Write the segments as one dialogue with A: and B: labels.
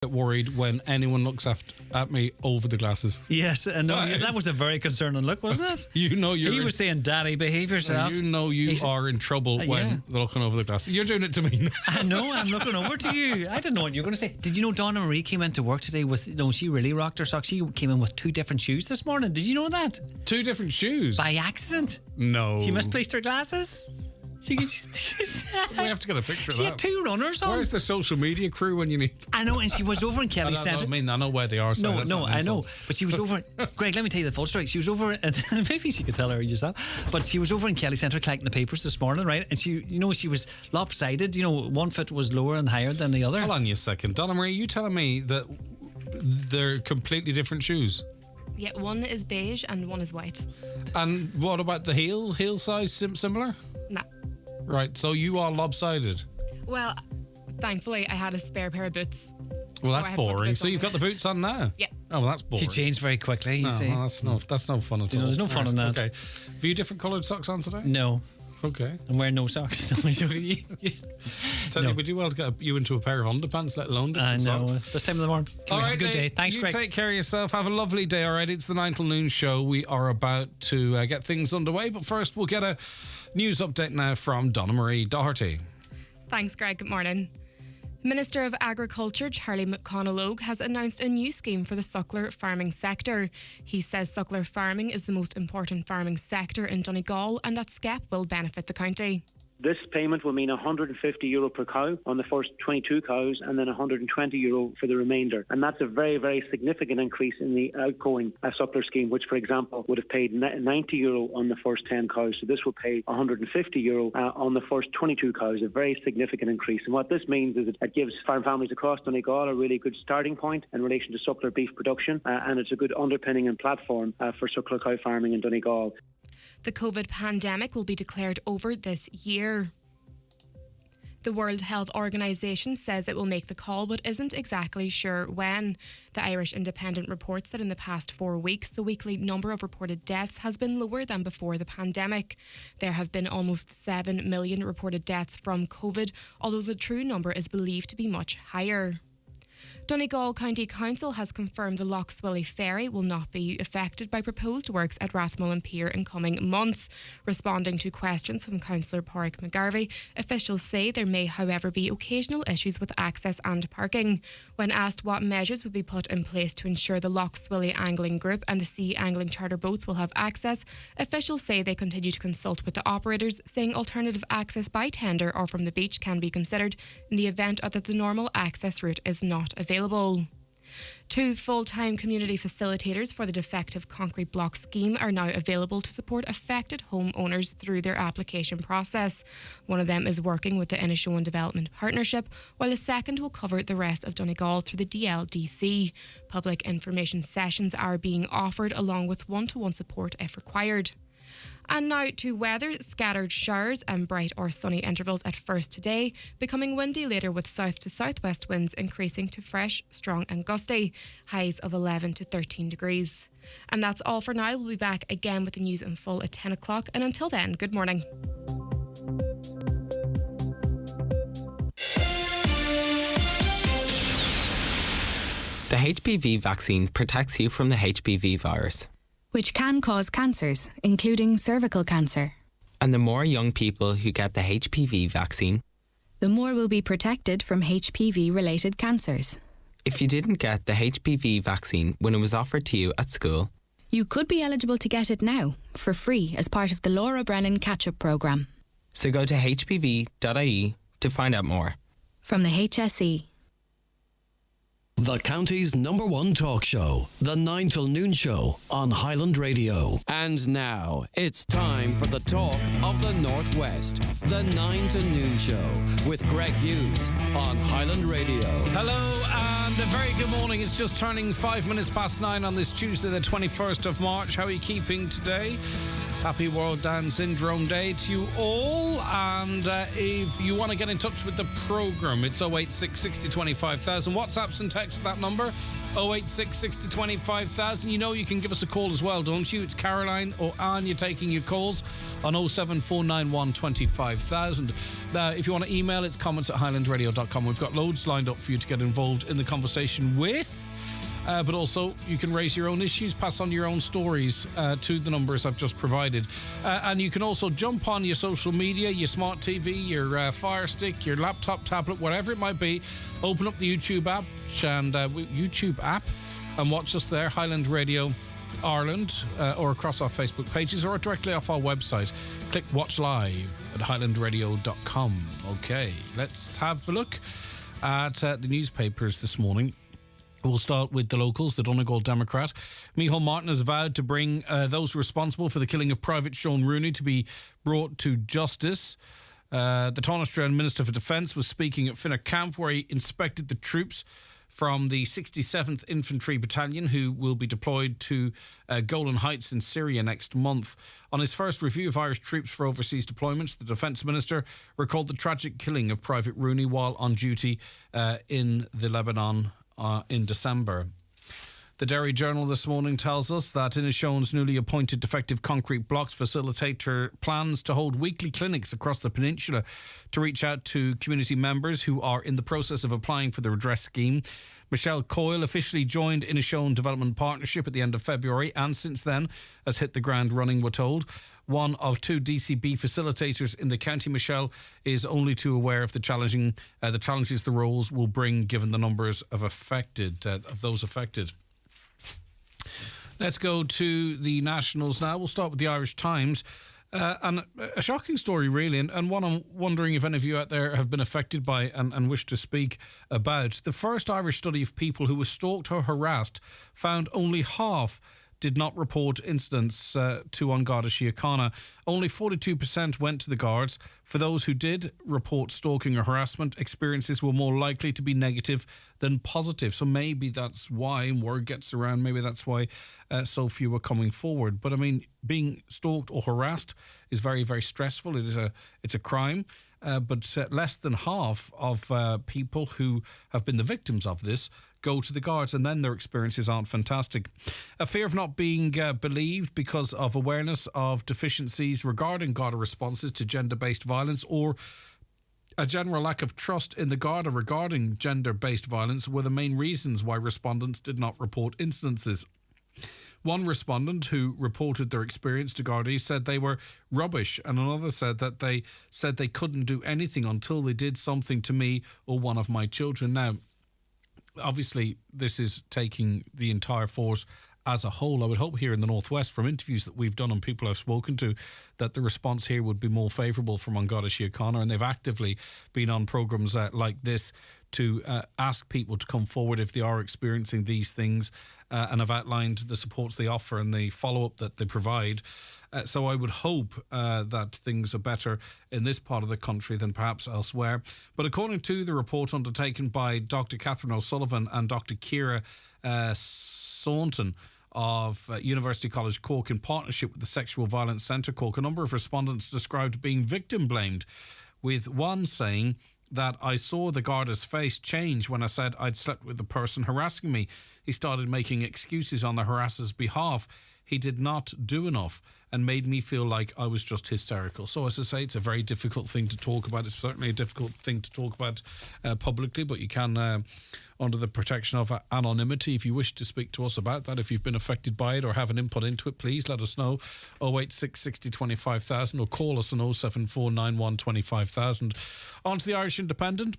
A: get worried when anyone looks at me over the glasses.
B: Yes, I know. That was a very concerning look, wasn't it?
A: You know you're...
B: He was saying, Daddy, behave yourself.
A: You know you are in trouble when they're looking over the glasses. You're doing it to me now.
B: I know, I'm looking over to you. I didn't know what you were going to say. Did you know Donna Marie came into work today with... No, she really rocked her socks. She came in with 2 different shoes this morning. Did you know that?
A: 2 different shoes?
B: By accident.
A: No.
B: She misplaced her glasses. We
A: have to get a picture of that.
B: She had 2 runners on.
A: Where's the social media crew when you need...
B: I know, and she was over in Kelly Centre.
A: I know where they are. So
B: no, I know. But she was over... Greg, let me tell you the full story. She was over... And maybe she could tell her yourself. But she was over in Kelly Centre collecting the papers this morning, right? And she was lopsided. You know, one foot was lower and higher than the other.
A: Hold on a second. Donna Marie, you telling me that they're completely different shoes?
C: Yeah, one is beige and one is white.
A: And what about the heel? Heel size similar?
C: No.
A: Right, so you are lopsided.
C: Well, thankfully, I had a spare pair of boots.
A: Well, that's boring. So you've got the boots on now?
C: Yeah.
A: Oh, well, that's boring.
B: She changed very quickly, you see.
A: Well, that's no fun at all.
B: There's no fun in that.
A: Okay. Have you different coloured socks on today?
B: No.
A: Okay.
B: I'm wearing no socks.
A: Tell you, we do well to get you into a pair of underpants, let alone different
B: socks. I know.
A: Socks.
B: This time of the morning.
A: All right,
B: have a good day. Thanks, Greg.
A: Take care of yourself. Have a lovely day, all right? It's the 9 till noon show. We are about to get things underway, but first we'll get a news update now from Donna Marie Doherty.
C: Thanks, Greg. Good morning. Minister of Agriculture Charlie McConalogue has announced a new scheme for the suckler farming sector. He says suckler farming is the most important farming sector in Donegal and that SCEP will benefit the county.
D: This payment will mean €150 per cow on the first 22 cows and then €120 for the remainder. And that's a very, very significant increase in the outgoing suckler scheme, which, for example, would have paid €90 on the first 10 cows. So this will pay €150 on the first 22 cows, a very significant increase. And what this means is it gives farm families across Donegal a really good starting point in relation to suckler beef production, and it's a good underpinning and platform for suckler cow farming in Donegal.
C: The COVID pandemic will be declared over this year. The World Health Organization says it will make the call but isn't exactly sure when. The Irish Independent reports that in the past 4 weeks, the weekly number of reported deaths has been lower than before the pandemic. There have been almost 7 million reported deaths from COVID, although the true number is believed to be much higher. Donegal County Council has confirmed the Lough Swilly ferry will not be affected by proposed works at Rathmullen Pier in coming months. Responding to questions from Councillor Pádraig McGarvey, officials say there may, however, be occasional issues with access and parking. When asked what measures would be put in place to ensure the Lough Swilly Angling Group and the Sea Angling Charter boats will have access, officials say they continue to consult with the operators, saying alternative access by tender or from the beach can be considered in the event that the normal access route is not available. 2 full-time community facilitators for the defective concrete block scheme are now available to support affected homeowners through their application process. One of them is working with the Inishowen Development Partnership, while the second will cover the rest of Donegal through the DLDC. Public information sessions are being offered along with one-to-one support if required. And now to weather, scattered showers and bright or sunny intervals at first today, becoming windy later with south to southwest winds increasing to fresh, strong and gusty, highs of 11 to 13 degrees. And that's all for now. We'll be back again with the news in full at 10 o'clock. And until then, good morning.
E: The HPV vaccine protects you from the HPV virus,
F: which can cause cancers, including cervical cancer.
E: And the more young people who get the HPV vaccine,
F: the more will be protected from HPV-related cancers.
E: If you didn't get the HPV vaccine when it was offered to you at school,
F: you could be eligible to get it now, for free, as part of the Laura Brennan Catch-Up programme.
E: So go to hpv.ie to find out more.
F: From the HSE.
G: The county's #1 talk show, the 9 till noon show on Highland Radio. And now it's time for the talk of the Northwest, the 9 till noon show with Greg Hughes on Highland Radio.
A: Hello and a very good morning. It's just turning 5 minutes past 9 on this Tuesday, the 21st of March. How are you keeping today? Happy World Down Syndrome Day to you all. And if you want to get in touch with the programme, it's 086 60 25,000. WhatsApps and text that number, 086 60 25,000. You know you can give us a call as well, don't you? It's Caroline or Anya taking your calls on 07491 25,000. Now, if you want to email, it's comments@highlandradio.com. We've got loads lined up for you to get involved in the conversation with. But also, you can raise your own issues, pass on your own stories to the numbers I've just provided. And you can also jump on your social media, your smart TV, your Fire Stick, your laptop, tablet, whatever it might be. Open up the YouTube app and watch us there, Highland Radio Ireland, or across our Facebook pages, or directly off our website. Click Watch Live at highlandradio.com. Okay, let's have a look at the newspapers this morning. We'll start with the locals. The Donegal Democrat. Micheál Martin has vowed to bring those responsible for the killing of Private Sean Rooney to be brought to justice. The Tánaiste Minister for Defence was speaking at Finna Camp, where he inspected the troops from the 67th Infantry Battalion who will be deployed to Golan Heights in Syria next month. On his first review of Irish troops for overseas deployments, the Defence Minister recalled the tragic killing of Private Rooney while on duty in the Lebanon in December. The Derry Journal this morning tells us that Inishowen's newly appointed Defective Concrete Blocks facilitator plans to hold weekly clinics across the peninsula to reach out to community members who are in the process of applying for the redress scheme. Michelle Coyle officially joined Inishowen Development Partnership at the end of February, and since then has hit the ground running, we're told. One of two DCB facilitators in the county, Michelle is only too aware of the challenges the roles will bring, given the numbers of those affected. Let's go to the nationals now. We'll start with the Irish Times. And a shocking story, really, and one I'm wondering if any of you out there have been affected by and wish to speak about. The first Irish study of people who were stalked or harassed found only half did not report incidents to An Garda Síochána. Only 42% went to the guards. For those who did report stalking or harassment, experiences were more likely to be negative than positive. So maybe that's why word gets around. Maybe that's why so few are coming forward. But I mean, being stalked or harassed is very, very stressful. It's a crime. But less than half of people who have been the victims of this go to the guards, and then their experiences aren't fantastic. A fear of not being believed because of awareness of deficiencies regarding Garda responses to gender-based violence, or a general lack of trust in the Garda regarding gender-based violence, were the main reasons why respondents did not report incidences. One respondent who reported their experience to Gardaí said they were rubbish, and another said that they couldn't do anything until they did something to me or one of my children. Now, obviously, this is taking the entire force as a whole. I would hope here in the Northwest, from interviews that we've done and people I've spoken to, that the response here would be more favourable from An Garda Síochána, and they've actively been on programmes like this to ask people to come forward if they are experiencing these things, and have outlined the supports they offer and the follow-up that they provide. So I would hope that things are better in this part of the country than perhaps elsewhere. But according to the report undertaken by Dr. Catherine O'Sullivan and Dr. Ciara Saunton of University College Cork, in partnership with the Sexual Violence Centre Cork, a number of respondents described being victim blamed, with one saying that I saw the Garda's face change when I said I'd slept with the person harassing me. He started making excuses on the harasser's behalf. He did not do enough and made me feel like I was just hysterical. So, as I say, it's a very difficult thing to talk about. It's certainly a difficult thing to talk about publicly, but you can, under the protection of anonymity, if you wish to speak to us about that, if you've been affected by it or have an input into it, please let us know. 086 60 25,000, or call us on 07491 25,000. On to the Irish Independent.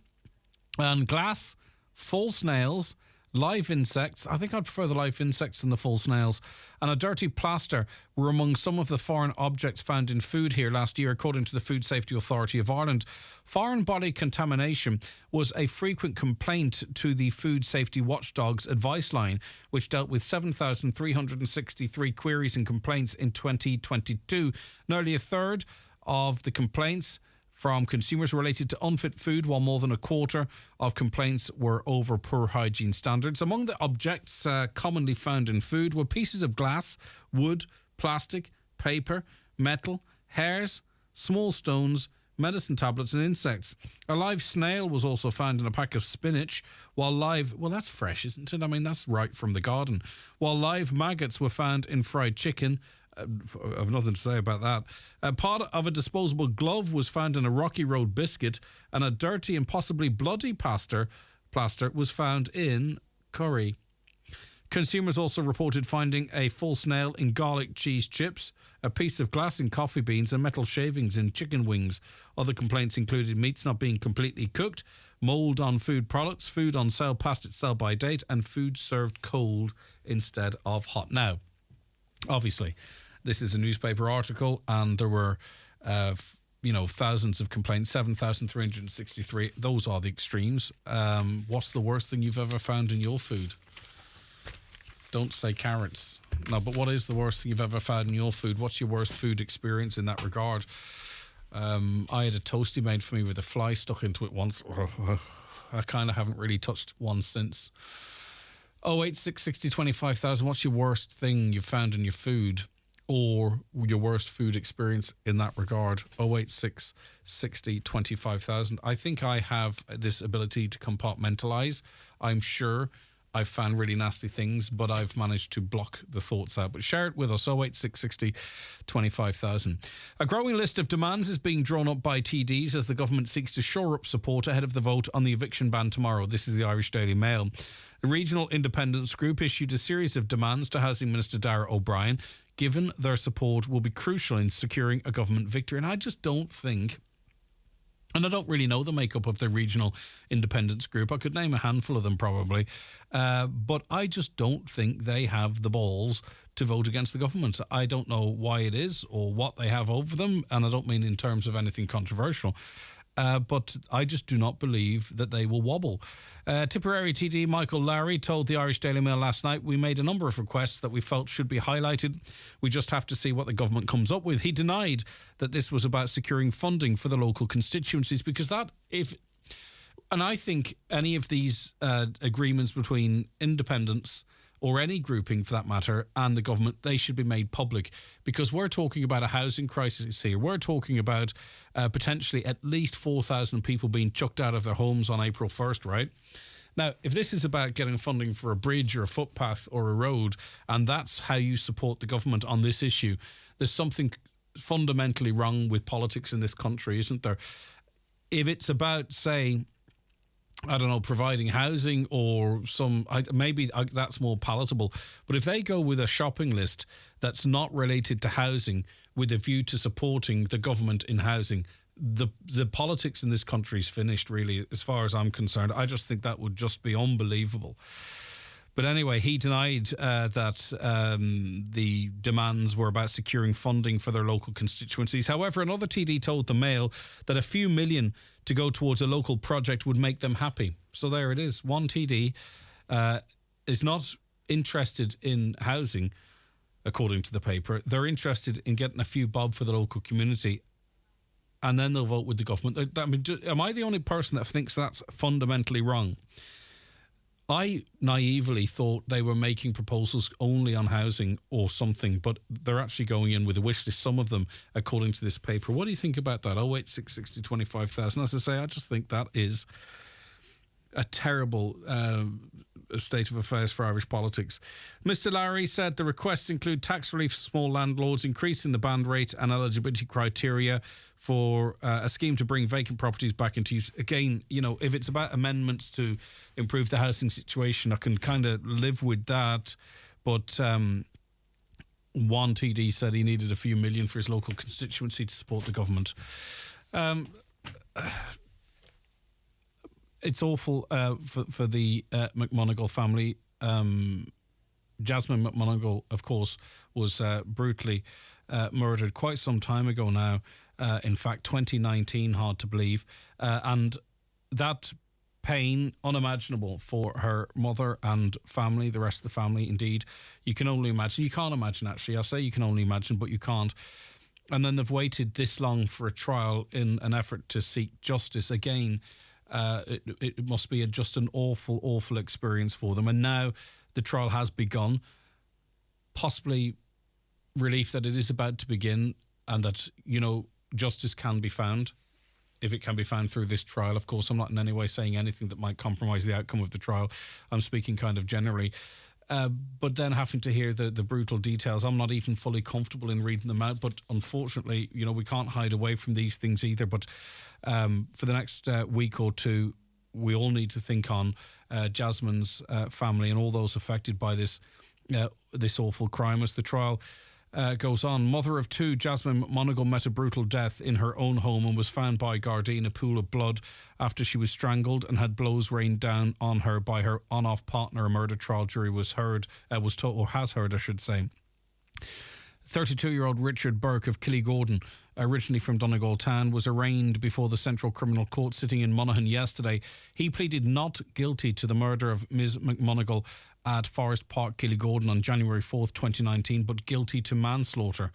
A: And glass, false nails, live insects. I think I'd prefer the live insects than the full snails. And a dirty plaster were among some of the foreign objects found in food here last year, according to the Food Safety Authority of Ireland. Foreign body contamination was a frequent complaint to the Food Safety Watchdog's advice line, which dealt with 7,363 queries and complaints in 2022. Nearly a third of the complaints from consumers related to unfit food, while more than a quarter of complaints were over poor hygiene standards. Among the objects commonly found in food were pieces of glass, wood, plastic, paper, metal, hairs, small stones, medicine tablets and insects. A live snail was also found in a pack of spinach, well, that's fresh, isn't it? I mean, that's right from the garden. While live maggots were found in fried chicken. I've nothing to say about that. A part of a disposable glove was found in a Rocky Road biscuit, and a dirty and possibly bloody plaster was found in curry. Consumers also reported finding a false nail in garlic cheese chips, a piece of glass in coffee beans, and metal shavings in chicken wings. Other complaints included meats not being completely cooked, mould on food products, food on sale past its sell-by date, and food served cold instead of hot. Now, obviously, this is a newspaper article, and there were, thousands of complaints, 7,363. Those are the extremes. What's the worst thing you've ever found in your food? Don't say carrots. No, but what is the worst thing you've ever found in your food? What's your worst food experience in that regard? I had a toastie made for me with a fly stuck into it once. I kind of haven't really touched one since. 086 60 25,000. What's your worst thing you've found in your food, or your worst food experience in that regard? 086 60 25,000. I think I have this ability to compartmentalise. I'm sure I've found really nasty things, but I've managed to block the thoughts out. But share it with us, 086 60 25,000. A growing list of demands is being drawn up by TDs as the government seeks to shore up support ahead of the vote on the eviction ban tomorrow. This is the Irish Daily Mail. The Regional Independence Group issued a series of demands to Housing Minister Darragh O'Brien, given their support will be crucial in securing a government victory. And I just don't think... And I don't really know the makeup of the Regional Independence Group. I could name a handful of them probably. But I just don't think they have the balls to vote against the government. I don't know why it is or what they have over them. And I don't mean in terms of anything controversial. But I just do not believe that they will wobble. Tipperary TD Michael Lowry told the Irish Daily Mail last night, "We made a number of requests that we felt should be highlighted. We just have to see what the government comes up with." He denied that this was about securing funding for the local constituencies, because and I think any of these agreements between independents or any grouping for that matter, and the government, they should be made public, because we're talking about a housing crisis here. We're talking about potentially at least 4,000 people being chucked out of their homes on April 1st, right? Now, if this is about getting funding for a bridge or a footpath or a road, and that's how you support the government on this issue, there's something fundamentally wrong with politics in this country, isn't there? If it's about, say, I don't know, providing housing or maybe that's more palatable. But if they go with a shopping list that's not related to housing with a view to supporting the government in housing, the politics in this country is finished, really, as far as I'm concerned. I just think that would just be unbelievable. But anyway, he denied that the demands were about securing funding for their local constituencies. However, another TD told the Mail that a few million to go towards a local project would make them happy. So there it is. One TD is not interested in housing, according to the paper. They're interested in getting a few bob for the local community, and then they'll vote with the government. Am I the only person that thinks that's fundamentally wrong? I naively thought they were making proposals only on housing or something, but they're actually going in with a wish list, some of them, according to this paper. What do you think about that? 086 60 25,000. As I say, I just think that is a terrible state of affairs for Irish politics. Mr. Lowry said the requests include tax relief for small landlords, increasing the band rate and eligibility criteria for a scheme to bring vacant properties back into use. Again, if it's about amendments to improve the housing situation, I can kind of live with that. But one TD said he needed a few million for his local constituency to support the government. It's awful for the McMonagle family. Jasmine McMonagle, of course, was brutally murdered quite some time ago now. In fact, 2019, hard to believe. And that pain, unimaginable for her mother and family, the rest of the family, indeed. You can only imagine. You can't imagine, actually. I say you can only imagine, but you can't. And then they've waited this long for a trial in an effort to seek justice. Again, it must be just an awful, awful experience for them. And now the trial has begun. Possibly relief that it is about to begin. and that, justice can be found if it can be found through this trial. Of course, I'm not in any way saying anything that might compromise the outcome of the trial. I'm speaking kind of generally. But then having to hear the brutal details, I'm not even fully comfortable in reading them out. But unfortunately, we can't hide away from these things either. But for the next week or two, we all need to think on Jasmine's family and all those affected by this awful crime as the trial goes on. Mother of two, Jasmine McMonagle met a brutal death in her own home and was found by Garda in a pool of blood after she was strangled and had blows rained down on her by her on-off partner. A murder trial jury has heard, I should say. 32-year-old Richard Burke of Killygordon, originally from Donegal Town, was arraigned before the Central Criminal Court sitting in Monaghan yesterday. He pleaded not guilty to the murder of Ms McMonagle at Forest Park, Killygordon on January 4th, 2019, but guilty to manslaughter.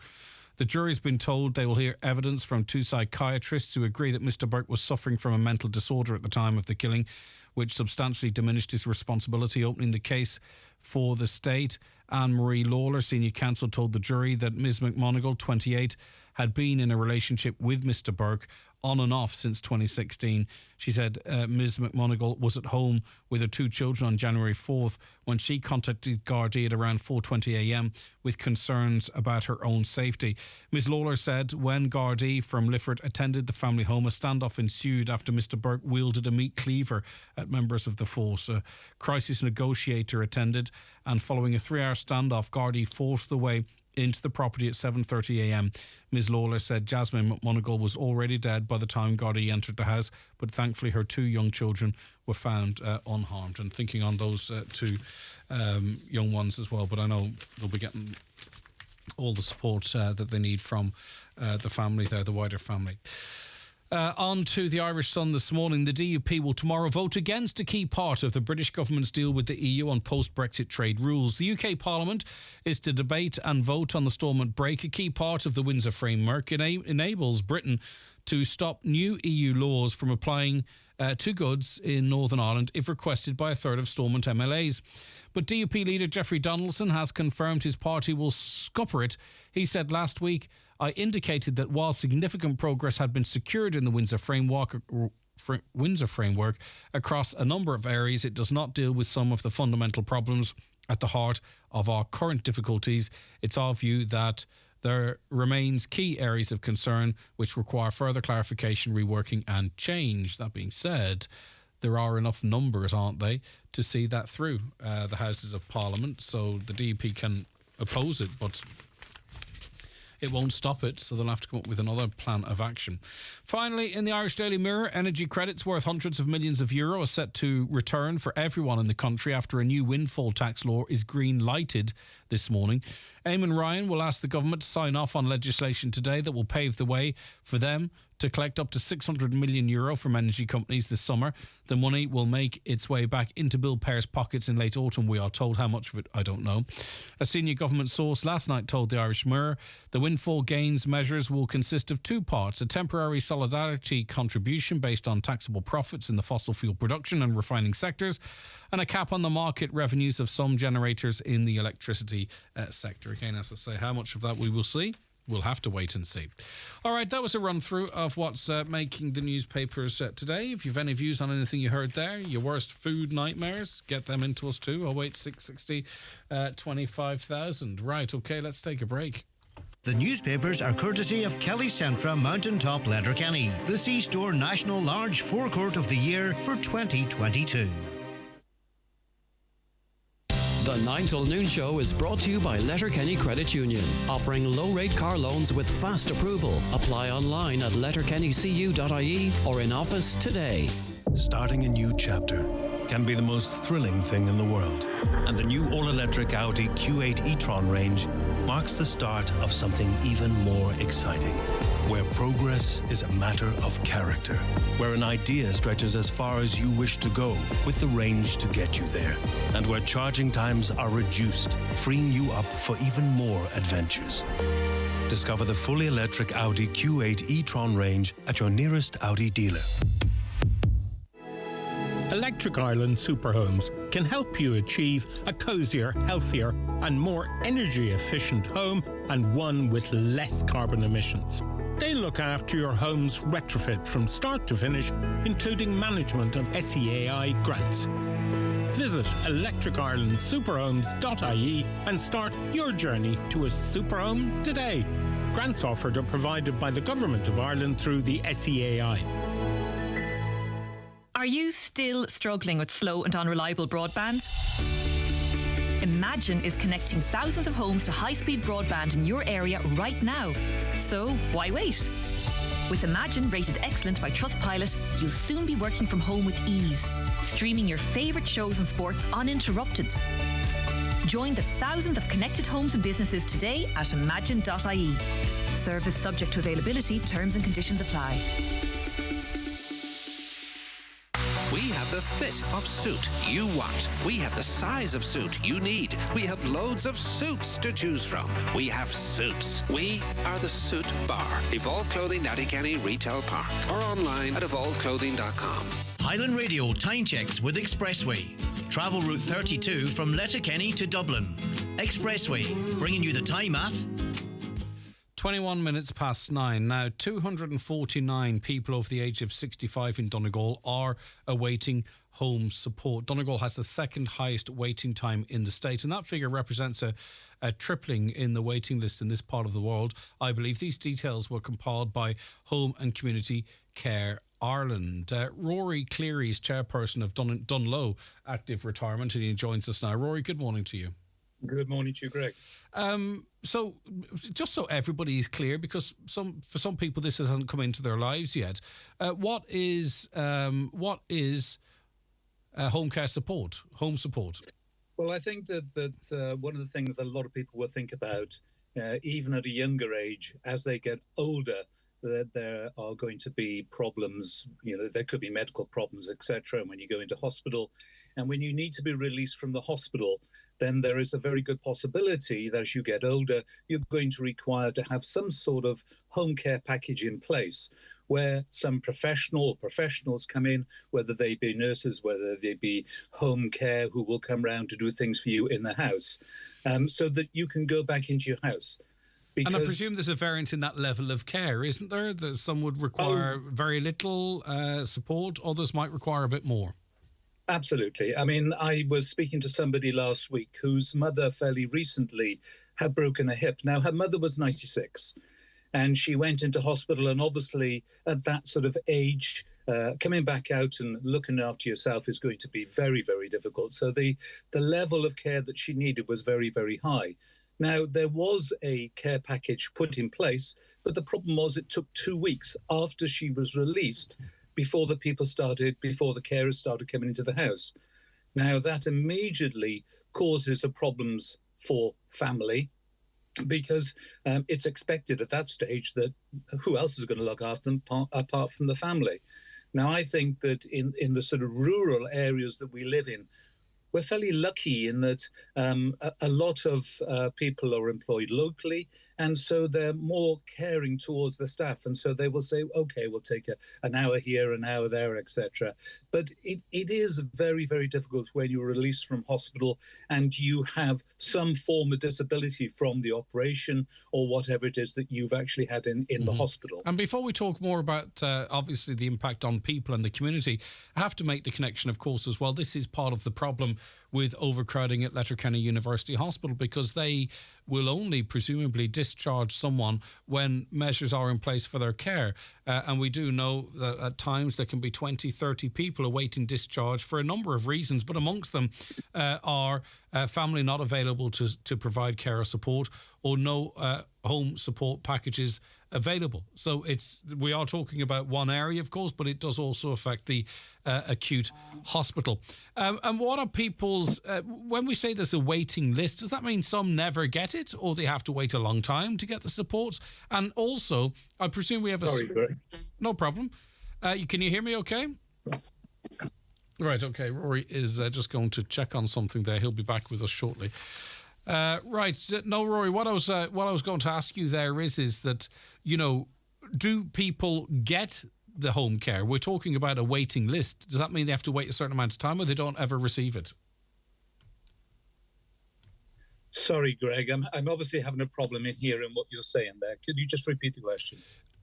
A: The jury's been told they will hear evidence from two psychiatrists who agree that Mr Burke was suffering from a mental disorder at the time of the killing, which substantially diminished his responsibility. Opening the case for the state, Anne-Marie Lawler, senior counsel, told the jury that Ms McMonagle, 28, had been in a relationship with Mr Burke on and off since 2016. She said Ms McMonagle was at home with her two children on January 4th when she contacted Gardaí at around 4:20am with concerns about her own safety. Ms Lawler said when Gardaí from Lifford attended the family home, a standoff ensued after Mr Burke wielded a meat cleaver at members of the force. A crisis negotiator attended, and following a 3-hour standoff, Gardaí forced their way into the property at 7:30am. Ms Lawler said Jasmine McMonagle was already dead by the time Garda entered the house, but thankfully her two young children were found unharmed. And thinking on those two young ones as well, but I know they'll be getting all the support that they need from the family there, the wider family. On to the Irish Sun this morning. The DUP will tomorrow vote against a key part of the British government's deal with the EU on post-Brexit trade rules. The UK Parliament is to debate and vote on the Stormont break. A key part of the Windsor framework enables Britain to stop new EU laws from applying to goods in Northern Ireland if requested by a third of Stormont MLAs. But DUP leader Jeffrey Donaldson has confirmed his party will scupper it. He said last week, I indicated that while significant progress had been secured in the Windsor framework across a number of areas, it does not deal with some of the fundamental problems at the heart of our current difficulties. It's our view that there remains key areas of concern which require further clarification, reworking and change. That being said, there are enough numbers, aren't they, to see that through the Houses of Parliament, so the DUP can oppose it, but it won't stop it, so they'll have to come up with another plan of action. Finally, in the Irish Daily Mirror, energy credits worth hundreds of millions of euro are set to return for everyone in the country after a new windfall tax law is green-lighted this morning. Eamon Ryan will ask the government to sign off on legislation today that will pave the way for them to collect up to €600 million from energy companies this summer. The money will make its way back into bill payers' pockets in late autumn, we are told. How much of it, I don't know. A senior government source last night told the Irish Mirror the windfall gains measures will consist of two parts: a temporary solidarity contribution based on taxable profits in the fossil fuel production and refining sectors, and a cap on the market revenues of some generators in the electricity sector. Again, as I say, how much of that we will see, we'll have to wait and see. All right, that was a run-through of what's making the newspapers today. If you've any views on anything you heard there, your worst food nightmares, get them into us too. 08660 25,000. Right, okay, let's take a break.
H: The newspapers are courtesy of Kelly Centra Mountaintop Letterkenny, the C-Store National Large Forecourt of the Year for 2022.
G: The 9 till noon show is brought to you by Letterkenny Credit Union, offering low-rate car loans with fast approval. Apply online at letterkennycu.ie or in office today.
I: Starting a new chapter can be the most thrilling thing in the world. And the new all-electric Audi Q8 e-tron range marks the start of something even more exciting, where progress is a matter of character, where an idea stretches as far as you wish to go with the range to get you there, and where charging times are reduced, freeing you up for even more adventures. Discover the fully electric Audi Q8 e-tron range at your nearest Audi dealer.
J: Electric Ireland Superhomes can help you achieve a cosier, healthier and more energy efficient home and one with less carbon emissions. They look after your home's retrofit from start to finish, including management of SEAI grants. Visit electricirelandsuperhomes.ie and start your journey to a superhome today. Grants offered are provided by the Government of Ireland through the SEAI.
K: Are you still struggling with slow and unreliable broadband? Imagine is connecting thousands of homes to high-speed broadband in your area right now. So why wait? With Imagine rated excellent by Trustpilot, you'll soon be working from home with ease, streaming your favourite shows and sports uninterrupted. Join the thousands of connected homes and businesses today at imagine.ie. Service subject to availability, terms and conditions apply.
L: We have the fit of suit you want. We have the size of suit you need. We have loads of suits to choose from. We have suits. We are the Suit Bar. Evolve Clothing, Nattykenny Retail Park. Or online at evolveclothing.com.
M: Highland Radio time checks with Expressway. Travel route 32 from Letterkenny to Dublin. Expressway, bringing you the time at
A: 21 minutes past 9. Now, 249 people over the age of 65 in Donegal are awaiting home support. Donegal has the second highest waiting time in the state, and that figure represents a tripling in the waiting list in this part of the world. I believe these details were compiled by Home and Community Care Ireland. Rory Cleary is chairperson of Dunlow Active Retirement, and he joins us now. Rory, good morning to you.
N: Good morning to you, Greg.
A: So, just so everybody is clear, because for some people this hasn't come into their lives yet, what is home care support, home support?
N: Well, I think that one of the things that a lot of people will think about, even at a younger age, as they get older, that there are going to be problems. You know, there could be medical problems, etc. And when you go into hospital, and when you need to be released from the hospital, then there is a very good possibility that as you get older, you're going to require to have some sort of home care package in place where some professionals come in, whether they be nurses, whether they be home care, who will come round to do things for you in the house, so that you can go back into your house. Because,
A: and I presume there's a variance in that level of care, isn't there? That some would require very little support, others might require a bit more.
N: Absolutely. I mean, I was speaking to somebody last week whose mother fairly recently had broken a hip. Now, her mother was 96 and she went into hospital, and obviously at that sort of age, coming back out and looking after yourself is going to be very, very difficult. So the level of care that she needed was very, very high. Now, there was a care package put in place, but the problem was it took 2 weeks after she was released before the carers started coming into the house. Now, that immediately causes problems for family, because it's expected at that stage that who else is going to look after them apart from the family? Now, I think that in the sort of rural areas that we live in, we're fairly lucky in that a lot of people are employed locally, and so they're more caring towards the staff, and so they will say, okay, we'll take an hour here, an hour there, etc. But it is very, very difficult when you're released from hospital and you have some form of disability from the operation or whatever it is that you've actually had in the hospital.
A: And before we talk more about, obviously, the impact on people and the community, I have to make the connection, of course, as well. This is part of the problem with overcrowding at Letterkenny University Hospital, because they will only presumably discharge someone when measures are in place for their care. And we do know that at times there can be 20, 30 people awaiting discharge for a number of reasons, but amongst them are family not available to provide care or support, or no home support packages available. So we are talking about one area, of course, but it does also affect the acute hospital. And what are people's, when we say there's a waiting list, does that mean some never get it, or they have to wait a long time to get the supports? And also, I presume we have no problem. Can you hear me okay? Right, okay. Rory is just going to check on something there. He'll be back with us shortly. Right. No, Rory, what I was going to ask you there is that, you know, do people get the home care? We're talking about a waiting list. Does that mean they have to wait a certain amount of time, or they don't ever receive it?
N: Sorry, Greg, I'm obviously having a problem in hearing what you're saying there. Could you just repeat the question?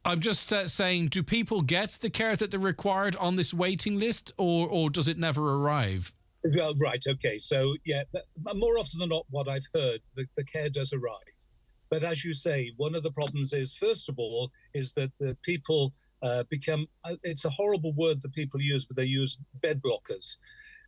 A: I'm just saying, do people get the care that they're required on this waiting list, or does it never arrive?
N: Well, right, okay. So, yeah, more often than not, what I've heard, the care does arrive. But as you say, one of the problems is, first of all, is that the people become, it's a horrible word that people use, but they use bed blockers.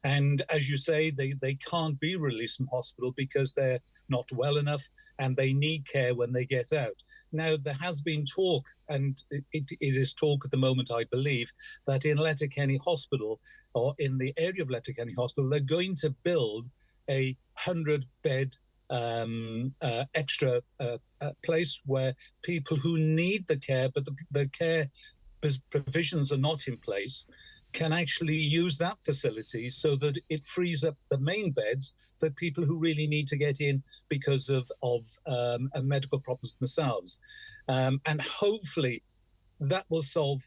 N: And as you say, they can't be released from hospital because they're not well enough and they need care when they get out. Now, there has been talk, and it is talk at the moment, I believe, that in Letterkenny Hospital, or in the area of Letterkenny Hospital, they're going to build a 100-bed extra place where people who need the care, but the care provisions are not in place, can actually use that facility so that it frees up the main beds for people who really need to get in because of medical problems themselves. And hopefully that will solve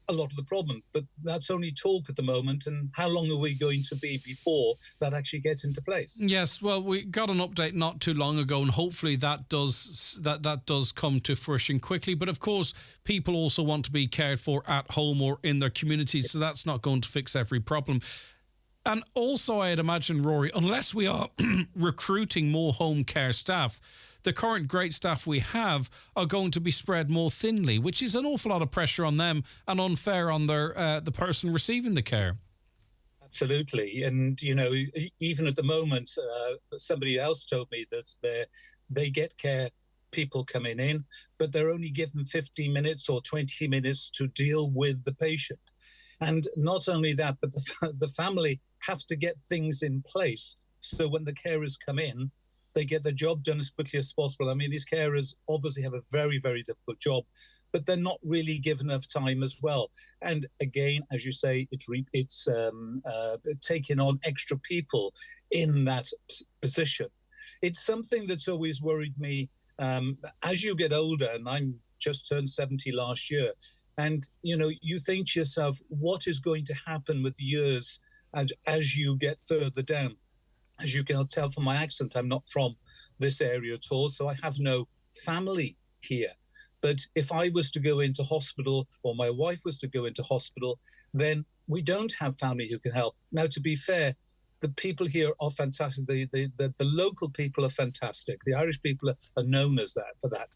N: a lot of the problem. But that's only talk at the moment. And how long are we going to be before that actually gets into place?
A: Yes, well, we got an update not too long ago, and hopefully that does come to fruition quickly. But of course, people also want to be cared for at home or in their communities, so that's not going to fix every problem. And also, I'd imagine, Rory, unless we are recruiting more home care staff, the current great staff we have are going to be spread more thinly, which is an awful lot of pressure on them and unfair on the person receiving the care.
N: Absolutely. And, you know, even at the moment, somebody else told me that they get care, people coming in, but they're only given 15 minutes or 20 minutes to deal with the patient. And not only that, but the family have to get things in place so when the carers come in, they get the job done as quickly as possible. I mean, these carers obviously have a very, very difficult job, but they're not really given enough time as well. And again, as you say, it's taking on extra people in that position. It's something that's always worried me as you get older, and I'm just turned 70 last year. And, you know, you think to yourself, what is going to happen with the years as you get further down? As you can tell from my accent, I'm not from this area at all, so I have no family here. But if I was to go into hospital or my wife was to go into hospital, then we don't have family who can help. Now, to be fair, the people here are fantastic. The local people are fantastic. The Irish people are known as that for that.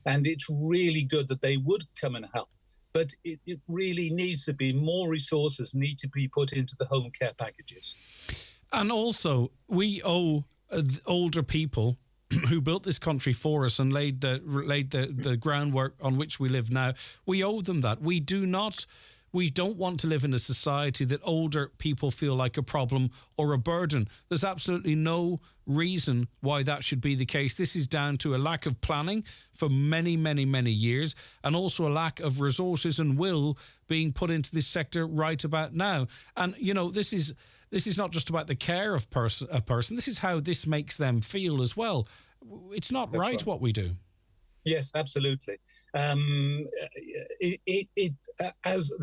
N: And it's really good that they would come and help. But it really needs to be more resources need to be put into the home care packages.
A: And also, we owe older people who built this country for us and laid the groundwork on which we live now. We owe them that. We don't want to live in a society that older people feel like a problem or a burden. There's absolutely no reason why that should be the case. This is down to a lack of planning for many, many, many years, and also a lack of resources and will being put into this sector right about now. And, you know, this is not just about the care of a person. This is how this makes them feel as well. It's not right what we do.
N: Yes, absolutely. As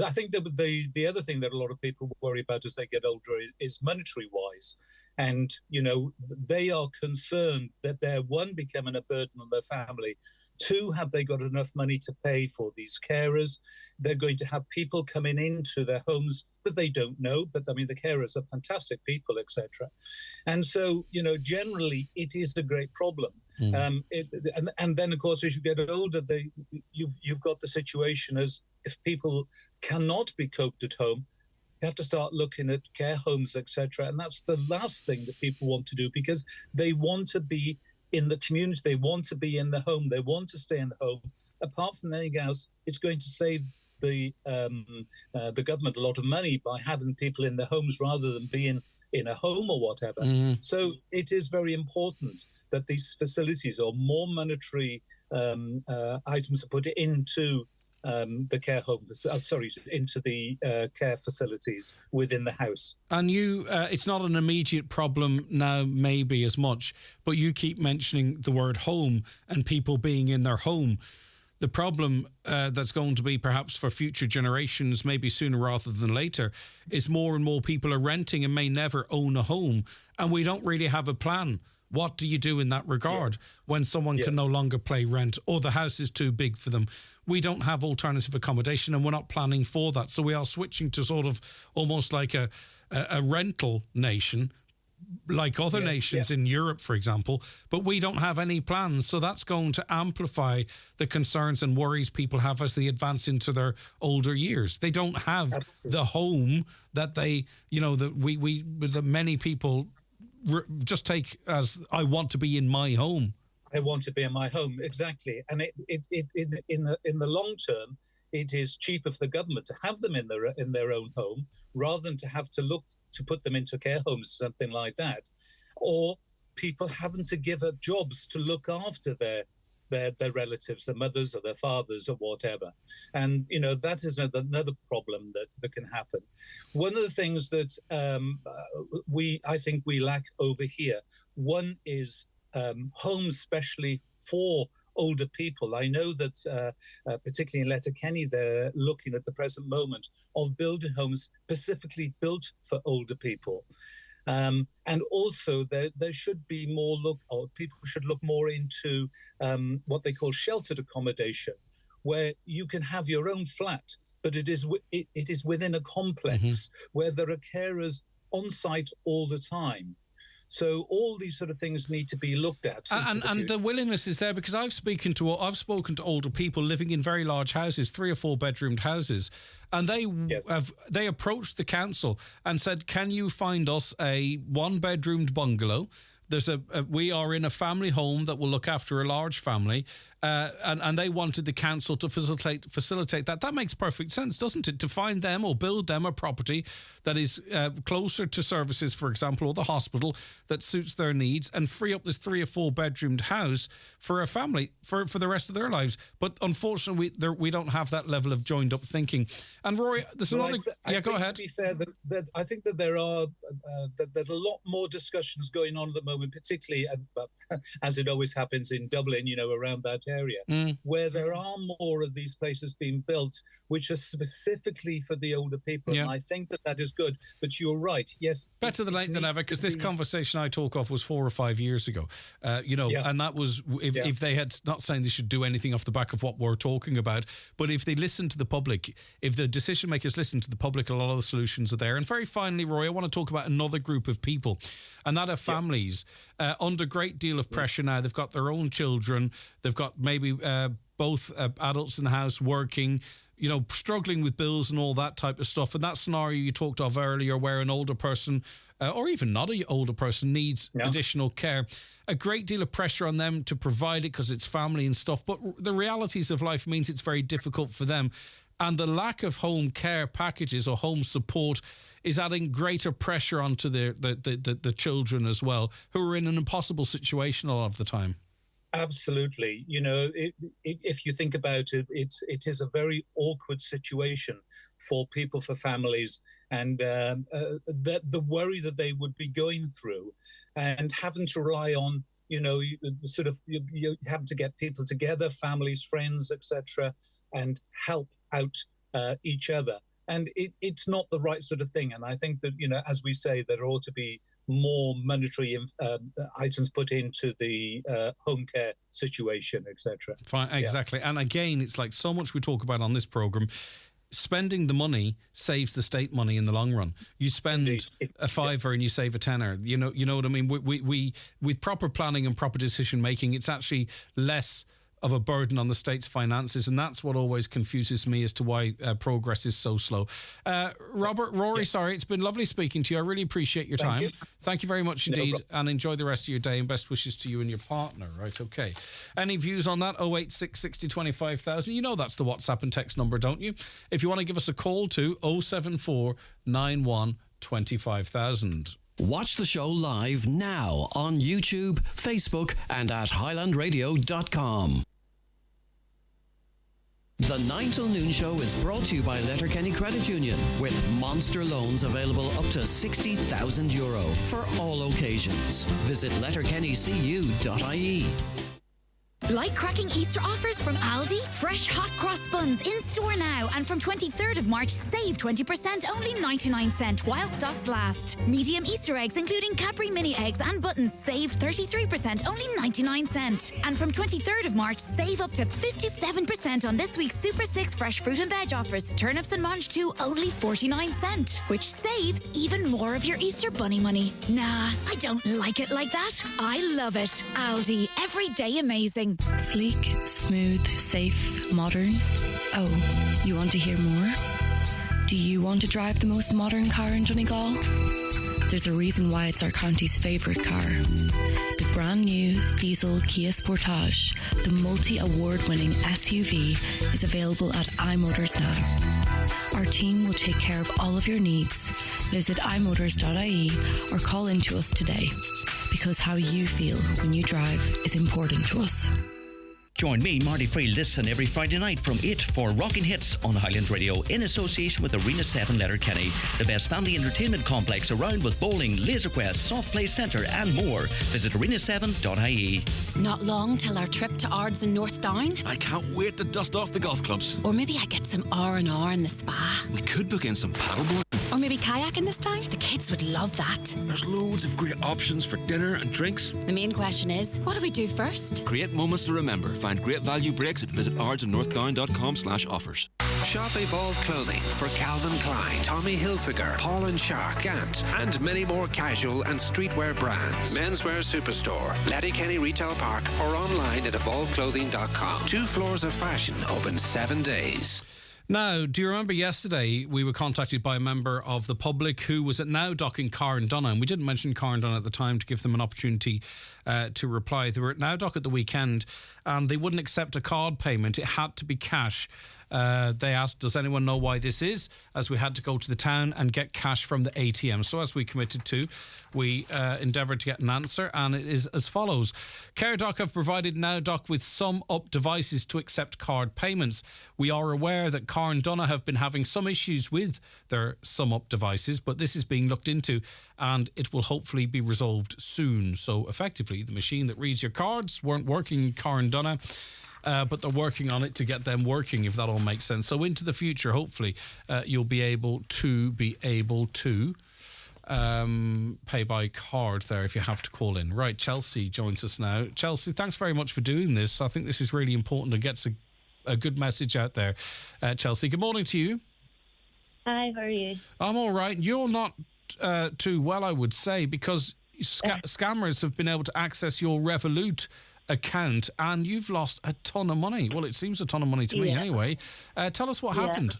N: I think the other thing that a lot of people worry about as they get older is monetary wise, and you know they are concerned that they're one becoming a burden on their family, two have they got enough money to pay for these carers. They're going to have people coming into their homes that they don't know, but I mean the carers are fantastic people, etc. And so you know generally it is a great problem. And then, of course, as you get older, you've got the situation as if people cannot be coped at home, you have to start looking at care homes, etc. And that's the last thing that people want to do because they want to be in the community, they want to be in the home, they want to stay in the home. Apart from anything else, it's going to save the government a lot of money by having people in their homes rather than being in a home or whatever. So it is very important that these facilities or more monetary items are put into the care home, into the care facilities within the house. And
A: it's not an immediate problem now, maybe as much, but you keep mentioning the word home and people being in their home. The problem that's going to be perhaps for future generations, maybe sooner rather than later, is more and more people are renting and may never own a home. And we don't really have a plan what do you do in that regard when someone can no longer pay rent or the house is too big for them? We don't have alternative accommodation and we're not planning for that. So we are switching to sort of almost like a rental nation, like other nations in Europe, for example, but we don't have any plans. So that's going to amplify the concerns and worries people have as they advance into their older years. They don't have the home that they, that many people just take as, I want to be in my home.
N: I want to be in my home, exactly. And in the long term, it is cheaper for the government to have them in their own home rather than to have to look to put them into care homes, something like that, or people having to give up jobs to look after their relatives, their mothers or their fathers or whatever. And, that is another problem that can happen. One of the things that I think we lack over here, one is homes specially for older people. I know that particularly in Letterkenny, they're looking at the present moment of building homes specifically built for older people. And also there should be more people should look more into what they call sheltered accommodation, where you can have your own flat, but it is within a complex where there are carers on site all the time. So all these sort of things need to be looked at.
A: And the willingness is there, because I've spoken to older people living in very large houses, 3 or 4 bedroomed houses, and they approached the council and said, can you find us a 1-bedroomed bungalow? We are in a family home that will look after a large family, and they wanted the council to facilitate that. That makes perfect sense, doesn't it? To find them or build them a property that is closer to services, for example, or the hospital that suits their needs, and free up this 3 or 4 bedroomed house for a family for the rest of their lives. But unfortunately, we don't have that level of joined up thinking. And Rory, there's another. Go ahead.
N: To be fair, that I think that there are there's a lot more discussions going on at the moment, particularly as it always happens in Dublin, around that area, where there are more of these places being built, which are specifically for the older people. And I think that is good. But you're right. Yes.
A: Better than late than ever, because this conversation I talk of was 4 or 5 years ago, and that was if they had, not saying they should do anything off the back of what we're talking about, but if they listen to the public, if the decision makers listen to the public, a lot of the solutions are there. And very finally, Roy, I want to talk about another group of people, and that are families under a great deal of pressure now. They've got their own children. They've got maybe both adults in the house working, struggling with bills and all that type of stuff. And that scenario you talked of earlier, where an older person, or even not an older person, needs additional care. A great deal of pressure on them to provide it because it's family and stuff. But the realities of life means it's very difficult for them. And the lack of home care packages or home support is adding greater pressure onto the children as well, who are in an impossible situation a lot of the time.
N: Absolutely. If you think about it, it is a very awkward situation for people, for families, and the worry that they would be going through and having to rely on, you have to get people together, families, friends, etc., and help out each other. And it's not the right sort of thing. And I think that, as we say, there ought to be more monetary items put into the home care situation, etc.
A: Fine, exactly. And again, it's like so much we talk about on this programme. Spending the money saves the state money in the long run. You spend a $5 and you save a $10. You know what I mean? We with proper planning and proper decision making, it's actually less of a burden on the state's finances, and that's what always confuses me as to why progress is so slow. Rory, sorry, it's been lovely speaking to you. I really appreciate your time. Thank you very much indeed, and enjoy the rest of your day, and best wishes to you and your partner. Right, okay. Any views on that? 086 60 25,000. You know that's the WhatsApp and text number, don't you? If you want to give us a call to 074 91 25,000.
G: Watch the show live now on YouTube, Facebook, and at highlandradio.com. The 9 till noon show is brought to you by Letterkenny Credit Union, with monster loans available up to €60,000 for all occasions. Visit letterkennycu.ie.
O: Like cracking Easter offers from Aldi? Fresh hot cross buns in store now, and from 23rd of March, save 20%, only 99 cent while stocks last. Medium Easter eggs, including Cadbury mini eggs and buttons, save 33%, only 99 cent. And from 23rd of March, save up to 57% on this week's Super 6 fresh fruit and veg offers. Turnips and mange too, only 49 cent, which saves even more of your Easter bunny money. Nah, I don't like it like that. I love it. Aldi, everyday amazing.
P: Sleek, smooth, safe, modern. Oh, you want to hear more? Do you want to drive the most modern car in Donegal? There's a reason why it's our county's favourite car. The brand new diesel Kia Sportage, the multi-award-winning SUV, is available at iMotors now. Our team will take care of all of your needs. Visit imotors.ie or call in to us today, because how you feel when you drive is important to us.
Q: Join me, Marty Friel, this and every Friday night from 8 for Rockin' Hits on Highland Radio in association with Arena 7 Letterkenny, the best family entertainment complex around with bowling, laser quest, soft play centre and more. Visit arena7.ie.
R: Not long till our trip to Ards and North Down.
S: I can't wait to dust off the golf clubs.
R: Or maybe I get some R&R in the spa.
S: We could book in some paddleboard.
R: Or maybe kayaking this time. The kids would love that.
S: There's loads of great options for dinner and drinks.
R: The main question is, what do we do first?
S: Create moments to remember. Find great value breaks at visitardandnorthdown.com/offers.
L: Shop Evolve Clothing for Calvin Klein, Tommy Hilfiger, Paul and Shark, Gant, and many more casual and streetwear brands. Menswear Superstore, Letterkenny Retail Park, or online at evolveclothing.com. 2 floors of fashion, open 7 days.
A: Now, do you remember yesterday we were contacted by a member of the public who was at Now Dock in Carndonagh, and we didn't mention Carndonagh at the time to give them an opportunity to reply. They were at Now Dock at the weekend and they wouldn't accept a card payment. It had to be cash. They asked, does anyone know why this is? As we had to go to the town and get cash from the ATM. So as we committed to, we endeavoured to get an answer, and it is as follows. CareDoc have provided Now Dock with sum up devices to accept card payments. We are aware that Carndonagh have been having some issues with their sum up devices, but this is being looked into and it will hopefully be resolved soon. So effectively, the machine that reads your cards weren't working in Carndonagh. But they're working on it to get them working, if that all makes sense. So into the future, hopefully, you'll be able to pay by card there if you have to call in. Right, Chelsea joins us now. Chelsea, thanks very much for doing this. I think this is really important and gets a good message out there. Chelsea, good morning to you.
T: Hi, how are you?
A: I'm all right. You're not too well, I would say, because scammers have been able to access your Revolut account and you've lost a ton of money. Well, it seems a ton of money to me anyway. Tell us what happened.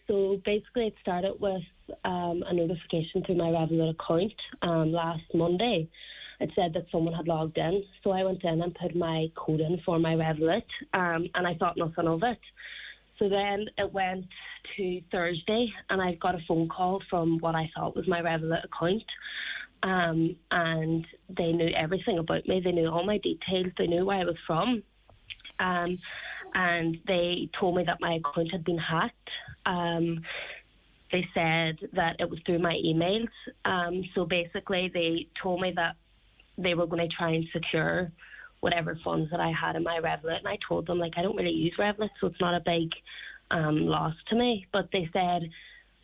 T: So basically it started with a notification through my Revolut account last Monday. It said that someone had logged in. So I went in and put my code in for my Revolut and I thought nothing of it. So then it went to Thursday and I got a phone call from what I thought was my Revolut account. And they knew everything about me. They knew all my details. They knew where I was from. And they told me that my account had been hacked. They said that it was through my emails. So basically they told me that they were going to try and secure whatever funds that I had in my Revolut. And I told them, I don't really use Revolut, so it's not a big loss to me. But they said,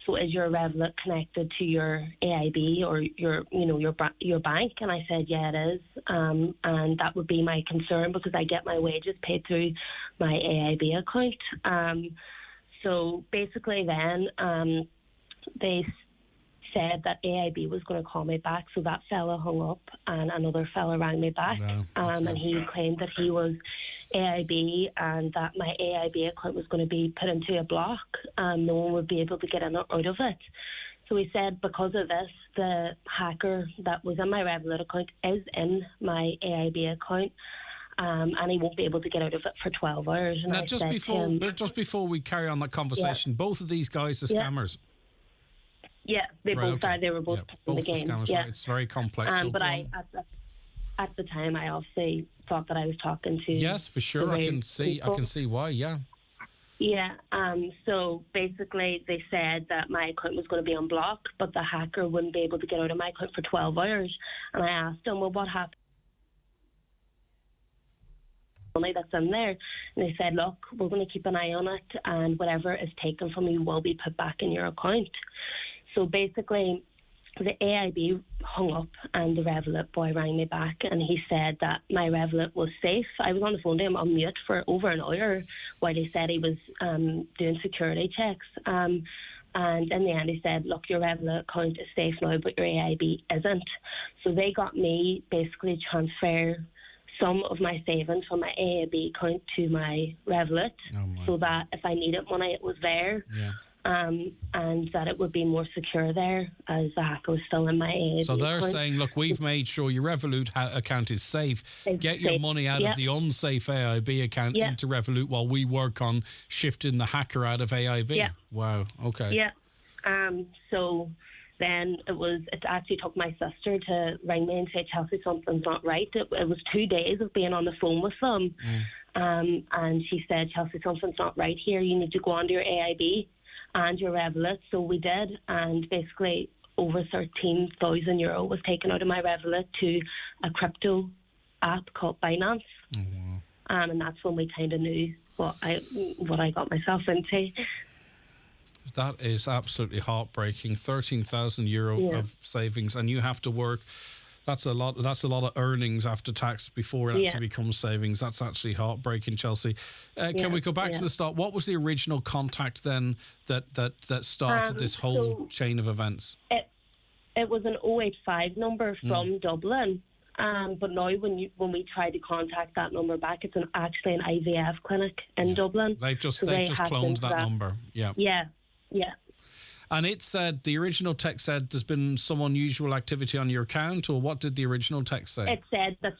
T: so is your Revolut connected to your AIB or your bank? And I said, yeah, it is. And that would be my concern because I get my wages paid through my AIB account. So basically then they said that AIB was going to call me back. So that fella hung up and another fella rang me back. No. And he claimed that he was AIB and that my AIB account was going to be put into a block and no one would be able to get in or out of it. So he said because of this, the hacker that was in my Revolut account is in my AIB account. And he won't be able to get out of it for 12 hours. And
A: now, just before we carry on that conversation, both of these guys are scammers.
T: Yeah, they both are. They were both in the game.
A: Scammers, right. It's very complex.
T: But at the time, I obviously thought that I was talking to.
A: Yes, for sure. I can see why. Yeah.
T: Yeah. So basically, they said that my account was going to be on block, but the hacker wouldn't be able to get out of my account for 12 hours. And I asked him, well, what happened? money that's in there. And they said, look, we're going to keep an eye on it, and whatever is taken from you will be put back in your account. So basically, the AIB hung up and the Revolut boy rang me back, and he said that my Revolut was safe. I was on the phone to him on mute for over an hour while he said he was doing security checks. And in the end he said, look, your Revolut account is safe now, but your AIB isn't. So they got me basically transfer some of my savings from my AIB account to my Revolut, so that if I needed money, it was there. Yeah. And that it would be more secure there, as the hacker was still in my AIB
A: So they're
T: account.
A: saying, look, we've made sure your Revolut account is safe. Get your money out of the unsafe AIB account into Revolut while we work on shifting the hacker out of AIB.
T: Yeah.
A: Wow, okay.
T: Yeah. So then it actually took my sister to ring me and say, Chelsea, something's not right. It was 2 days of being on the phone with them. And she said, Chelsea, something's not right here. You need to go onto your AIB and your Revolut. So we did, and basically over €13,000 was taken out of my Revolut to a crypto app called Binance. And that's when we kind of knew what I got myself into.
A: That is absolutely heartbreaking. €13,000 of savings, and you have to work. That's a lot. That's a lot of earnings after tax before it actually becomes savings. That's actually heartbreaking, Chelsea. Can we go back to the start? What was the original contact then that started this whole chain of events?
T: It was an 085 number from Dublin. But now when we try to contact that number back, it's actually an IVF clinic in Dublin.
A: They've just cloned that number. Yeah.
T: Yeah.
A: And it said, the original text said there's been some unusual activity on your account, or what did the original text say?
T: It said that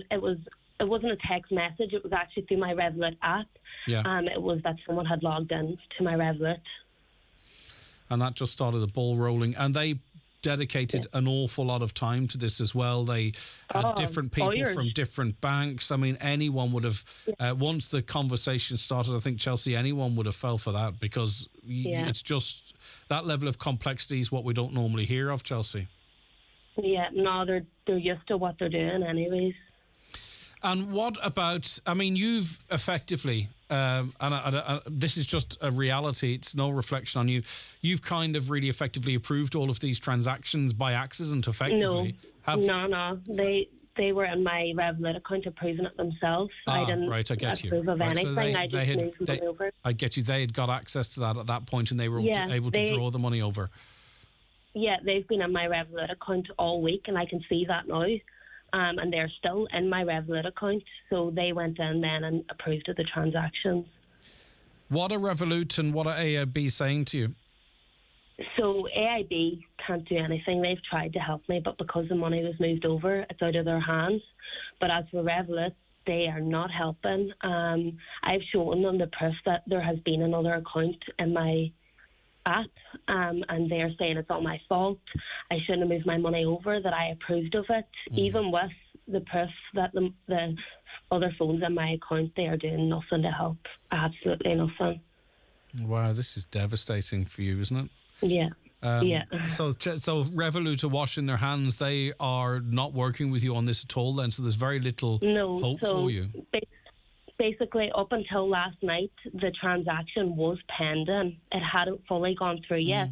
T: it wasn't a text message, it was actually through my Revolut app.
A: Yeah.
T: It was that someone had logged in to my Revolut.
A: And that just started the ball rolling. And they dedicated an awful lot of time to this as well. They had different people from different banks. I mean, anyone would have, once the conversation started, I think, Chelsea, anyone would have fell for that, because it's just, that level of complexity is what we don't normally hear of, Chelsea.
T: Yeah, no, they're used to what they're doing anyways.
A: And what about, I mean, you've effectively, and this is just a reality, it's no reflection on you, you've kind of really effectively approved all of these transactions by accident, effectively.
T: No. They were in my Revolut account approving it themselves. I didn't approve of anything.
A: So
T: I just moved money over.
A: I get you. They had got access to that at that point, and they were able to draw the money over.
T: Yeah, they've been in my Revolut account all week, and I can see that now. And they're still in my Revolut account, so they went in then and approved of the transactions. What are
A: Revolut and what are AIB saying to you?
T: So AIB can't do anything. They've tried to help me, but because the money was moved over, it's out of their hands. But as for Revolut, they are not helping. I've shown them the proof that there has been another account in my app, and they're saying it's all my fault. I shouldn't have moved my money over, that I approved of it. Even with the proof that the other phones in my account, they are doing nothing to help. Absolutely nothing.
A: Wow, this is devastating for you, isn't it?
T: Yeah.
A: So Revolut are washing their hands. They are not working with you on this at all then, so there's very little hope for you.
T: Basically, up until last night, the transaction was pending. It hadn't fully gone through yet.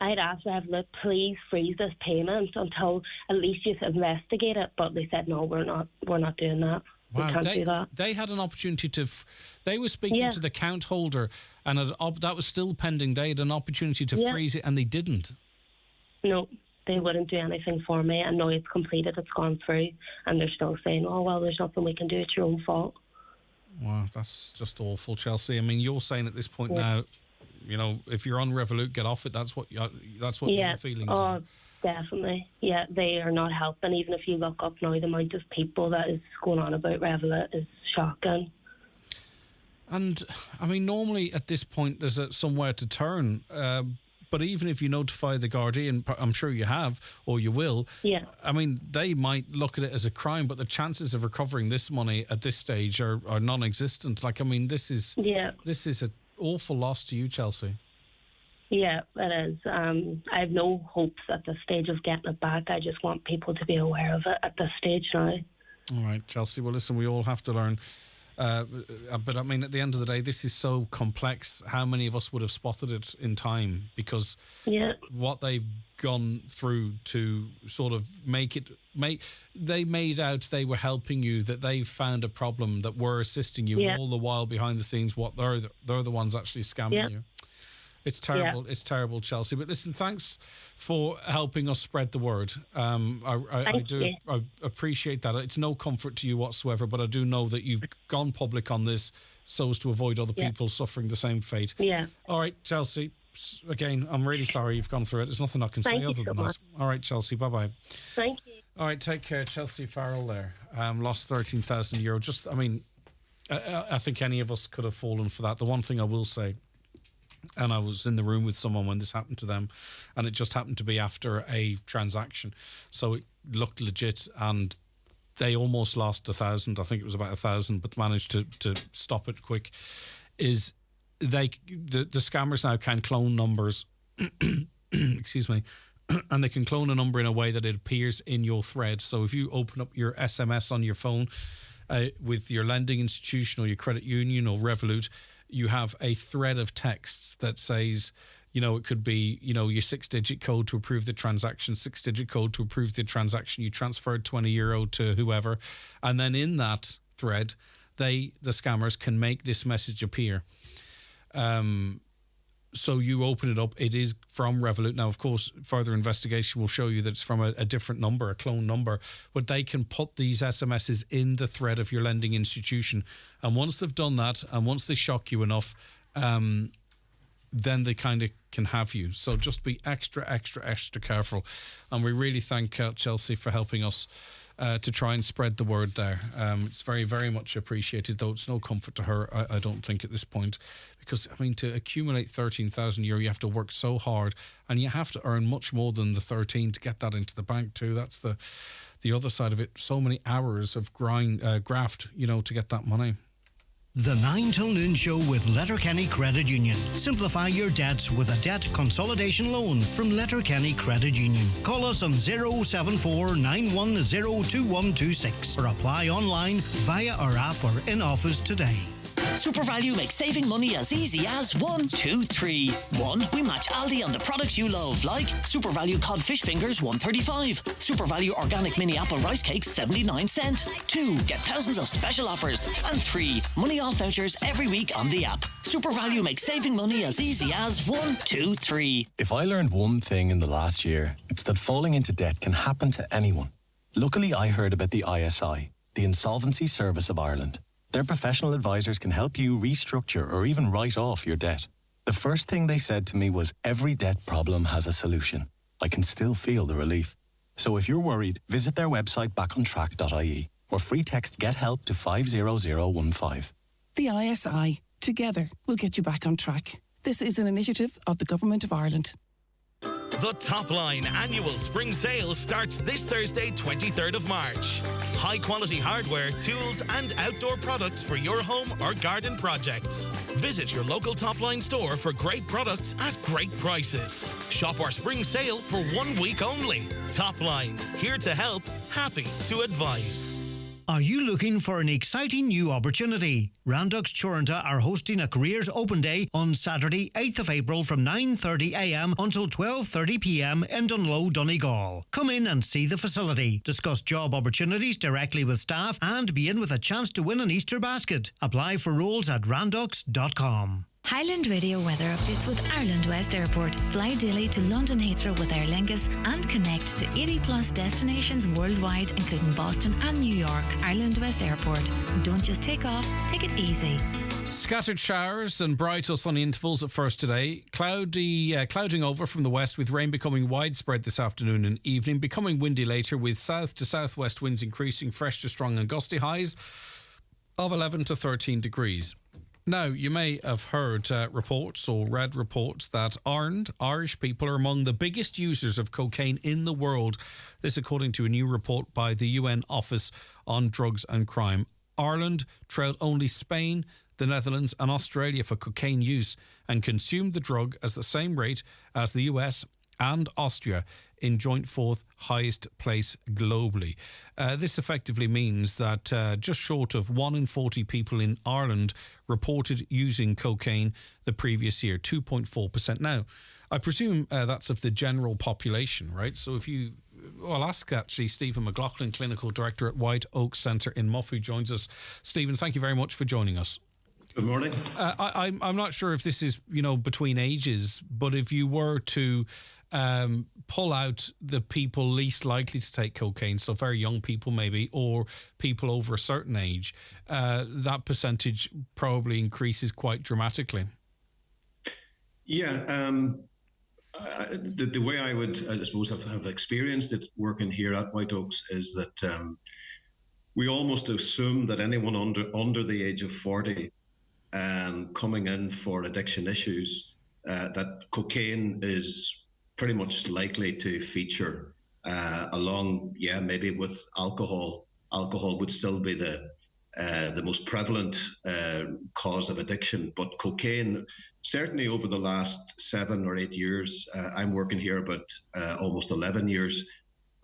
T: I had asked Revolut, please freeze this payment until at least you investigate it, but they said, no, we're not doing that.
A: Wow,
T: we can't do that.
A: They had an opportunity to... they were speaking to the account holder, and that was still pending. They had an opportunity to freeze it, and they didn't.
T: No, they wouldn't do anything for me, and now it's completed, it's gone through, and they're still saying, oh, well, there's nothing we can do, it's your own fault.
A: Wow, that's just awful, Chelsea. I mean, you're saying at this point now, you know, if you're on Revolut, get off it. That's what your feelings are.
T: Definitely. Yeah, they are not helping. Even if you look up now, the amount of people that is going on about Revolut is shocking.
A: And, I mean, normally at this point there's somewhere to turn. But even if you notify the Garda, and I'm sure you have, or you will, I mean, they might look at it as a crime, but the chances of recovering this money at this stage are non-existent. Like, I mean, this is an awful loss to you, Chelsea.
T: Yeah, it is. I have no hopes at this stage of getting it back. I just want people to be aware of it at this stage now.
A: All right, Chelsea. Well, listen, we all have to learn But I mean, at the end of the day, this is so complex. How many of us would have spotted it in time? Because what they've gone through to sort of they made out they were helping you, that they found a problem, that were assisting you, and all the while behind the scenes, what they're the ones actually scamming you. It's terrible. It's terrible, Chelsea. But listen, thanks for helping us spread the word. I appreciate that. It's no comfort to you whatsoever, but I do know that you've gone public on this so as to avoid other people suffering the same fate. Yeah. All right, Chelsea. Again, I'm really sorry you've gone through it. There's nothing I can say other than that. All right, Chelsea. Bye-bye.
T: Thank you.
A: All right, take care. Chelsea Farrell there. Lost €13,000. Just, I mean, I think any of us could have fallen for that. The one thing I will say, and I was in the room with someone when this happened to them, and it just happened to be after a transaction, so it looked legit, and they almost lost 1,000. I think it was about 1,000, but managed to stop it quick. Is the scammers now can clone numbers, excuse me, and they can clone a number in a way that it appears in your thread. So if you open up your SMS on your phone with your lending institution or your credit union or Revolut, you have a thread of texts that says, you know, it could be, you know, your 6-digit code to approve the transaction, 6-digit code to approve the transaction. You transferred €20 to whoever. And then in that thread, the scammers can make this message appear. So you open it up, it is from Revolut. Now, of course, further investigation will show you that it's from a different number, a clone number, but they can put these SMSs in the thread of your lending institution. And once they've done that, and once they shock you enough, then they kind of can have you. So just be extra careful. And we really thank Chelsea for helping us to try and spread the word there. It's very, very much appreciated, though it's no comfort to her, I don't think, at this point. Because, I mean, to accumulate €13,000, you have to work so hard, and you have to earn much more than the 13 to get that into the bank too. That's the other side of it. So many hours of graft, you know, to get that money.
H: The 9 till noon show with Letterkenny Credit Union. Simplify your debts with a debt consolidation loan from Letterkenny Credit Union. Call us on 074 910 2126 or apply online via our app or in office today.
S: SuperValue makes saving money as easy as 1, 2, 3. 1. We match Aldi on the products you love, like SuperValue cod fish fingers, $1.35. SuperValue organic mini apple rice cakes, 79¢. 2. Get thousands of special offers. And 3. Money off vouchers every week on the app. SuperValue makes saving money as easy as 1, 2, 3.
T: If I learned one thing in the last year, it's that falling into debt can happen to anyone. Luckily, I heard about the ISI, the Insolvency Service of Ireland. Their professional advisors can help you restructure or even write off your debt. The first thing they said to me was, every debt problem has a solution. I can still feel the relief. So if you're worried, visit their website backontrack.ie or free text Get Help to 50015.
U: The ISI. Together, we'll get you back on track. This is an initiative of the Government of Ireland.
V: The Top Line annual spring sale starts this Thursday, 23rd of March. High-quality hardware, tools and outdoor products for your home or garden projects. Visit your local Top Line store for great products at great prices. Shop our spring sale for 1 week only. Top Line, here to help, happy to advise.
H: Are you looking for an exciting new opportunity? Randox Toronto are hosting a Careers Open Day on Saturday, 8th of April from 9:30am until 12:30pm in Dunloe, Donegal. Come in and see the facility, discuss job opportunities directly with staff and be in with a chance to win an Easter basket. Apply for roles at randox.com.
O: Highland Radio weather updates with Ireland West Airport. Fly daily to London Heathrow with Aer Lingus and connect to 80 plus destinations worldwide, including Boston and New York. Ireland West Airport. Don't just take off, take it easy.
A: Scattered showers and bright or sunny intervals at first today. Clouding over from the west, with rain becoming widespread this afternoon and evening, becoming windy later with south to southwest winds increasing, fresh to strong and gusty, highs of 11 to 13 degrees. Now, you may have heard reports or read reports that Irish people are among the biggest users of cocaine in the world. This according to a new report by the UN Office on Drugs and Crime. Ireland trailed only Spain, the Netherlands and Australia for cocaine use and consumed the drug at the same rate as the US and Austria in joint fourth highest place globally. This effectively means that just short of 1 in 40 people in Ireland reported using cocaine the previous year, 2.4%. Now, I presume that's of the general population, right? So if you... I'll ask actually Stephen McLaughlin, Clinical Director at White Oak Centre in Muff, who joins us. Stephen, thank you very much for joining us.
B: Good morning.
A: I'm not sure if this is, between ages, but if you were to pull out the people least likely to take cocaine, so very young people maybe, or people over a certain age, that percentage probably increases quite dramatically.
B: Yeah. The way I would, I suppose, have experienced it working here at White Oaks is that we almost assume that anyone under the age of 40 coming in for addiction issues, that cocaine is pretty much likely to feature along, maybe with alcohol. Alcohol would still be the most prevalent cause of addiction, but cocaine, certainly over the last 7 or 8 years, I'm working here about almost 11 years,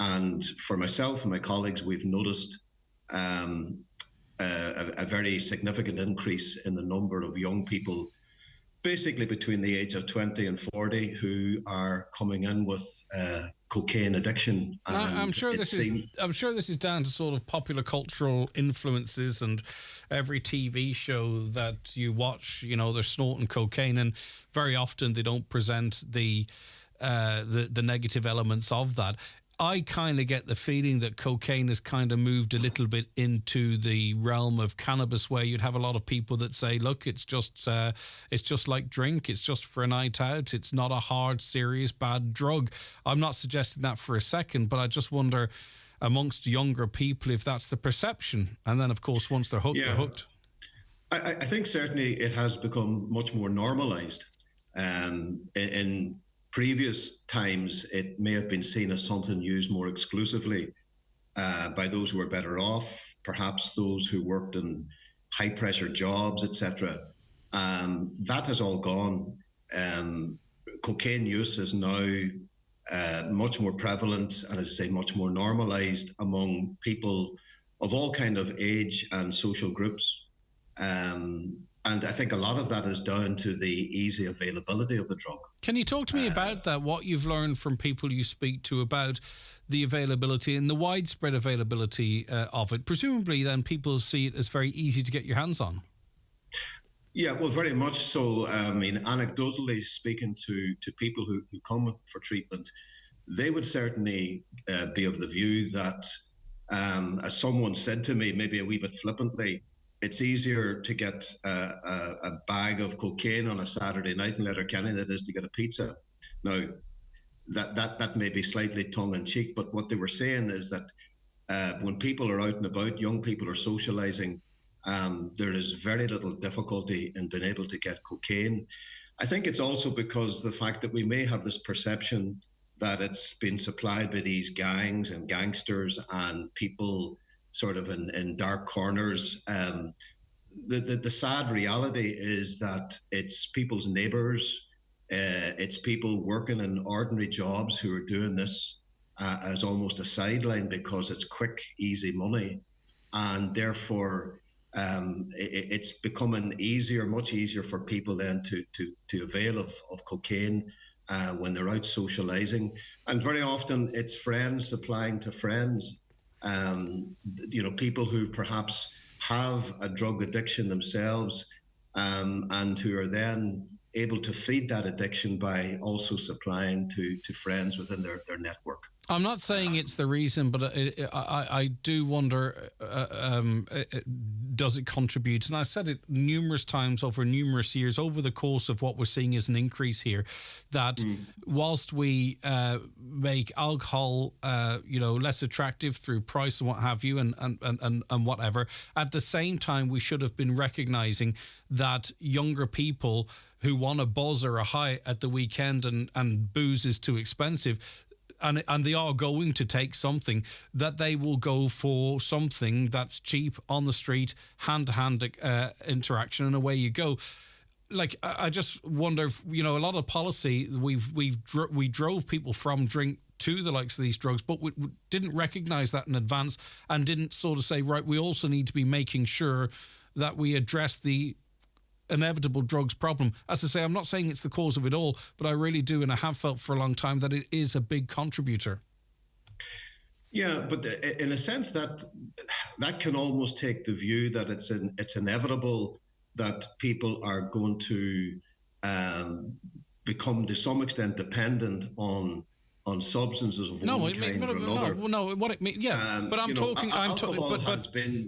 B: and for myself and my colleagues, we've noticed a very significant increase in the number of young people, basically between the age of 20 and 40, who are coming in with cocaine addiction.
A: I'm sure this is down to sort of popular cultural influences, and every TV show that you watch, they're snorting cocaine, and very often they don't present the negative elements of that. I kind of get the feeling that cocaine has kind of moved a little bit into the realm of cannabis, where you'd have a lot of people that say, look, it's just like drink. It's just for a night out. It's not a hard, serious, bad drug. I'm not suggesting that for a second, but I just wonder amongst younger people if that's the perception. And then, of course, once they're hooked, they're hooked.
B: I think certainly it has become much more normalized. In previous times, it may have been seen as something used more exclusively by those who were better off, perhaps those who worked in high-pressure jobs, etc. That has all gone. Cocaine use is now much more prevalent and, as I say, much more normalized among people of all kind of age and social groups. And I think a lot of that is down to the easy availability of the drug.
A: Can you talk to me about that, what you've learned from people you speak to about the availability and the widespread availability of it? Presumably then people see it as very easy to get your hands on.
B: Yeah, well, very much so. I mean, anecdotally speaking to people who come for treatment, they would certainly be of the view that, as someone said to me, maybe a wee bit flippantly, it's easier to get a bag of cocaine on a Saturday night in Letterkenny than it is to get a pizza. Now, that may be slightly tongue-in-cheek, but what they were saying is that when people are out and about, young people are socialising, there is very little difficulty in being able to get cocaine. I think it's also because the fact that we may have this perception that it's been supplied by these gangs and gangsters and people sort of in dark corners. The sad reality is that it's people's neighbours, it's people working in ordinary jobs who are doing this as almost a sideline because it's quick, easy money. And therefore, it's becoming much easier for people then to avail of cocaine when they're out socialising. And very often it's friends supplying to friends. People who perhaps have a drug addiction themselves and who are then able to feed that addiction by also supplying to friends within their network.
A: I'm not saying it's the reason, but I do wonder, does it contribute? And I've said it numerous times over numerous years, over the course of what we're seeing as an increase here, that whilst we make alcohol, less attractive through price and what have you, and whatever, at the same time, we should have been recognising that younger people who want a buzz or a high at the weekend and booze is too expensive, and they are going to take something, that they will go for something that's cheap on the street, hand-to-hand interaction, and away you go. I just wonder if, a lot of policy, we drove people from drink to the likes of these drugs, but we didn't recognise that in advance and didn't sort of say, right, we also need to be making sure that we address the inevitable drugs problem. As I say, I'm not saying it's the cause of it all, but I really do, and I have felt for a long time that it is a big contributor.
B: Yeah, but in a sense that can almost take the view that it's inevitable that people are going to become to some extent dependent on substances of one kind or another.
A: No, what it means, yeah. But I'm talking.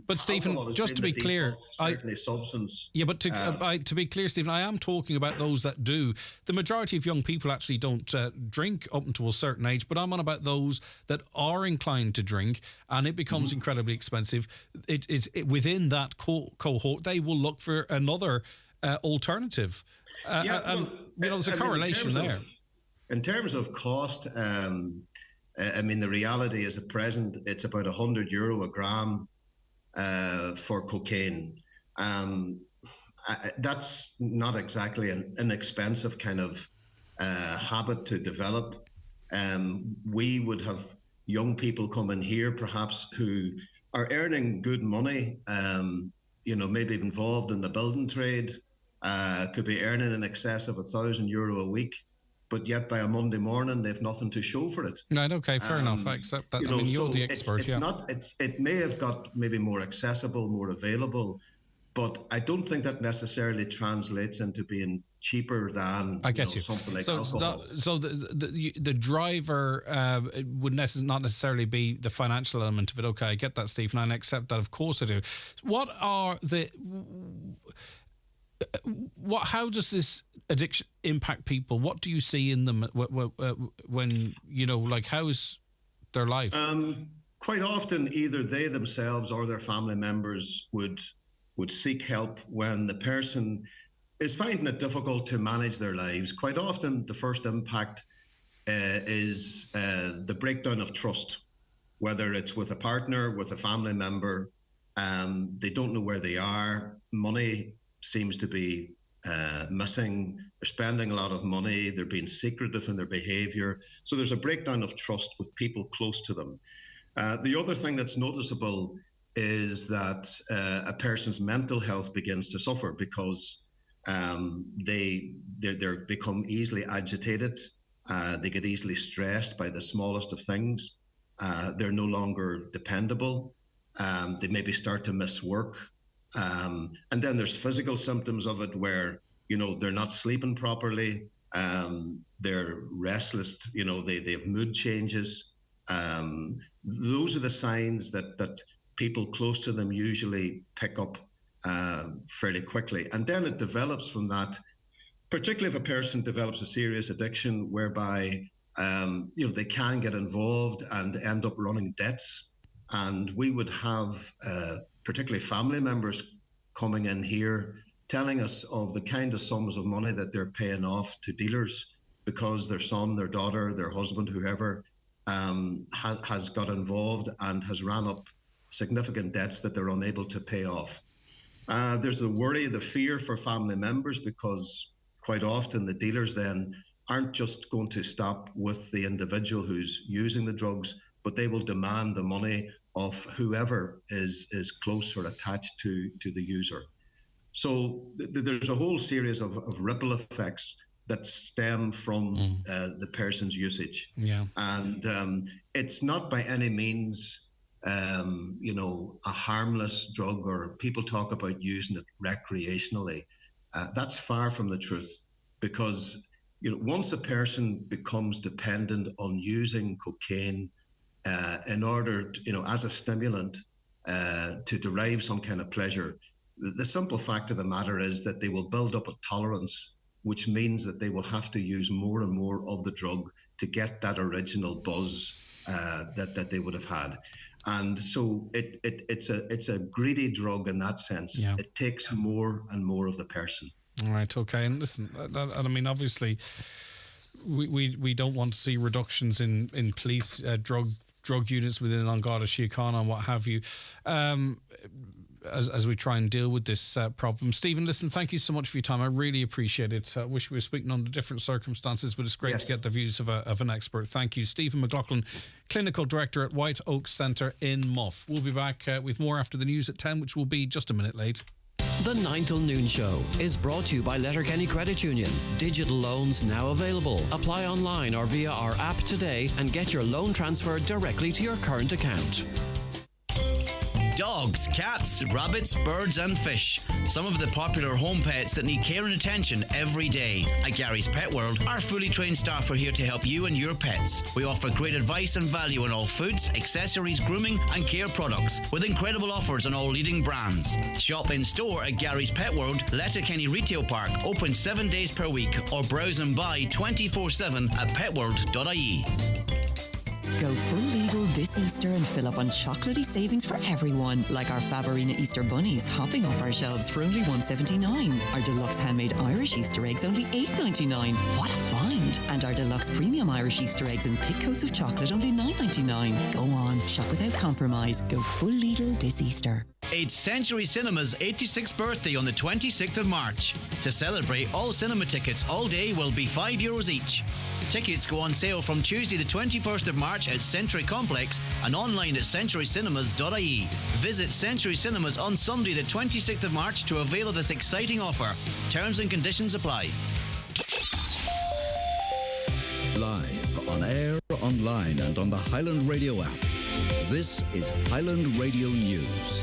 A: But Stephen, just to be clear,
B: certainly substance.
A: Yeah, but to be clear, Stephen, I am talking about those that do. The majority of young people actually don't drink up until a certain age. But I'm on about those that are inclined to drink, and it becomes incredibly expensive. It's within that cohort, they will look for another alternative. There's a correlation there.
B: In terms of cost, the reality is at present it's about €100 a gram for cocaine. That's not exactly an inexpensive kind of habit to develop. We would have young people come in here perhaps who are earning good money, maybe involved in the building trade, could be earning in excess of €1,000 a week. But yet by a Monday morning, they've nothing to show for it.
A: Right, okay, fair enough. I accept that. You're the expert.
B: It may have got maybe more accessible, more available, but I don't think that necessarily translates into being cheaper than something like alcohol.
A: So the driver would not necessarily be the financial element of it. Okay, I get that, Stephen, and I accept that. Of course I do. What are the... how does this addiction impact people? What do you see in them when how is their life?
B: Quite often, either they themselves or their family members would seek help when the person is finding it difficult to manage their lives. Quite often, the first impact is the breakdown of trust, whether it's with a partner, with a family member. They don't know where they are. Money seems to be missing. They're spending a lot of money. They're being secretive in their behavior. So there's a breakdown of trust with people close to them. The other thing that's noticeable is that a person's mental health begins to suffer because they become easily agitated. They get easily stressed by the smallest of things. They're no longer dependable. They maybe start to miss work. And then there's physical symptoms of it where, they're not sleeping properly. They're restless. They have mood changes. Those are the signs that people close to them usually pick up fairly quickly. And then it develops from that, particularly if a person develops a serious addiction whereby, they can get involved and end up running debts. And we would have particularly family members coming in here telling us of the kind of sums of money that they're paying off to dealers because their son, their daughter, their husband, whoever has got involved and has ran up significant debts that they're unable to pay off. There's the worry, the fear for family members because quite often the dealers then aren't just going to stop with the individual who's using the drugs, but they will demand the money of whoever is close or attached to the user. So there's a whole series of ripple effects that stem from the person's usage.
A: Yeah.
B: And it's not by any means, a harmless drug, or people talk about using it recreationally. That's far from the truth because, once a person becomes dependent on using cocaine in order to, as a stimulant to derive some kind of pleasure, the simple fact of the matter is that they will build up a tolerance, which means that they will have to use more and more of the drug to get that original buzz that they would have had. And so it's a greedy drug in that sense.
A: Yeah.
B: It takes more and more of the person.
A: All right, okay. And listen, obviously, we don't want to see reductions in police drug units within Garda Síochána and what have you. as we try and deal with this problem. Stephen, listen, thank you so much for your time. I really appreciate it. I wish we were speaking under different circumstances, but it's great to get the views of an expert. Thank you. Stephen McLaughlin, Clinical Director at White Oak Centre in Muff. We'll be back with more after the news at 10, which will be just a minute late.
G: The 9 till noon show is brought to you by Letterkenny Credit Union. Digital loans now available. Apply online or via our app today and get your loan transferred directly to your current account.
M: Dogs, cats, rabbits, birds and fish. Some of the popular home pets that need care and attention every day. At Gary's Pet World, our fully trained staff are here to help you and your pets. We offer great advice and value on all foods, accessories, grooming and care products with incredible offers on all leading brands. Shop in store at Gary's Pet World, Letterkenny Retail Park, open 7 days per week, or browse and buy 24/7 at petworld.ie.
C: Go full Lidl this Easter and fill up on chocolatey savings for everyone, like our Favorina Easter bunnies hopping off our shelves for only $1.79. Our deluxe handmade Irish Easter eggs only $8.99. What a find! And our deluxe premium Irish Easter eggs in thick coats of chocolate only $9.99. Go on, shop without compromise. Go full Lidl this Easter.
M: It's Century Cinema's 86th birthday on the 26th of March. To celebrate, all cinema tickets all day will be €5 each. Tickets go on sale from Tuesday the 21st of March at Century Complex and online at centurycinemas.ie. Visit Century Cinemas on Sunday the 26th of March to avail of this exciting offer. Terms and conditions apply.
D: Live, on air, online and on the Highland Radio app. This is Highland Radio News.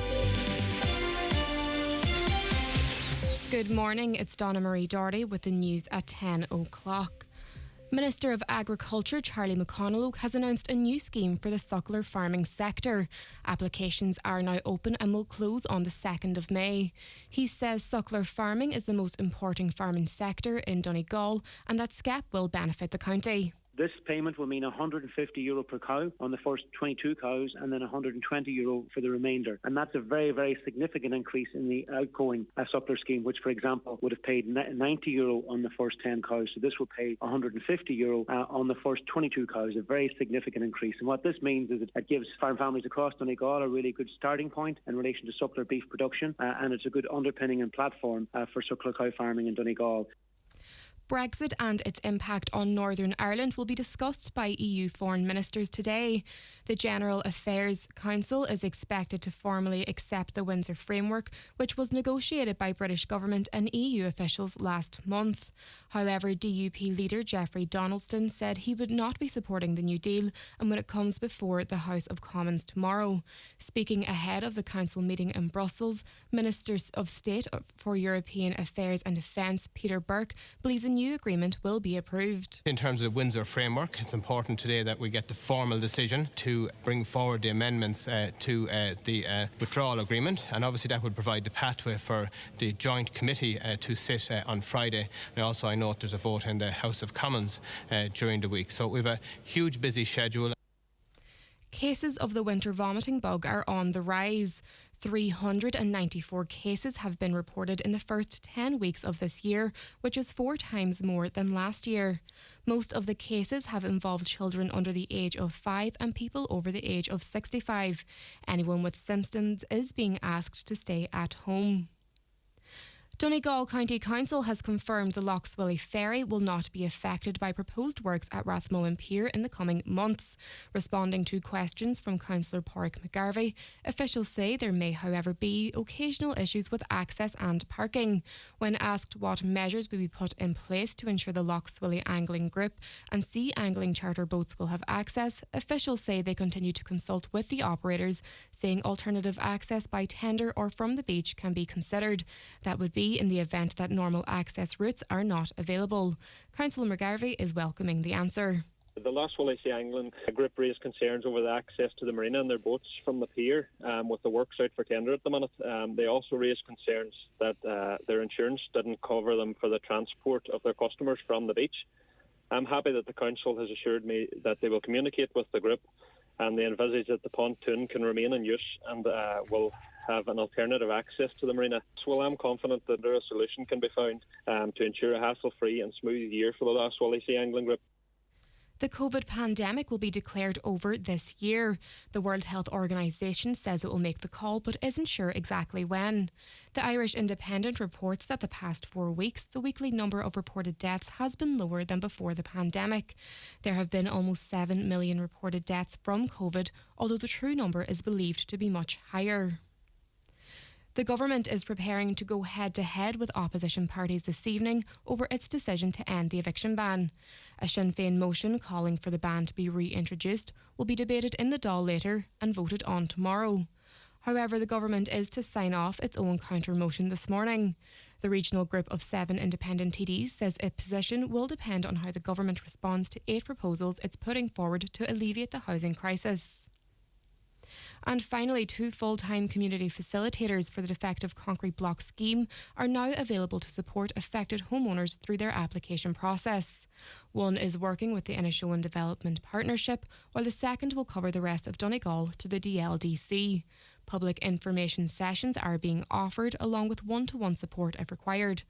W: Good morning, it's Donna Marie Doherty with the news at 10 o'clock. Minister of Agriculture Charlie McConnell has announced a new scheme for the suckler farming sector. Applications are now open and will close on the 2nd of May. He says suckler farming is the most important farming sector in Donegal and that SCEP will benefit the county.
X: This payment will mean €150 per cow on the first 22 cows and then €120 for the remainder. And that's a very, very significant increase in the outgoing suckler scheme, which, for example, would have paid €90 on the first 10 cows. So this will pay €150 on the first 22 cows, a very significant increase. And what this means is it gives farm families across Donegal a really good starting point in relation to suckler beef production, and it's a good underpinning and platform for suckler cow farming in Donegal.
W: Brexit and its impact on Northern Ireland will be discussed by EU foreign ministers today. The General Affairs Council is expected to formally accept the Windsor Framework, which was negotiated by British government and EU officials last month. However, DUP leader Geoffrey Donaldson said he would not be supporting the new deal and when it comes before the House of Commons tomorrow. Speaking ahead of the Council meeting in Brussels, Minister of State for European Affairs and Defence Peter Burke believes a new agreement will be approved.
Y: In terms of the Windsor Framework, it's important today that we get the formal decision to bring forward the amendments to the withdrawal agreement, and obviously that would provide the pathway for the joint committee to sit on Friday. And also I note there's a vote in the House of Commons during the week. So we have a huge busy schedule.
W: Cases of the winter vomiting bug are on the rise. 394 cases have been reported in the first 10 weeks of this year, which is 4 times more than last year. Most of the cases have involved children under the age of 5 and people over the age of 65. Anyone with symptoms is being asked to stay at home. Donegal County Council has confirmed the Lochswilly Ferry will not be affected by proposed works at Rathmullen Pier in the coming months. Responding to questions from Councillor Pádraig McGarvey, officials say there may, however, be occasional issues with access and parking. When asked what measures will be put in place to ensure the Lochswilly Angling Group and sea angling charter boats will have access, officials say they continue to consult with the operators, saying alternative access by tender or from the beach can be considered. That would be in the event that normal access routes are not available. Councillor McGarvey is welcoming the answer.
Z: The Lochswilly Sea Angling Group raised concerns over the access to the marina and their boats from the pier with the works out for tender at the minute. They also raised concerns that their insurance didn't cover them for the transport of their customers from the beach. I'm happy that the council has assured me that they will communicate with the group and they envisage that the pontoon can remain in use and will have an alternative access to the marina. So I'm confident that a solution can be found to ensure a hassle-free and smooth year for the Lochswilly Sea Angling Group.
W: The COVID pandemic will be declared over this year. The World Health Organization says it will make the call but isn't sure exactly when. The Irish Independent reports that the past 4 weeks, the weekly number of reported deaths has been lower than before the pandemic. There have been almost 7 million reported deaths from COVID, although the true number is believed to be much higher. The government is preparing to go head-to-head with opposition parties this evening over its decision to end the eviction ban. A Sinn Féin motion calling for the ban to be reintroduced will be debated in the Dáil later and voted on tomorrow. However, the government is to sign off its own counter-motion this morning. The regional group of 7 independent TDs says its position will depend on how the government responds to 8 proposals it's putting forward to alleviate the housing crisis. And finally, 2 full-time community facilitators for the Defective Concrete Block scheme are now available to support affected homeowners through their application process. One is working with the Inishowen Development Partnership, while the second will cover the rest of Donegal through the DLDC. Public information sessions are being offered along with one-to-one support if required.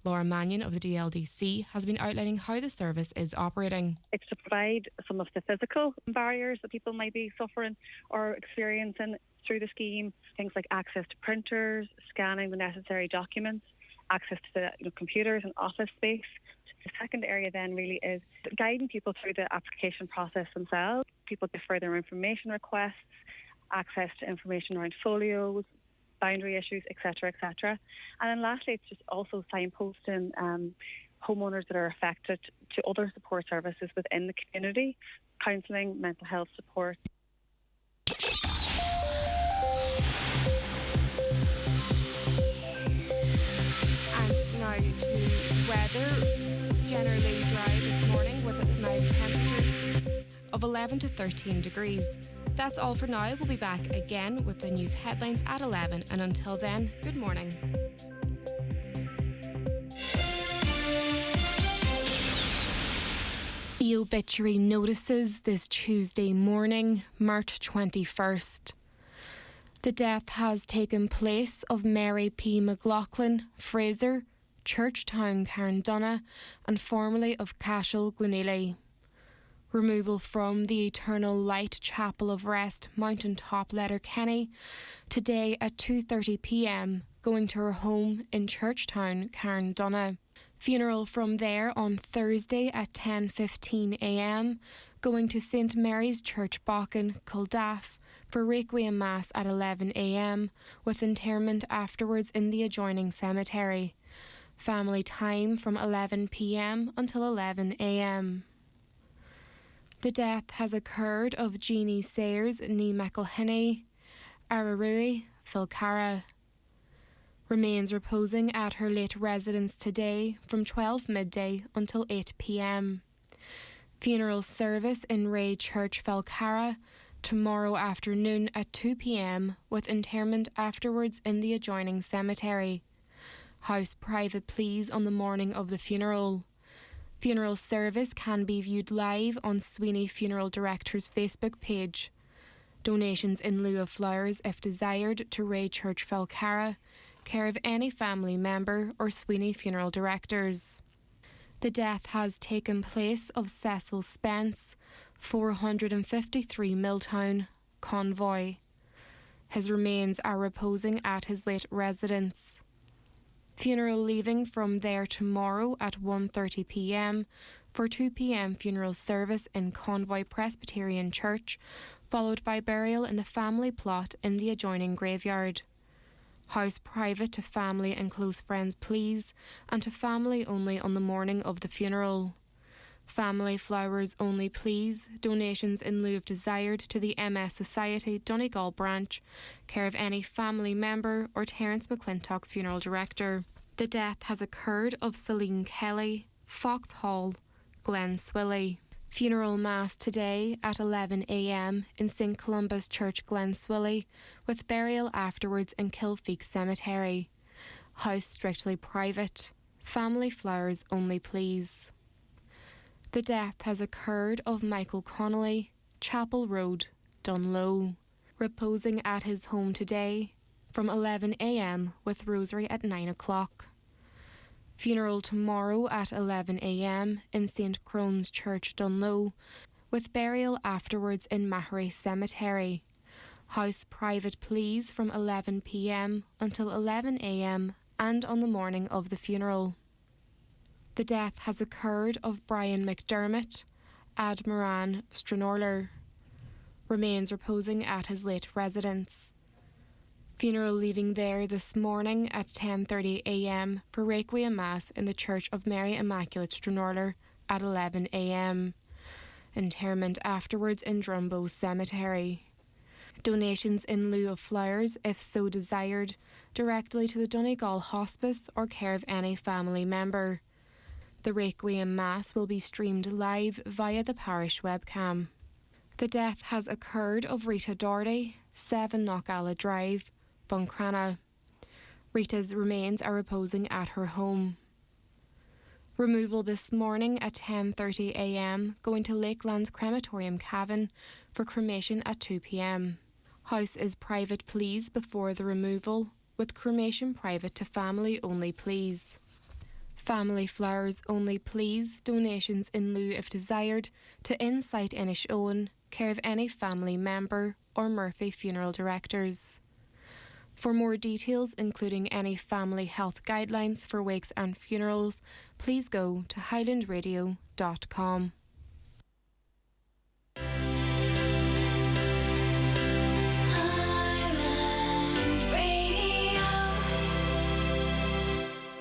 W: Laura Mannion of the DLDC has been outlining how the service is operating.
E: It's to provide some of the physical barriers that people might be suffering or experiencing through the scheme, things like access to printers, scanning the necessary documents, access to the computers and office space. The second area then really is guiding people through the application process themselves. People get further information requests, access to information around folios, boundary issues, etc., etc. And then lastly, it's just also signposting homeowners that are affected to other support services within the community, counselling, mental health support.
W: And now to weather. Generally dry this morning with mild temperatures of 11 to 13 degrees. That's all for now. We'll be back again with the news headlines at 11, and until then, good morning. The obituary notices this Tuesday morning, March 21st. The death has taken place of Mary P. McLaughlin, Fraser, Churchtown, Carndonagh, and formerly of Cashel, Glenealy. Removal from the Eternal Light Chapel of Rest, Mountain Top, Letterkenny, today at 2:30 p.m, going to her home in Churchtown, Carndonagh. Funeral from there on Thursday at 10:15 a.m, going to St Mary's Church, Bocken, Culdaff, for Requiem Mass at 11 a.m, with interment afterwards in the adjoining cemetery. Family time from 11 p.m. until 11 a.m. The death has occurred of Jeannie Sayers, ní McElhinney, Ararui, Filcara. Remains reposing at her late residence today from 12 midday until 8 p.m. Funeral service in Ray Church, Filcara, tomorrow afternoon at 2 p.m, with interment afterwards in the adjoining cemetery. House private pleas on the morning of the funeral. Funeral service can be viewed live on Sweeney Funeral Director's Facebook page. Donations in lieu of flowers, if desired, to Ray Church, Filcara, care of any family member or Sweeney Funeral Directors. The death has taken place of Cecil Spence, 453 Milltown, Convoy. His remains are reposing at his late residence. Funeral leaving from there tomorrow at 1:30 p.m. for 2 p.m. funeral service in Convoy Presbyterian Church, followed by burial in the family plot in the adjoining graveyard. House private to family and close friends please, and to family only on the morning of the funeral. Family flowers only please, donations in lieu of desired to the MS Society Donegal branch, care of any family member or Terence McClintock Funeral Director. The death has occurred of Celine Kelly, Foxhall, Glen Swilly. Funeral Mass today at 11 a.m. in St Columba's Church, Glen Swilly, with burial afterwards in Kilfeek Cemetery. House strictly private. Family flowers only please. The death has occurred of Michael Connolly, Chapel Road, Dunlow, reposing at his home today from 11 a.m. with rosary at 9 o'clock. Funeral tomorrow at 11 a.m. in St Crone's Church, Dunlow, with burial afterwards in Mahray Cemetery. House private please from 11 p.m. until 11 a.m. and on the morning of the funeral. The death has occurred of Brian McDermott, Ad Moran, Stranorler. Remains reposing at his late residence. Funeral leaving there this morning at 10:30 a.m. for Requiem Mass in the Church of Mary Immaculate Stranorler at 11 a.m. Interment afterwards in Drumbo Cemetery. Donations in lieu of flowers, if so desired, directly to the Donegal Hospice or care of any family member. The Requiem Mass will be streamed live via the parish webcam. The death has occurred of Rita Doherty, 7 Knockalla Drive, Buncrana. Rita's remains are reposing at her home. Removal this morning at 10:30 a.m. going to Lakelands Crematorium Cavan for cremation at 2 p.m. House is private please before the removal, with cremation private to family only please. Family flowers only please, donations in lieu if desired, to Insight Inish Owen, care of any family member or Murphy Funeral Directors. For more details, including any family health guidelines for wakes and funerals, please go to highlandradio.com.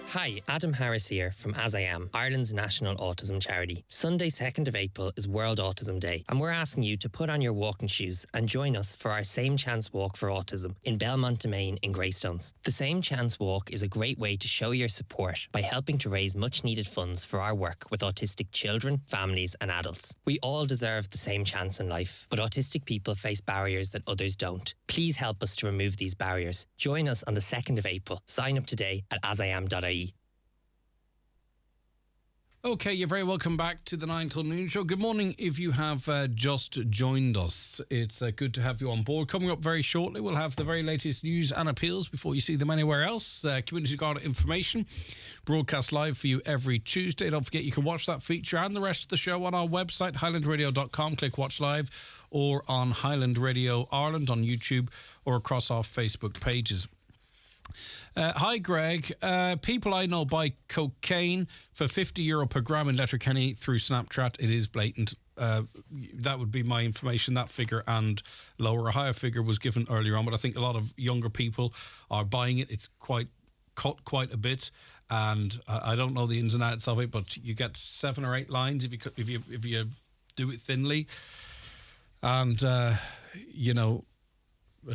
F: Hi, Adam Harris here from As I Am, Ireland's national autism charity. Sunday 2nd of April is World Autism Day, and we're asking you to put on your walking shoes and join us for our Same Chance Walk for Autism in Belmont Domain in Greystones. The Same Chance Walk is a great way to show your support by helping to raise much needed funds for our work with autistic children, families and adults. We all deserve the same chance in life, but autistic people face barriers that others don't. Please help us to remove these barriers. Join us on the 2nd of April. Sign up today at asiam.ie.
A: Okay, you're very welcome back to the 9 till noon show. Good morning if you have just joined us. It's good to have you on board. Coming up very shortly, we'll have the very latest news and appeals before you see them anywhere else. Community Garda information, broadcast live for you every Tuesday. Don't forget you can watch that feature and the rest of the show on our website, highlandradio.com. Click Watch Live, or on Highland Radio Ireland on YouTube, or across our Facebook pages. Hi, Greg. People I know buy cocaine for €50 per gram in Letterkenny through Snapchat. It is blatant. That would be my information, that figure and lower. A higher figure was given earlier on, but I think a lot of younger people are buying it. It's cut quite a bit, and I don't know the ins and outs of it, but you get 7 or 8 lines if you do it thinly, and a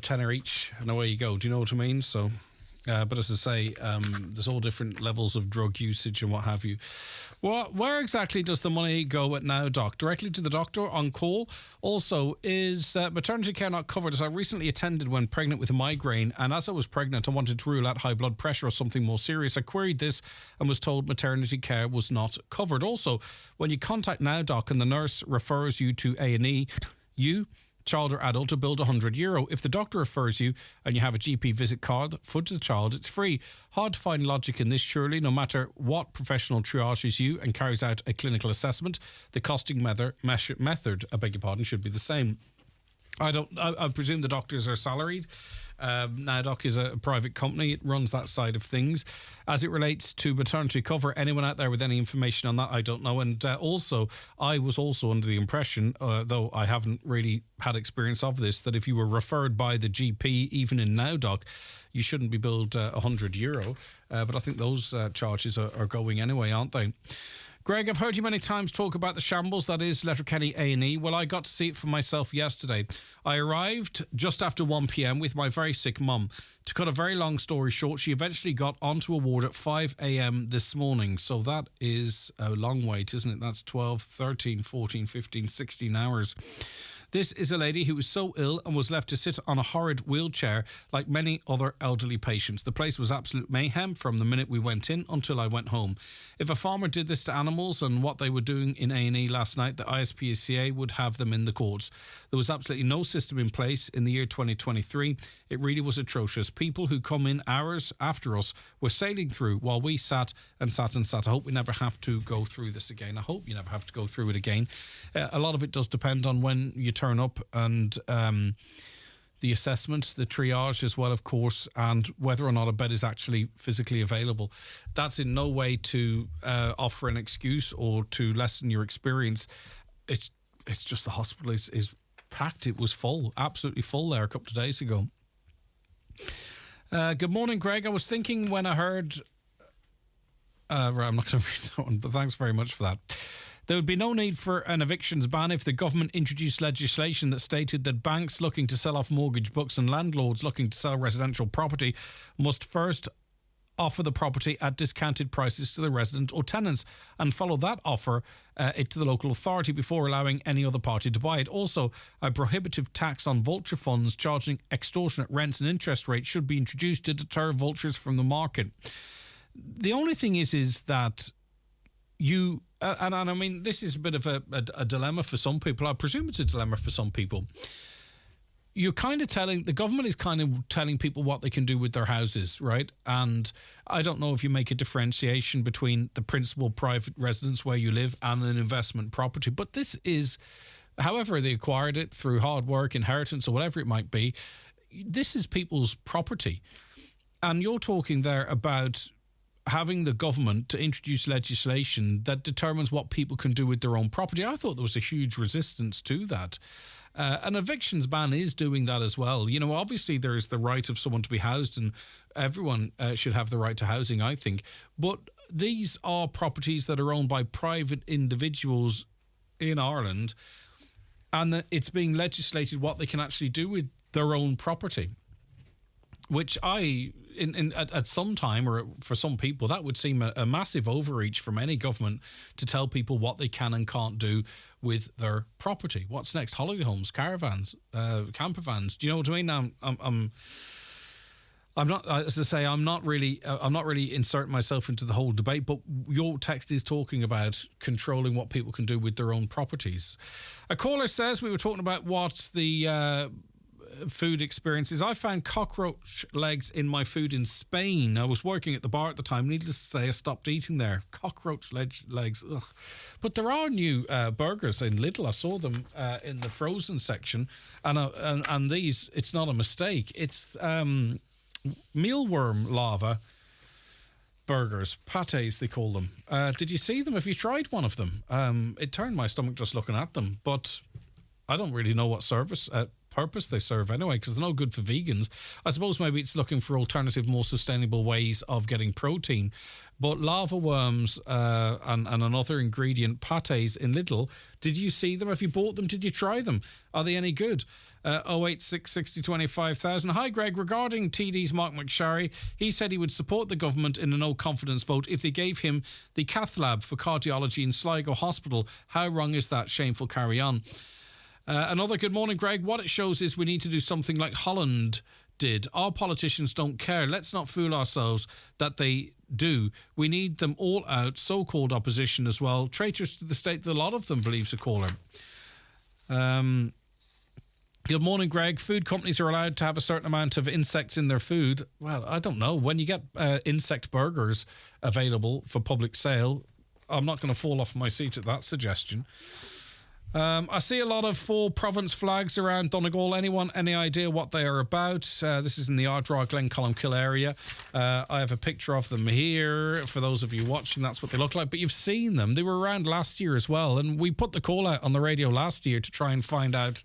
A: tenner each, and away you go. Do you know what I mean? So. But as I say, there's all different levels of drug usage and what have you. Where exactly does the money go at now, Doc? Directly to the doctor on call? Also, is maternity care not covered? As I recently attended when pregnant with a migraine, and as I was pregnant, I wanted to rule out high blood pressure or something more serious. I queried this and was told maternity care was not covered. Also, when you contact Now Doc and the nurse refers you to A&E, child or adult, to bill €100. If the doctor refers you and you have a GP visit card for the child, it's free. Hard to find logic in this, surely. No matter what professional triages you and carries out a clinical assessment, the costing method, should be the same. I presume the doctors are salaried. Now Doc is a private company. It runs that side of things. As it relates to maternity cover, anyone out there with any information on that, I don't know. And also, I was also under the impression, though I haven't really had experience of this, that if you were referred by the GP, even in Now Doc, you shouldn't be billed €100. But I think those charges are going anyway, aren't they? Greg, I've heard you many times talk about the shambles that is Letterkenny A&E. Well, I got to see it for myself yesterday. I arrived just after 1 p.m. with my very sick mum. To cut a very long story short, she eventually got onto a ward at 5 a.m. this morning. So that is a long wait, isn't it? That's 12, 13, 14, 15, 16 hours. This is a lady who was so ill and was left to sit on a horrid wheelchair like many other elderly patients. The place was absolute mayhem from the minute we went in until I went home. If a farmer did this to animals and what they were doing in A&E last night, the ISPCA would have them in the courts. There was absolutely no system in place in the year 2023. It really was atrocious. People who come in hours after us were sailing through while we sat and sat and sat. I hope we never have to go through this again. I hope you never have to go through it again. A lot of it does depend on when you turn up and the assessment, the triage as well, of course, and whether or not a bed is actually physically available. That's in no way to offer an excuse or to lessen your experience. It's just the hospital is packed. It was full, absolutely full there a couple of days ago. Good morning, Greg. I was thinking when I heard... right, I'm not going to read that one, but thanks very much for that. There would be no need for an evictions ban if the government introduced legislation that stated that banks looking to sell off mortgage books and landlords looking to sell residential property must first offer the property at discounted prices to the resident or tenants and follow that offer it to the local authority before allowing any other party to buy it. Also, a prohibitive tax on vulture funds charging extortionate rents and interest rates should be introduced to deter vultures from the market. The only thing is that you... And I mean, this is a bit of a dilemma for some people. I presume it's a dilemma for some people. You're kind of the government is kind of telling people what they can do with their houses, right? And I don't know if you make a differentiation between the principal private residence where you live and an investment property. But this is, however they acquired it, through hard work, inheritance, or whatever it might be, this is people's property. And you're talking there about having the government to introduce legislation that determines what people can do with their own property. I thought there was a huge resistance to that. An evictions ban is doing that as well. You know, obviously there is the right of someone to be housed, and everyone should have the right to housing, I think. But these are properties that are owned by private individuals in Ireland, and it's being legislated what they can actually do with their own property, which at some time, or for some people, that would seem a massive overreach from any government to tell people what they can and can't do with their property. What's next? Holiday homes, caravans, camper vans. Do you know what I mean? I'm not, as I say, I'm not really inserting myself into the whole debate, but your text is talking about controlling what people can do with their own properties. A caller says, we were talking about what the food experiences. I found cockroach legs in my food in Spain. I was working at the bar at the time. Needless to say, I stopped eating there. Cockroach legs. Ugh. But there are new burgers in Lidl. I saw them in the frozen section, and these, it's not a mistake. It's mealworm lava burgers, pates they call them. Did you see them? Have you tried one of them? It turned my stomach just looking at them, but I don't really know what purpose they serve anyway, because they're no good for vegans. I suppose maybe it's looking for alternative, more sustainable ways of getting protein. But lava worms and another ingredient, pates in Lidl, did you see them? Have you bought them? Did you try them? Are they any good? 086 60 25 000. Hi Greg, regarding TD's Mark McSharry, he said he would support the government in a no confidence vote if they gave him the cath lab for cardiology in Sligo Hospital. How wrong is that? Shameful, carry on. Another good morning, Greg. What it shows is we need to do something like Holland did. Our politicians don't care. Let's not fool ourselves that they do. We need them all out, so-called opposition as well. Traitors to the state, a lot of them, believes a caller. Good morning, Greg. Food companies are allowed to have a certain amount of insects in their food. Well, I don't know. When you get insect burgers available for public sale, I'm not going to fall off my seat at that suggestion. I see a lot of 4 province flags around Donegal. Anyone, any idea what they are about? This is in the Ardra, Glencolmkill area. I have a picture of them here. For those of you watching, that's what they look like. But you've seen them. They were around last year as well. And we put the call out on the radio last year to try and find out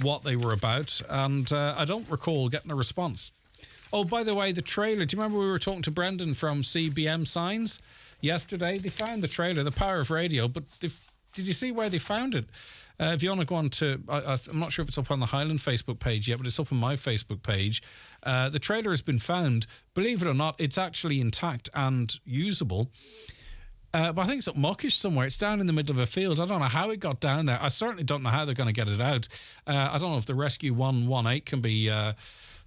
A: what they were about. And I don't recall getting a response. Oh, by the way, the trailer. Do you remember we were talking to Brendan from CBM Signs yesterday? They found the trailer, the power of radio, but did you see where they found it? If you want to go on to... I'm not sure if it's up on the Highland Facebook page yet, but it's up on my Facebook page. The trailer has been found. Believe it or not, it's actually intact and usable. But I think it's up Muckish somewhere. It's down in the middle of a field. I don't know how it got down there. I certainly don't know how they're going to get it out. I don't know if the Rescue 118 can be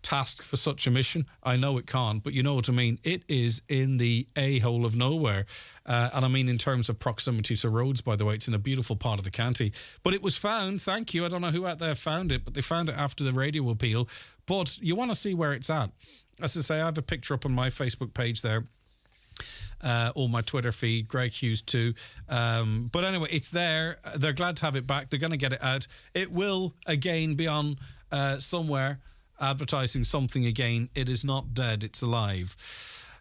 A: tasked for such a mission. I know it can't, but you know what I mean. It is in the a-hole of nowhere. And I mean in terms of proximity to roads, by the way. It's in a beautiful part of the county. But it was found, thank you. I don't know who out there found it, but they found it after the radio appeal. But you want to see where it's at. As I say, I have a picture up on my Facebook page there. Or my Twitter feed, Greg Hughes too. But anyway, it's there. They're glad to have it back. They're going to get it out. It will, again, be on somewhere advertising something again. It is not dead, it's alive.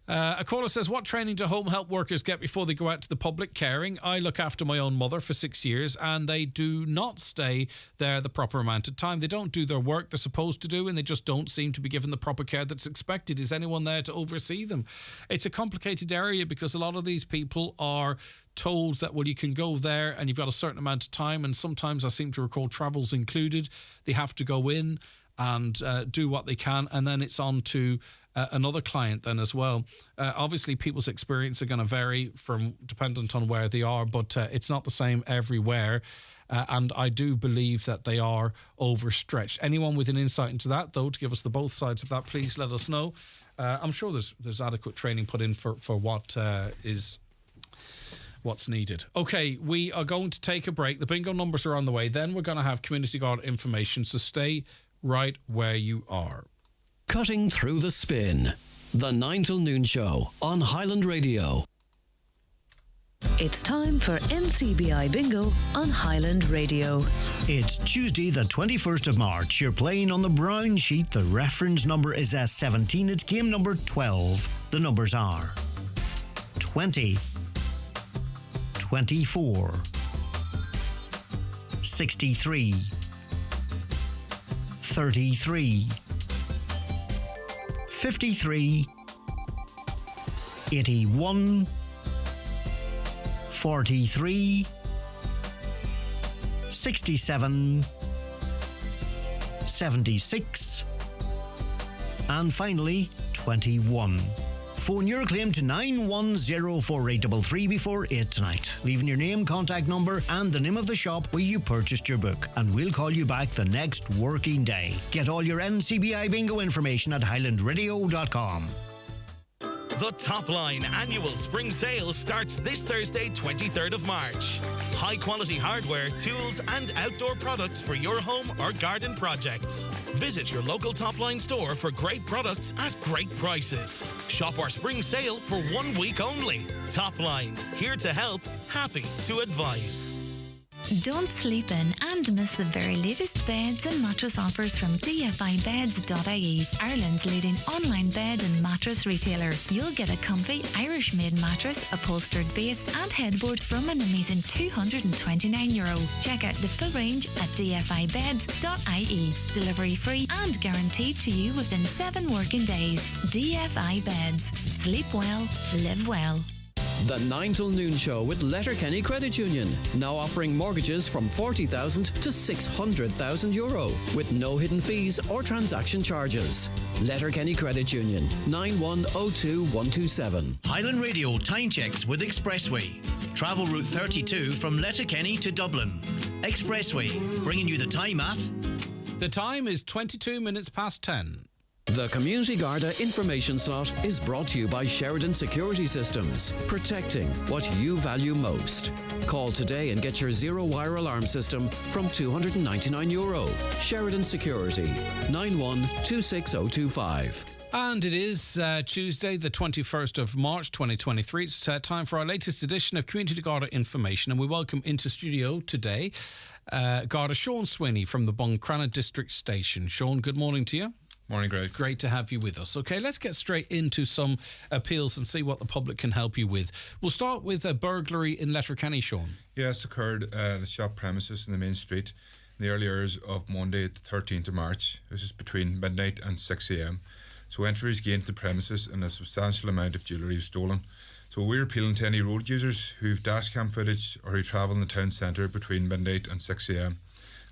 A: A caller says, what training do home help workers get before they go out to the public? Caring. I look after my own mother for 6 years and they do not stay there the proper amount of time. They don't do their work they're supposed to do and they just don't seem to be given the proper care that's expected. Is anyone there to oversee them? It's a complicated area because a lot of these people are told that, well, you can go there and you've got a certain amount of time, and sometimes I seem to recall travel's included. They have to go in and do what they can, and then it's on to another client then as well. Obviously, people's experience are going to vary from dependent on where they are, but it's not the same everywhere. And I do believe that they are overstretched. Anyone with an insight into that, though, to give us the both sides of that, please let us know. I'm sure there's adequate training put in for what is what's needed. Okay, we are going to take a break. The bingo numbers are on the way. Then we're going to have community guard information, so stay right where you are.
G: Cutting through the spin. The 9 till noon show on Highland Radio.
I: It's time for NCBI Bingo on Highland Radio.
H: It's Tuesday, the 21st of March. You're playing on the brown sheet. The reference number is S17. It's game number 12. The numbers are 20, 24, 63, 33, 53, 81, 43, 67, 76, and finally 21. Phone your claim to 9104833 before 8 tonight, leaving your name, contact number and the name of the shop where you purchased your book, and we'll call you back the next working day. Get all your NCBI bingo information at highlandradio.com.
V: The Top Line annual spring sale starts this Thursday, 23rd of March. High-quality hardware, tools and outdoor products for your home or garden projects. Visit your local Top Line store for great products at great prices. Shop our spring sale for 1 week only. Top Line, here to help, happy to advise.
O: Don't sleep in and miss the very latest beds and mattress offers from dfibeds.ie, Ireland's leading online bed and mattress retailer. You'll get a comfy Irish-made mattress, upholstered base and headboard from an amazing €229. Check out the full range at dfibeds.ie. Delivery free and guaranteed to you within 7 working days. DFI Beds. Sleep well, live well.
G: The 9 till noon show with Letterkenny Credit Union, now offering mortgages from €40,000 to €600,000 with no hidden fees or transaction charges. Letterkenny Credit Union, 9102127.
M: Highland Radio time checks with Expressway. Travel route 32 from Letterkenny to Dublin. Expressway, bringing you the time at...
A: The time is 22 minutes past 10.
G: The Community Garda information slot is brought to you by Sheridan Security Systems, protecting what you value most. Call today and get your zero-wire alarm system from €299. Sheridan Security, 91-26025.
A: And it is Tuesday, the 21st of March, 2023. It's time for our latest edition of Community Garda information, and we welcome into studio today Garda Sean Sweeney from the Buncrana District Station. Sean, good morning to you.
J: Morning, Greg.
A: Great to have you with us. Okay, let's get straight into some appeals and see what the public can help you with. We'll start with a burglary in Letterkenny, Sean.
J: Yes, occurred at a shop premises in the main street in the early hours of Monday, the 13th of March. This is between midnight and 6 a.m. So entry is gained to the premises and a substantial amount of jewellery was stolen. So we're appealing to any road users who've dashcam footage or who travel in the town centre between midnight and 6 a.m.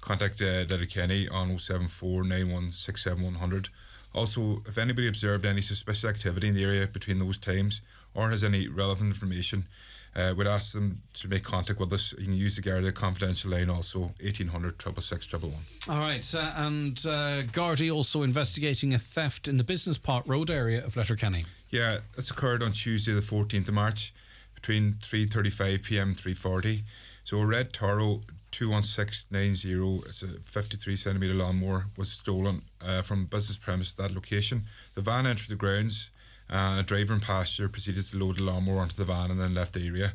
J: Contact Letterkenny on 074 9167 100. Also, if anybody observed any suspicious activity in the area between those times or has any relevant information, We'd ask them to make contact with us. You can use the Garda confidential line also, 1800 666 111.
A: All right, and Garda also investigating a theft in the Business Park Road area of Letterkenny.
J: Yeah, this occurred on Tuesday the 14th of March between 3:35pm and 3:40. So a red Toro 21690, it's a 53 centimetre lawnmower, was stolen from business premise at that location. The van entered the grounds and a driver and passenger proceeded to load the lawnmower onto the van and then left the area.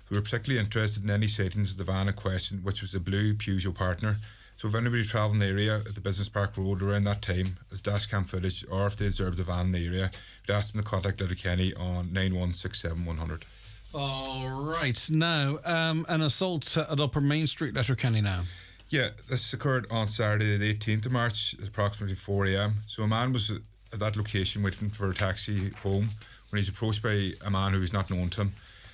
J: We were particularly interested in any sightings of the van in question, which was a blue Peugeot partner. So if anybody travelling the area at the Business Park Road around that time as dashcam footage, or if they observed the van in the area, we'd ask them to contact Letterkenny on 9167 100.
A: All right. Now, an assault at Upper Main Street, Letterkenny now.
J: Yeah, this occurred on Saturday the 18th of March at approximately 4 a.m. So a man was at that location waiting for a taxi home when he's approached by a man who was not known to him,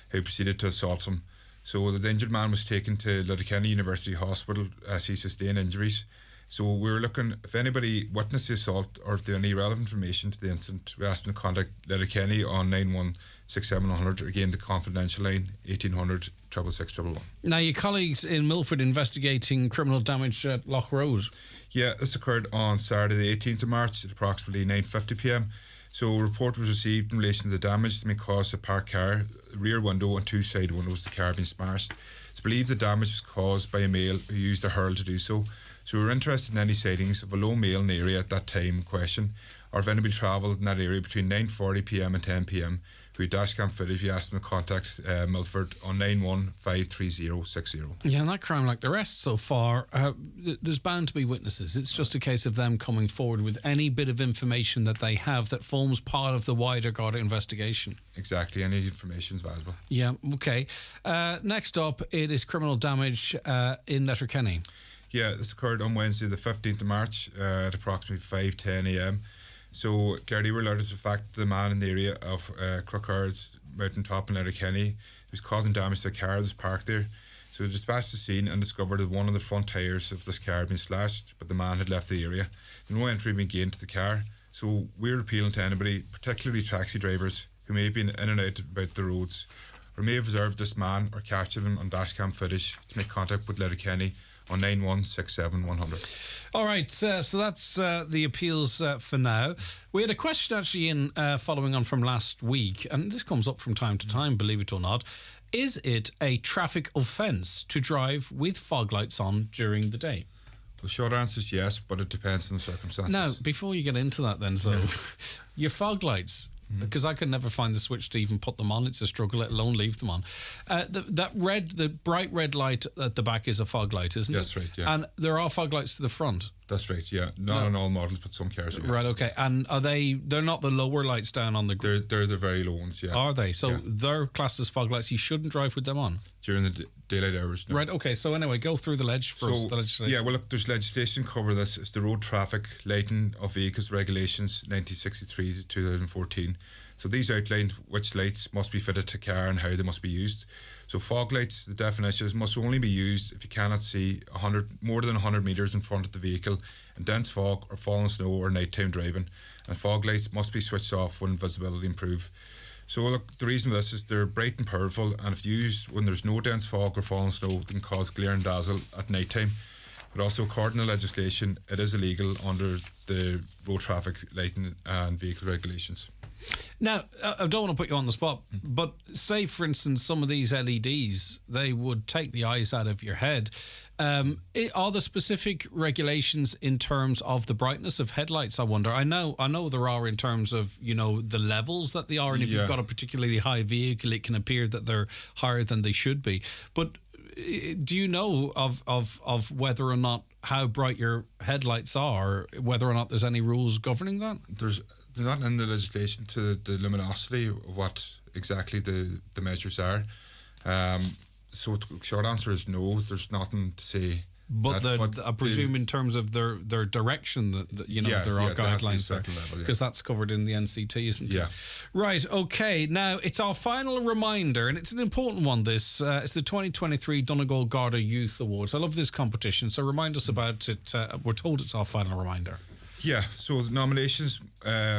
J: who proceeded to assault him. So the injured man was taken to Letterkenny University Hospital as he sustained injuries. So we were looking, if anybody witnessed the assault or if there any relevant information to the incident, we asked them to contact Letterkenny on 9167 100. Again, the confidential line, 1800 666 111.
A: Now, your colleagues in Milford investigating criminal damage at Loch Road.
J: Yeah, this occurred on Saturday the 18th of March at approximately 9:50pm. So a report was received in relation to the damage that may cause a parked car, rear window and two side windows of the car being smashed. It's believed the damage was caused by a male who used a hurl to do so. So we were interested in any sightings of a lone male in the area at that time in question, or if anybody travelled in that area between 9:40pm and 10pm. If we had dashcam footage, we asked them to contact Milford on 91536060.
A: Yeah, and that crime, like the rest so far, there's bound to be witnesses. It's just a case of them coming forward with any bit of information that they have that forms part of the wider Garda investigation.
J: Exactly, any information is valuable.
A: Yeah, okay. Next up, it is criminal damage in Letterkenny.
J: Yeah, this occurred on Wednesday the 15th of March at approximately 5:10am. So Garda were alerted to the fact that the man in the area of Crookhards Mountain Top in Letterkenny was causing damage to a car that was parked there. So they dispatched the scene and discovered that one of the front tyres of this car had been slashed, but the man had left the area. No entry had been gained to the car. So we're appealing to anybody, particularly taxi drivers, who may have been in and out about the roads, or may have observed this man or captured him on dashcam footage, to make contact with Letterkenny on 9167 100.
A: All right, so that's the appeals for now. We had a question actually in following on from last week, and this comes up from time to time, believe it or not. Is it a traffic offence to drive with fog lights on during the day?
J: The short answer is yes, but it depends on the circumstances.
A: Now, before you get into that then, so your fog lights, because I could never find the switch to even put them on. It's a struggle, let alone leave them on. The bright red light at the back is a fog light, isn't it?
J: That's right, yeah.
A: And there are fog lights to the front.
J: That's right, yeah. Not on all models, but some cars. Yeah.
A: Right, okay. And they're not the lower lights down on the grid?
J: They're the very low ones, yeah.
A: Are they? So they're classed as fog lights. You shouldn't drive with them on?
J: During the daylight hours, no.
A: Right, okay. So anyway, go through the ledge first.
J: Yeah, well, look, there's legislation cover this. It's the Road Traffic Lighting of Vehicles Regulations 1963 to 2014. So these outline which lights must be fitted to car and how they must be used. So fog lights, the definition is, must only be used if you cannot see more than 100 metres in front of the vehicle in dense fog or falling snow or nighttime driving. And fog lights must be switched off when visibility improves. So look, the reason for this is they're bright and powerful, and if used when there's no dense fog or falling snow, they can cause glare and dazzle at nighttime. But also, according to legislation, it is illegal under the Road Traffic Lighting and Vehicle Regulations.
A: Now, I don't want to put you on the spot, but say, for instance, some of these LEDs, they would take the eyes out of your head. Are there specific regulations in terms of the brightness of headlights, I wonder? I know there are in terms of, the levels that they are, and if you've got a particularly high vehicle, it can appear that they're higher than they should be. But do you know of whether or not how bright your headlights are, whether or not there's any rules governing that?
J: They're not in the legislation to the luminosity of what exactly the measures are. So the short answer is no, there's nothing to say.
A: But I presume in terms of their direction that there are guidelines there, because that's covered in the NCT, isn't it? Right, okay. Now it's our final reminder, and it's an important one. This it's the 2023 Donegal Garda Youth Awards. I love this competition, so remind us about it. We're told it's our final reminder.
J: Yeah, so the nominations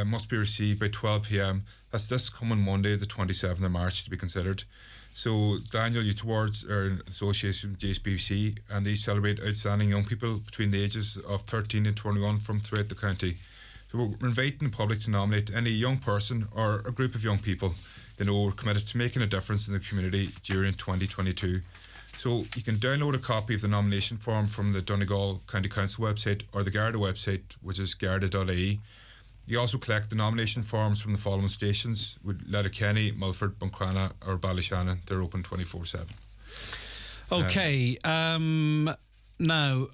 J: must be received by 12 p.m. That's this coming Monday, the 27th of March, to be considered. So Daniel Youth Awards are an association with JSBC, and they celebrate outstanding young people between the ages of 13 and 21 from throughout the county. So we're inviting the public to nominate any young person or a group of young people they know are committed to making a difference in the community during 2022. So you can download a copy of the nomination form from the Donegal County Council website or the Garda website, which is garda.ie. You also collect the nomination forms from the following stations: with Letterkenny, Milford, Buncrana or Ballyshannon. They're open 24/7.
A: Okay. Now,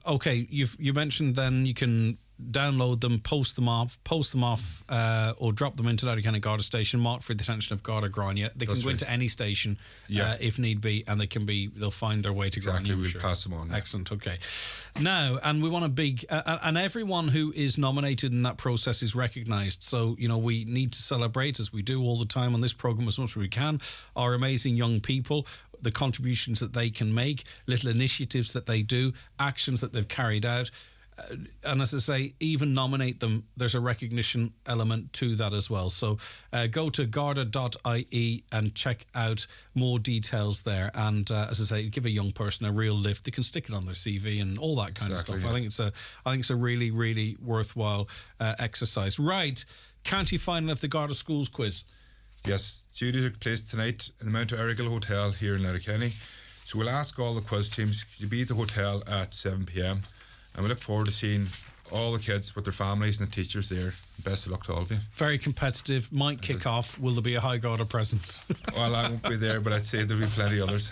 A: you mentioned then you can download them, post them off, or drop them into Letterkenny Garda station, marked for the attention of Garda Grania. They can go into any station if need be, and they'll find their way to Grania.
J: We'll pass them on.
A: Excellent. Okay. Now, and we want a big, and everyone who is nominated in that process is recognised. So, we need to celebrate, as we do all the time on this programme as much as we can, our amazing young people, the contributions that they can make, little initiatives that they do, actions that they've carried out. And as I say, even nominate them, there's a recognition element to that as well. So go to garda.ie and check out more details there. And as I say, give a young person a real lift. They can stick it on their CV and all that kind of stuff. Yeah. I think it's a really, really worthwhile exercise. Right, county final of the Garda Schools quiz.
J: Yes, duty took place tonight in the Mount Errigal Hotel here in Letterkenny. So we'll ask all the quiz teams to be at the hotel at 7 p.m. and we look forward to seeing all the kids with their families and the teachers there. Best of luck to all of you.
A: Very competitive. Might kick off. Will there be a high Garda presence?
J: Well, I won't be there, but I'd say there'll be plenty of others.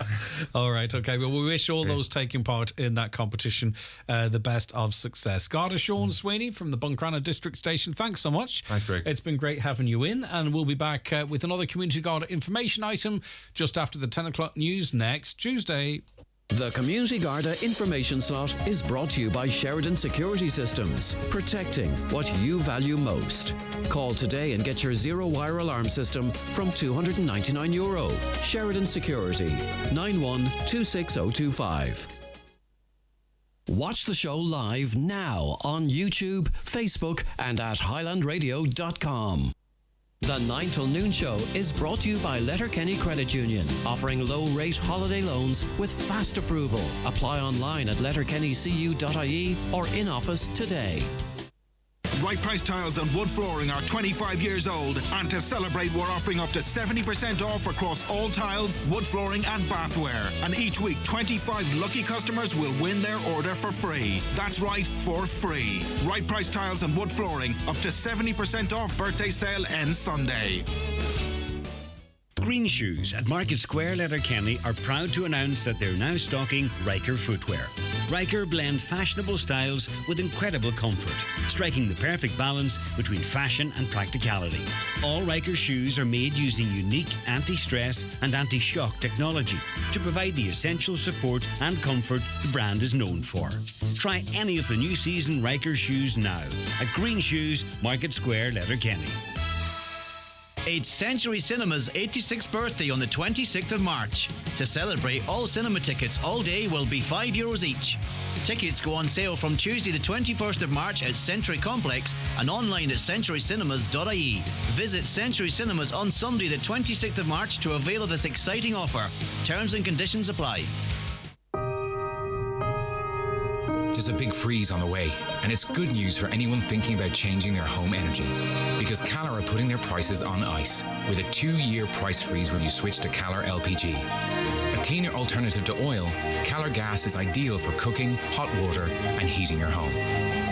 A: All right, okay. Well, we wish all those taking part in that competition the best of success. Garda Sean Sweeney from the Buncrana District Station, thanks so much.
J: Thanks, Greg.
A: It's been great having you in, and we'll be back with another Community Garda information item just after the 10 o'clock news next Tuesday.
G: The Community Garda information slot is brought to you by Sheridan Security Systems, protecting what you value most. Call today and get your zero-wire alarm system from €299. Sheridan Security, 91-26025. Watch the show live now on YouTube, Facebook and at highlandradio.com. The 9 till noon show is brought to you by Letterkenny Credit Union, offering low-rate holiday loans with fast approval. Apply online at letterkennycu.ie or in office today.
K: Right Price Tiles and Wood Flooring are 25 years old, and to celebrate we're offering up to 70% off across all tiles, wood flooring and bathware. And each week 25 lucky customers will win their order for free. That's right, for free. Right Price Tiles and Wood Flooring, up to 70% off. Birthday sale ends Sunday.
L: Green Shoes at Market Square, Letterkenny are proud to announce that they're now stocking Riker footwear. Riker blend fashionable styles with incredible comfort, striking the perfect balance between fashion and practicality. All Riker shoes are made using unique anti-stress and anti-shock technology to provide the essential support and comfort the brand is known for. Try any of the new season Riker shoes now at Green Shoes, Market Square, Letterkenny.
M: It's Century Cinema's 86th birthday on the 26th of March. To celebrate, all cinema tickets all day will be €5 each. Tickets go on sale from Tuesday the 21st of March at Century Complex and online at centurycinemas.ie. Visit Century Cinemas on Sunday the 26th of March to avail of this exciting offer. Terms and conditions apply.
N: There's a big freeze on the way, and it's good news for anyone thinking about changing their home energy, because Calar are putting their prices on ice with a 2-year price freeze when you switch to Calar LPG. A cleaner alternative to oil, Calar Gas is ideal for cooking, hot water and heating your home.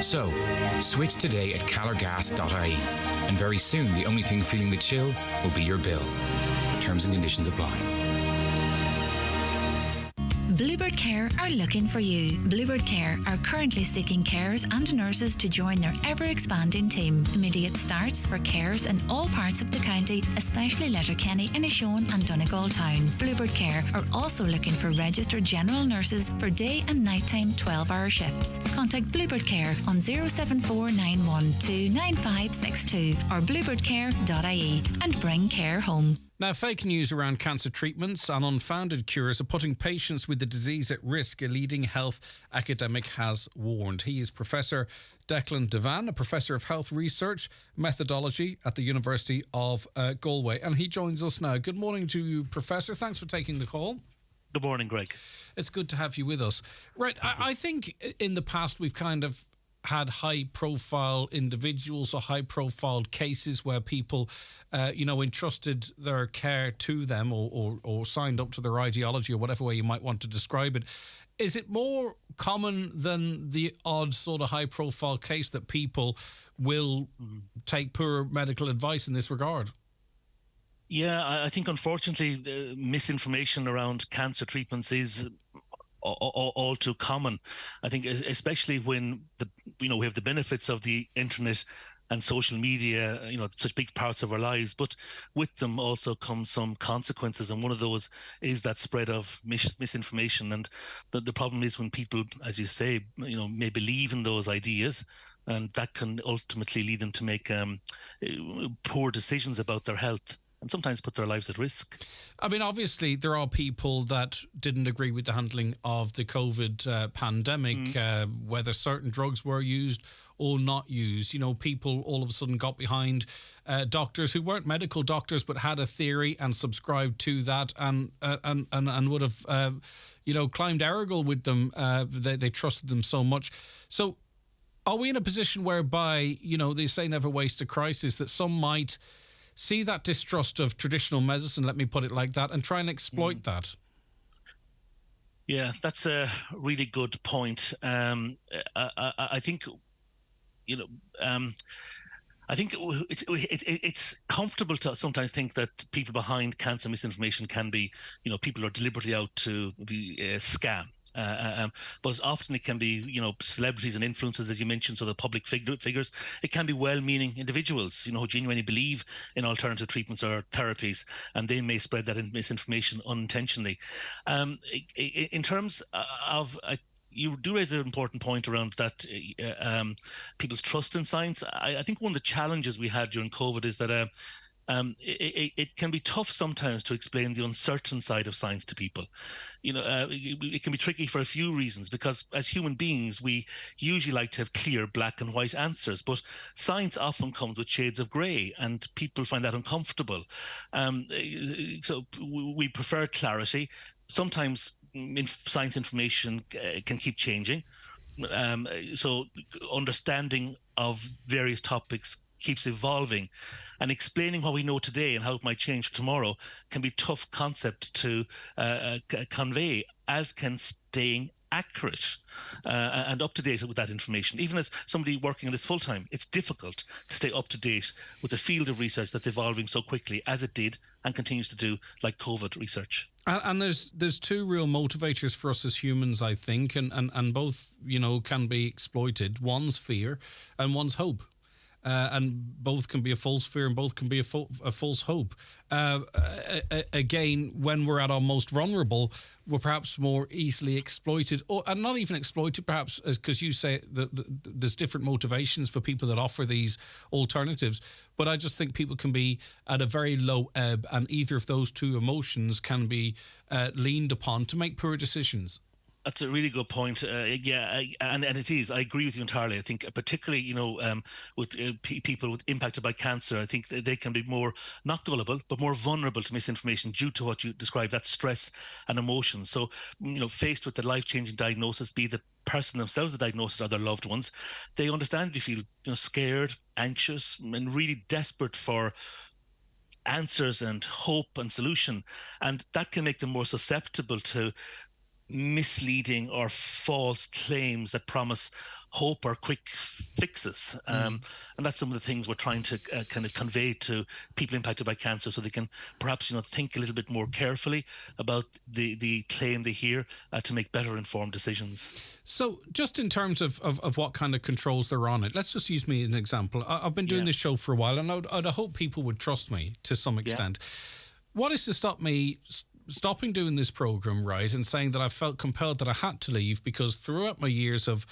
N: So, switch today at calargas.ie, and very soon the only thing feeling the chill will be your bill. Terms and conditions apply.
O: Bluebird Care are looking for you. Bluebird Care are currently seeking carers and nurses to join their ever-expanding team. Immediate starts for carers in all parts of the county, especially Letterkenny, Inishowen and Donegal Town. Bluebird Care are also looking for registered general nurses for day and nighttime 12-hour shifts. Contact Bluebird Care on 07491299562 or bluebirdcare.ie and bring care home.
A: Now, fake news around cancer treatments and unfounded cures are putting patients with the disease at risk, a leading health academic has warned. He is Professor Declan Devan, a Professor of Health Research Methodology at the University of Galway. And he joins us now. Good morning to you, Professor. Thanks for taking the call.
P: Good morning, Greg.
A: It's good to have you with us. Right, I think in the past we've kind of had high-profile individuals or high-profile cases where people, entrusted their care to them or signed up to their ideology or whatever way you might want to describe it. Is it more common than the odd sort of high-profile case that people will take poor medical advice in this regard?
P: Yeah, I think unfortunately misinformation around cancer treatments is all too common. I think especially when we have the benefits of the internet and social media, such big parts of our lives, but with them also come some consequences, and one of those is that spread of misinformation. And the problem is when people, as you say, may believe in those ideas, and that can ultimately lead them to make poor decisions about their health, and sometimes put their lives at risk.
A: I mean, obviously, there are people that didn't agree with the handling of the COVID pandemic, whether certain drugs were used or not used. People all of a sudden got behind doctors who weren't medical doctors but had a theory and subscribed to that and would have, climbed Errigal with them. They trusted them so much. So are we in a position whereby, they say never waste a crisis, that some might see that distrust of traditional medicine, let me put it like that, and try and exploit that?
P: Yeah, that's a really good point. I think, I think it's comfortable to sometimes think that people behind cancer misinformation can be, people are deliberately out to be scam. But often it can be, celebrities and influencers, as you mentioned, so the public figures. It can be well-meaning individuals, who genuinely believe in alternative treatments or therapies, and they may spread that misinformation unintentionally. In terms of you do raise an important point around that people's trust in science. I think one of the challenges we had during COVID is that it can be tough sometimes to explain the uncertain side of science to people. It can be tricky for a few reasons, because as human beings, we usually like to have clear black and white answers, but science often comes with shades of grey, and people find that uncomfortable. So we prefer clarity. Sometimes science information can keep changing. So understanding of various topics keeps evolving, and explaining what we know today and how it might change tomorrow can be a tough concept to convey, as can staying accurate and up to date with that information. Even as somebody working in this full time, it's difficult to stay up to date with a field of research that's evolving so quickly as it did and continues to do, like COVID research.
A: And there's two real motivators for us as humans, I think, and both, can be exploited. One's fear and one's hope. And both can be a false fear and both can be a false hope. Again, when we're at our most vulnerable, we're perhaps more easily exploited, and not even exploited, perhaps, because you say that there's different motivations for people that offer these alternatives. But I just think people can be at a very low ebb, and either of those two emotions can be leaned upon to make poor decisions.
P: That's a really good point. And it is. I agree with you entirely. I think particularly, with people impacted by cancer, I think they can be more, not gullible, but more vulnerable to misinformation due to what you described, that stress and emotion. So, faced with the life-changing diagnosis, be the person themselves the diagnosis or their loved ones, they understandably feel, scared, anxious, and really desperate for answers and hope and solution. And that can make them more susceptible to misleading or false claims that promise hope or quick fixes. And that's some of the things we're trying to kind of convey to people impacted by cancer, so they can perhaps, think a little bit more carefully about the claim they hear to make better informed decisions.
A: So just in terms of what kind of controls there are on it, let's just use me as an example. I've been doing this show for a while, and I'd hope people would trust me to some extent. What is to stop me stopping doing this program, right, and saying that I felt compelled that I had to leave, because throughout my years of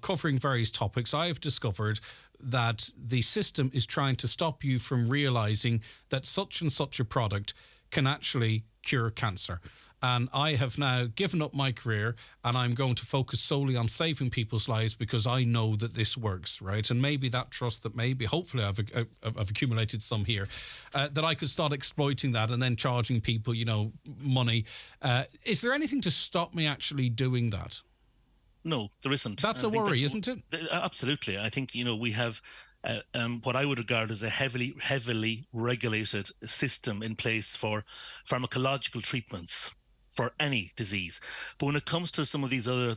A: covering various topics, I have discovered that the system is trying to stop you from realising that such and such a product can actually cure cancer. And I have now given up my career, and I'm going to focus solely on saving people's lives because I know that this works, right? And maybe that trust that hopefully I've accumulated some here, that I could start exploiting that and then charging people, money. Is there anything to stop me actually doing that?
P: No, there isn't.
A: That's a worry, isn't it?
P: Absolutely. I think, we have what I would regard as a heavily regulated system in place for pharmacological treatments for any disease. But when it comes to some of these other,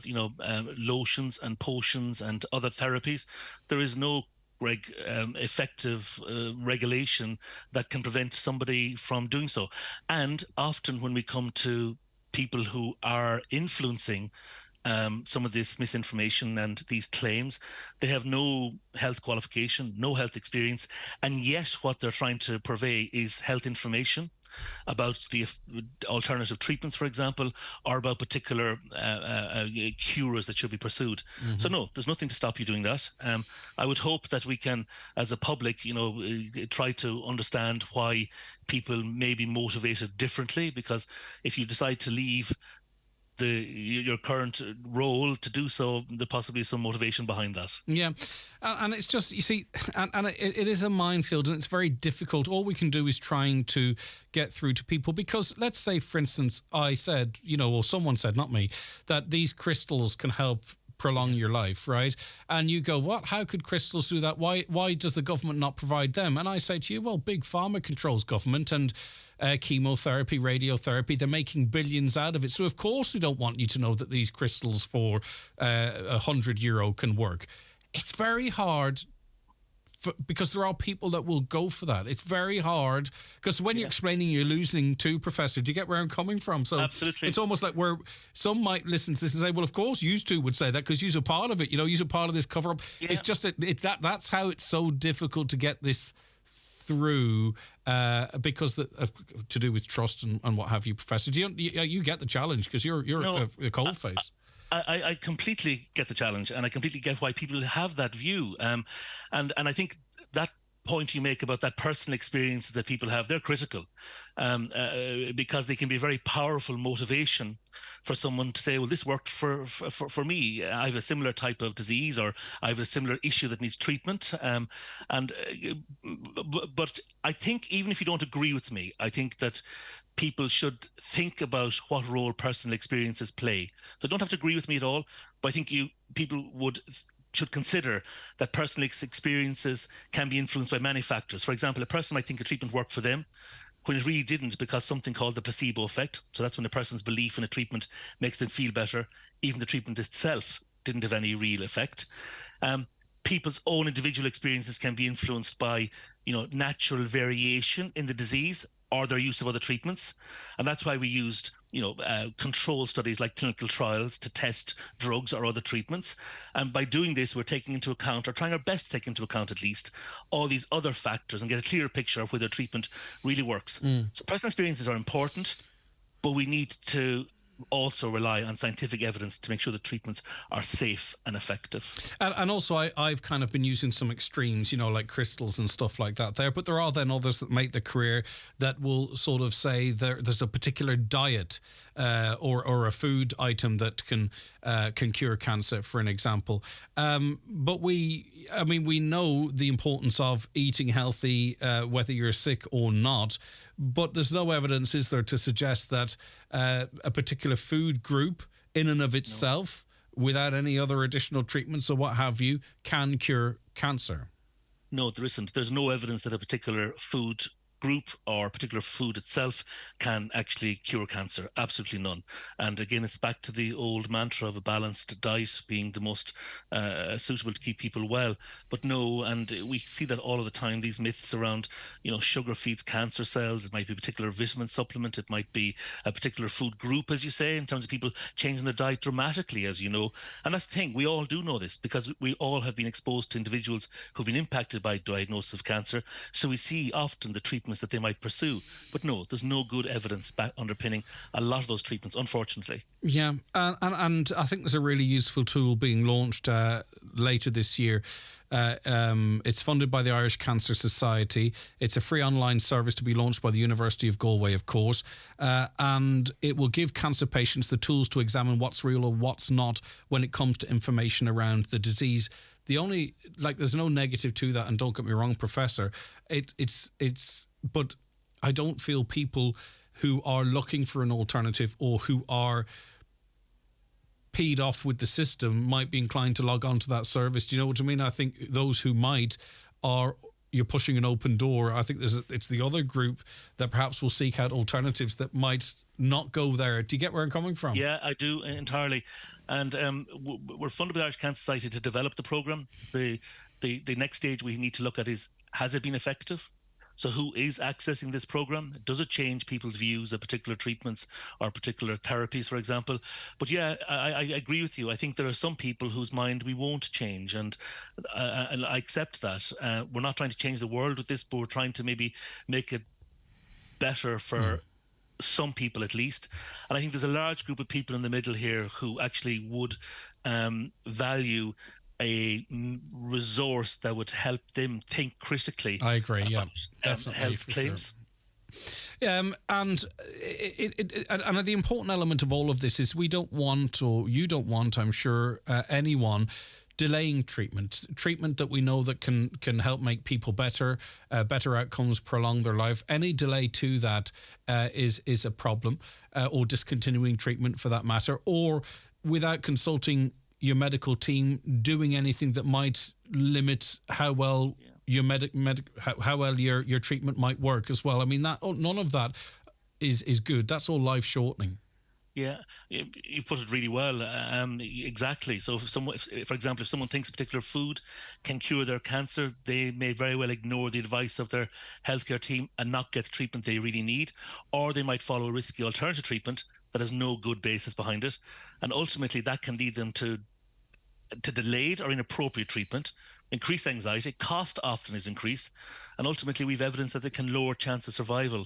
P: lotions and potions and other therapies, there is no effective regulation that can prevent somebody from doing so. And often when we come to people who are influencing some of this misinformation and these claims, they have no health qualification, no health experience, and yet what they're trying to purvey is health information about the alternative treatments, for example, or about particular cures that should be pursued. Mm-hmm. So no, there's nothing to stop you doing that. I would hope that we can, as a public, try to understand why people may be motivated differently, because if you decide to leave your current role to do so, there possibly is some motivation behind that.
A: Yeah, and it's just, you see, and it is a minefield, and it's very difficult. All we can do is trying to get through to people, because let's say, for instance, I said, or someone said, not me, that these crystals can help prolong your life, right? And you go, what? How could crystals do that? Why does the government not provide them? And I say to you, well, Big Pharma controls government, and chemotherapy, radiotherapy, they're making billions out of it. So of course we don't want you to know that these crystals for €100 can work. It's very hard because there are people that will go for that. It's very hard because when you're explaining, you're losing to Professor. Do you get where I'm coming from? So
P: absolutely,
A: it's almost like where some might listen to this and say, well, of course you two would say that because you're a part of it. You're a part of this cover up. Yeah. It's just that's how it's so difficult to get this through because to do with trust and what have you, Professor. You get the challenge because you're a coalface.
P: I completely get the challenge, and I completely get why people have that view. And I think that point you make about that personal experience that people have, they're critical because they can be a very powerful motivation for someone to say, well, this worked for me. I have a similar type of disease, or I have a similar issue that needs treatment. But I think even if you don't agree with me, I think that people should think about what role personal experiences play. So don't have to agree with me at all, but I think people should consider that personal experiences can be influenced by many factors. For example, a person might think a treatment worked for them when it really didn't, because something called the placebo effect. So that's when a person's belief in a treatment makes them feel better. Even the treatment itself didn't have any real effect. People's own individual experiences can be influenced by, natural variation in the disease or their use of other treatments. And that's why we used, control studies like clinical trials to test drugs or other treatments. And by doing this, we're taking into account, or trying our best to take into account at least, all these other factors and get a clearer picture of whether treatment really works. So personal experiences are important, but we need to also rely on scientific evidence to make sure that treatments are safe and effective.
A: And also I've kind of been using some extremes, like crystals and stuff like that there, but there are then others that make the career that will sort of say there's a particular diet or a food item that can cure cancer, for an example. But we know the importance of eating healthy, whether you're sick or not. But there's no evidence, is there, to suggest that a particular food group in and of itself, without any other additional treatments or what have you, can cure cancer?
P: No, there isn't. There's no evidence that a particular food group or particular food itself can actually cure cancer. Absolutely none. And again, it's back to the old mantra of a balanced diet being the most suitable to keep people well. But no, and we see that all of the time, these myths around, sugar feeds cancer cells. It might be a particular vitamin supplement. It might be a particular food group, as you say, in terms of people changing their diet dramatically, as you know. And that's the thing. We all do know this because we all have been exposed to individuals who've been impacted by diagnosis of cancer. So we see often the treatment treatments that they might pursue. But no, there's no good evidence underpinning a lot of those treatments, unfortunately.
A: Yeah, and I think there's a really useful tool being launched later this year. It's funded by the Irish Cancer Society. It's a free online service to be launched by the University of Galway, of course, and it will give cancer patients the tools to examine what's real or what's not when it comes to information around the disease. There's no negative to that, and don't get me wrong, Professor. But I don't feel people who are looking for an alternative or who are peed off with the system might be inclined to log on to that service. Do you know what I mean? I think those who might you're pushing an open door. I think it's the other group that perhaps will seek out alternatives that might not go there. Do you get where I'm coming from?
P: Yeah, I do entirely. And we're funded by the Irish Cancer Society to develop the programme. The next stage we need to look at is, has it been effective? So who is accessing this program? Does it change people's views of particular treatments or particular therapies, for example? But yeah, I agree with you. I think there are some people whose mind we won't change, and I accept that. We're not trying to change the world with this, but we're trying to maybe make it better for some people at least. And I think there's a large group of people in the middle here who actually would value a resource that would help them think critically.
A: I agree. Yeah,
P: definitely. Health claims.
A: Sure. And the important element of all of this is we don't want, or you don't want, I'm sure, anyone delaying treatment that we know that can help make people better outcomes, prolong their life. Any delay to that is a problem, or discontinuing treatment for that matter, or without consulting your medical team, doing anything that might limit how well your how well your treatment might work as well. I mean, that none of that is good. That's all life shortening.
P: Yeah, you put it really well. Exactly. So, for example, if someone thinks a particular food can cure their cancer, they may very well ignore the advice of their healthcare team and not get the treatment they really need, or they might follow a risky alternative treatment that has no good basis behind it, and ultimately that can lead them to delayed or inappropriate treatment, increased anxiety, cost often is increased, and ultimately we've evidence that it can lower chance of survival.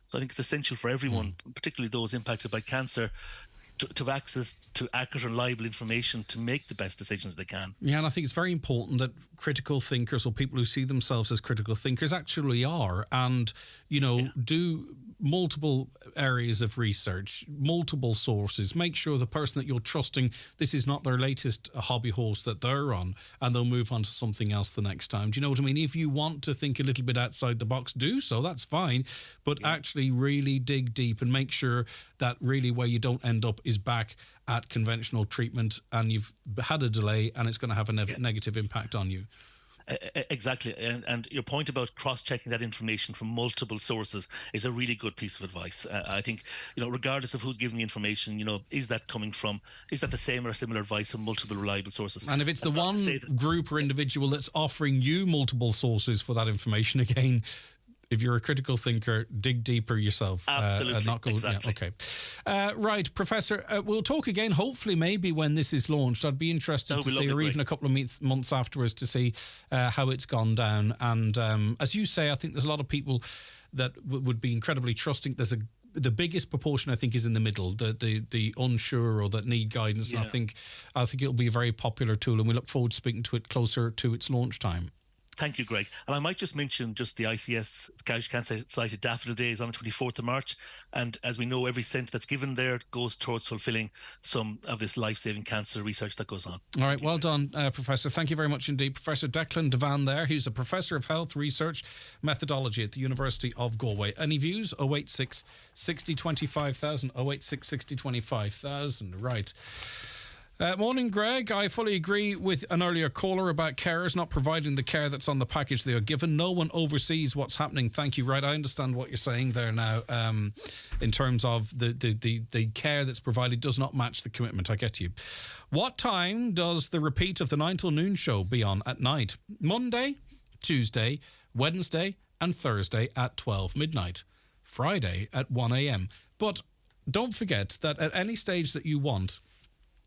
P: So I think it's essential for everyone, particularly those impacted by cancer, to have access to accurate and reliable information to make the best decisions they can.
A: Yeah, and I think it's very important that critical thinkers, or people who see themselves as critical thinkers, actually are, and do multiple areas of research, multiple sources. Make sure the person that you're trusting, this is not their latest hobby horse that they're on, and they'll move on to something else the next time. Do you know what I mean? If you want to think a little bit outside the box, do so, that's fine, but actually really dig deep and make sure that really where you don't end up is back at conventional treatment, and you've had a delay and it's going to have a negative impact on you.
P: Exactly. And your point about cross-checking that information from multiple sources is a really good piece of advice. I think, regardless of who's giving the information, is that the same or similar advice from multiple reliable sources?
A: And if it's the one group or individual that's offering you multiple sources for that information, again, if you're a critical thinker, dig deeper yourself.
P: Absolutely.
A: Not go,
P: exactly.
A: Yeah, okay. Right, Professor, we'll talk again, hopefully maybe when this is launched. I'd be interested to see, or even a couple of months afterwards, to see how it's gone down. And as you say, I think there's a lot of people that would be incredibly trusting. The biggest proportion, I think, is in the middle, the unsure or that need guidance.
P: Yeah.
A: And I think it'll be a very popular tool, and we look forward to speaking to it closer to its launch time.
P: Thank you, Greg. And I might just mention the ICS, the Irish Cancer Society Daffodil Day is on the 24th of March. And as we know, every cent that's given there goes towards fulfilling some of this life-saving cancer research that goes on.
A: All right, well done, Professor. Thank you very much indeed. Professor Declan Devan there, who's a Professor of Health Research Methodology at the University of Galway. Any views? 086 60 25,000, 086 60 25,000. Right. Morning, Greg. I fully agree with an earlier caller about carers not providing the care that's on the package they are given. No one oversees what's happening. Thank you. Right, I understand what you're saying there now. In terms of the care that's provided does not match the commitment. I get you. What time does the repeat of the 9 till noon show be on at night? Monday, Tuesday, Wednesday and Thursday at 12 midnight. Friday at 1 a.m. But don't forget that at any stage that you want,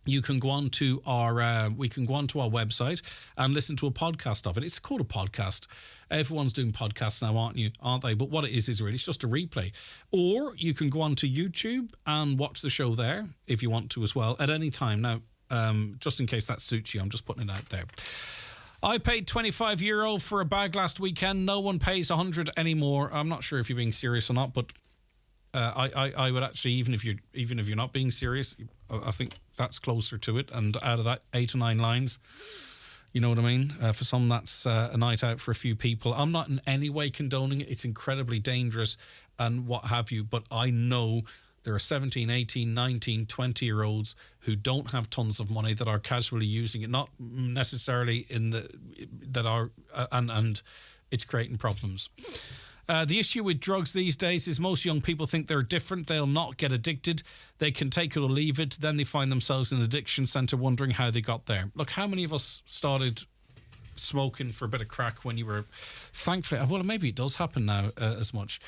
A: you can go on to our we can go on to our website and listen to a podcast of it. It's called a podcast. Everyone's doing podcasts now, aren't they? But what it is really, it's just a replay. Or you can go on to YouTube and watch the show there if you want to as well at any time. Now, just in case that suits you, I'm just putting it out there. I paid €25 for a bag last weekend. No one pays 100 anymore. I'm not sure if you're being serious or not, but I would actually, even if you're not being serious, I think that's closer to it. And out of that 8 or 9 lines, you know what I mean? For some, that's a night out for a few people. I'm not in any way condoning it. It's incredibly dangerous and what have you. But I know there are 17, 18, 19, 20-year-olds who don't have tons of money that are casually using it, not necessarily and it's creating problems. The issue with drugs these days is most young people think they're different. They'll not get addicted. They can take it or leave it. Then they find themselves in an addiction centre wondering how they got there. Look, how many of us started smoking for a bit of crack when you were... Thankfully, well, maybe it does happen now as much.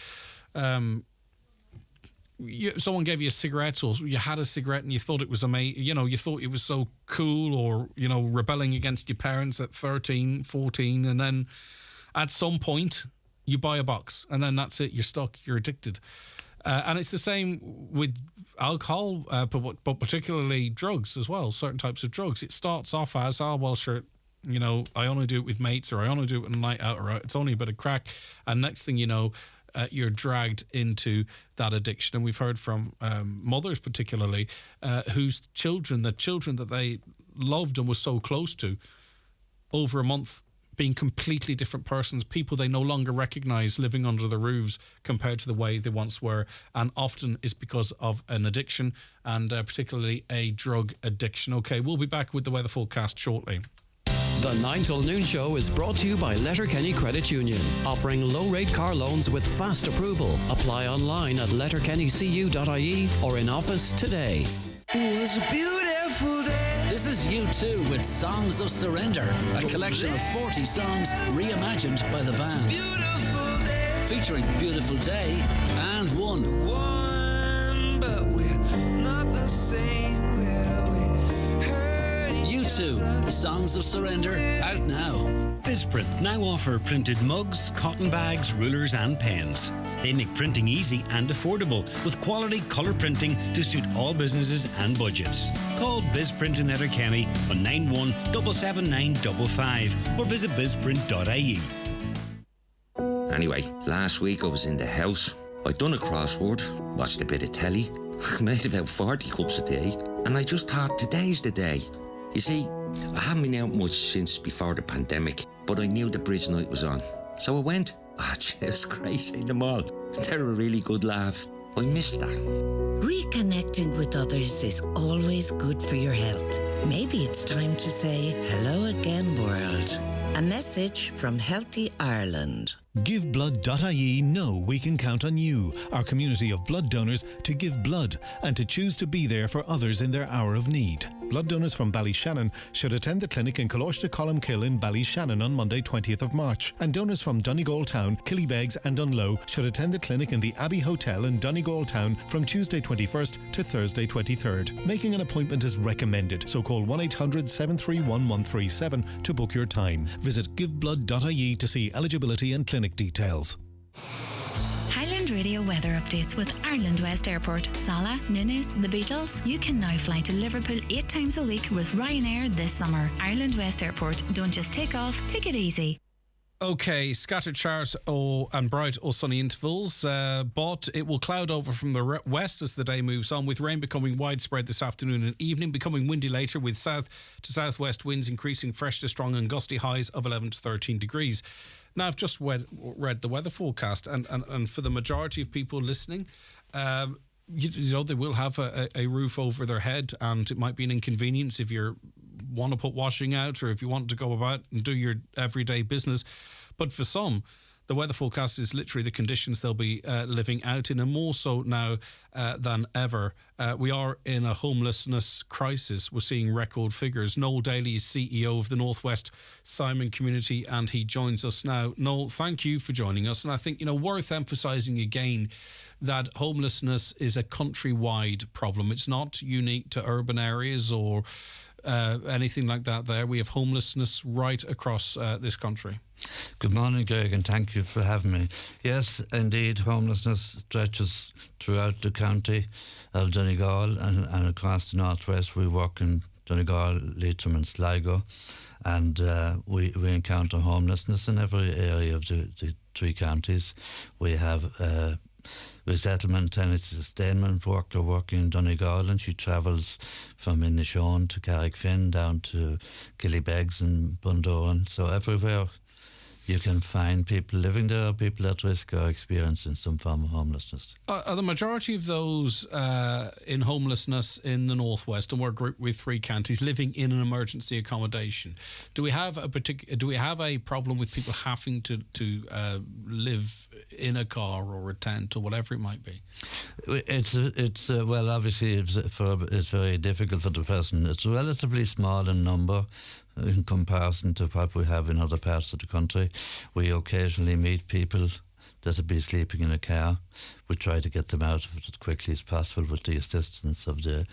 A: Someone gave you a cigarette, or you had a cigarette and you thought it was amazing. You thought it was so cool, or, rebelling against your parents at 13, 14. And then at some point... you buy a box and then that's it. You're stuck. You're addicted. And it's the same with alcohol, but particularly drugs as well, certain types of drugs. It starts off as, well, sure, I only do it with mates, or I only do it on a night out, or it's only a bit of crack. And next thing you know, you're dragged into that addiction. And we've heard from mothers particularly whose children that they loved and were so close to, over a month, being completely different persons, people they no longer recognise living under the roofs compared to the way they once were. And often it's because of an addiction, and particularly a drug addiction. Okay, we'll be back with the weather forecast shortly.
G: The 9 till noon show is brought to you by Letterkenny Credit Union, offering low-rate car loans with fast approval. Apply online at letterkennycu.ie or in office today.
B: It was a beautiful day. This is U2 with Songs of Surrender, a collection of 40 songs reimagined by the band. Featuring Beautiful Day and One, but we're not the same. U2, Songs of Surrender, out now.
L: BizPrint now offer printed mugs, cotton bags, rulers and pens. They make printing easy and affordable with quality colour printing to suit all businesses and budgets. Call BizPrint in Letterkenny on 91 77955 or visit bizprint.ie.
Q: Anyway, last week I was in the house. I'd done a crossword, watched a bit of telly, made about 40 cups of tea, and I just thought today's the day. You see, I haven't been out much since before the pandemic, but I knew the bridge night was on. So I went. It's great seeing them all. They're a really good laugh. I missed that.
R: Reconnecting with others is always good for your health. Maybe it's time to say hello again, world. A message from Healthy Ireland.
S: GiveBlood.ie know we can count on you, our community of blood donors, to give blood and to choose to be there for others in their hour of need. Blood donors from Ballyshannon should attend the clinic in Coláiste Columkill in Ballyshannon on Monday 20th of March, and donors from Donegal Town, Killybegs and Dunlow should attend the clinic in the Abbey Hotel in Donegal Town from Tuesday 21st to Thursday 23rd. Making an appointment is recommended, so call 1-800-731-137 to book your time. Visit GiveBlood.ie to see eligibility and clinic details.
T: Highland Radio weather updates with Ireland West Airport. Salah, Ninnis, the Beatles. You can now fly to Liverpool 8 times a week with Ryanair this summer. Ireland West Airport. Don't just take off, take it easy.
A: Okay, scattered showers and bright or sunny intervals, but it will cloud over from the west as the day moves on, with rain becoming widespread this afternoon and evening, becoming windy later, with south to southwest winds increasing fresh to strong and gusty highs of 11 to 13 degrees. Now, I've just read the weather forecast, and for the majority of people listening, you know, they will have a roof over their head, and it might be an inconvenience if you want to put washing out or if you want to go about and do your everyday business. But for some, the weather forecast is literally the conditions they'll be living out in, and more so now than ever. We are in a homelessness crisis. We're seeing record figures. Noel Daly is CEO of the Northwest Simon Community, and he joins us now. Noel, thank you for joining us. And I think, worth emphasising again that homelessness is a countrywide problem. It's not unique to urban areas or anything like that there. We have homelessness right across this country.
C: Good morning, Greg, and thank you for having me. Yes, indeed, homelessness stretches throughout the county of Donegal and across the northwest. We work in Donegal, Leitrim and Sligo, and we encounter homelessness in every area of the three counties. We have resettlement tenancy sustainment worker working in Donegal, and she travels from Inishowen to Carrickfinn down to Killybegs and Bundoran. So everywhere you can find people living there, people at risk or experiencing some form of homelessness.
A: Are the majority of those in homelessness in the northwest, and we're grouped with three counties, living in an emergency accommodation? Do we have a problem with people having to live in a car or a tent or whatever it might be?
C: It's well, obviously it's very difficult for the person. It's relatively small in number in comparison to what we have in other parts of the country. We occasionally meet people that would be sleeping in a car. We try to get them out of it as quickly as possible with the assistance of the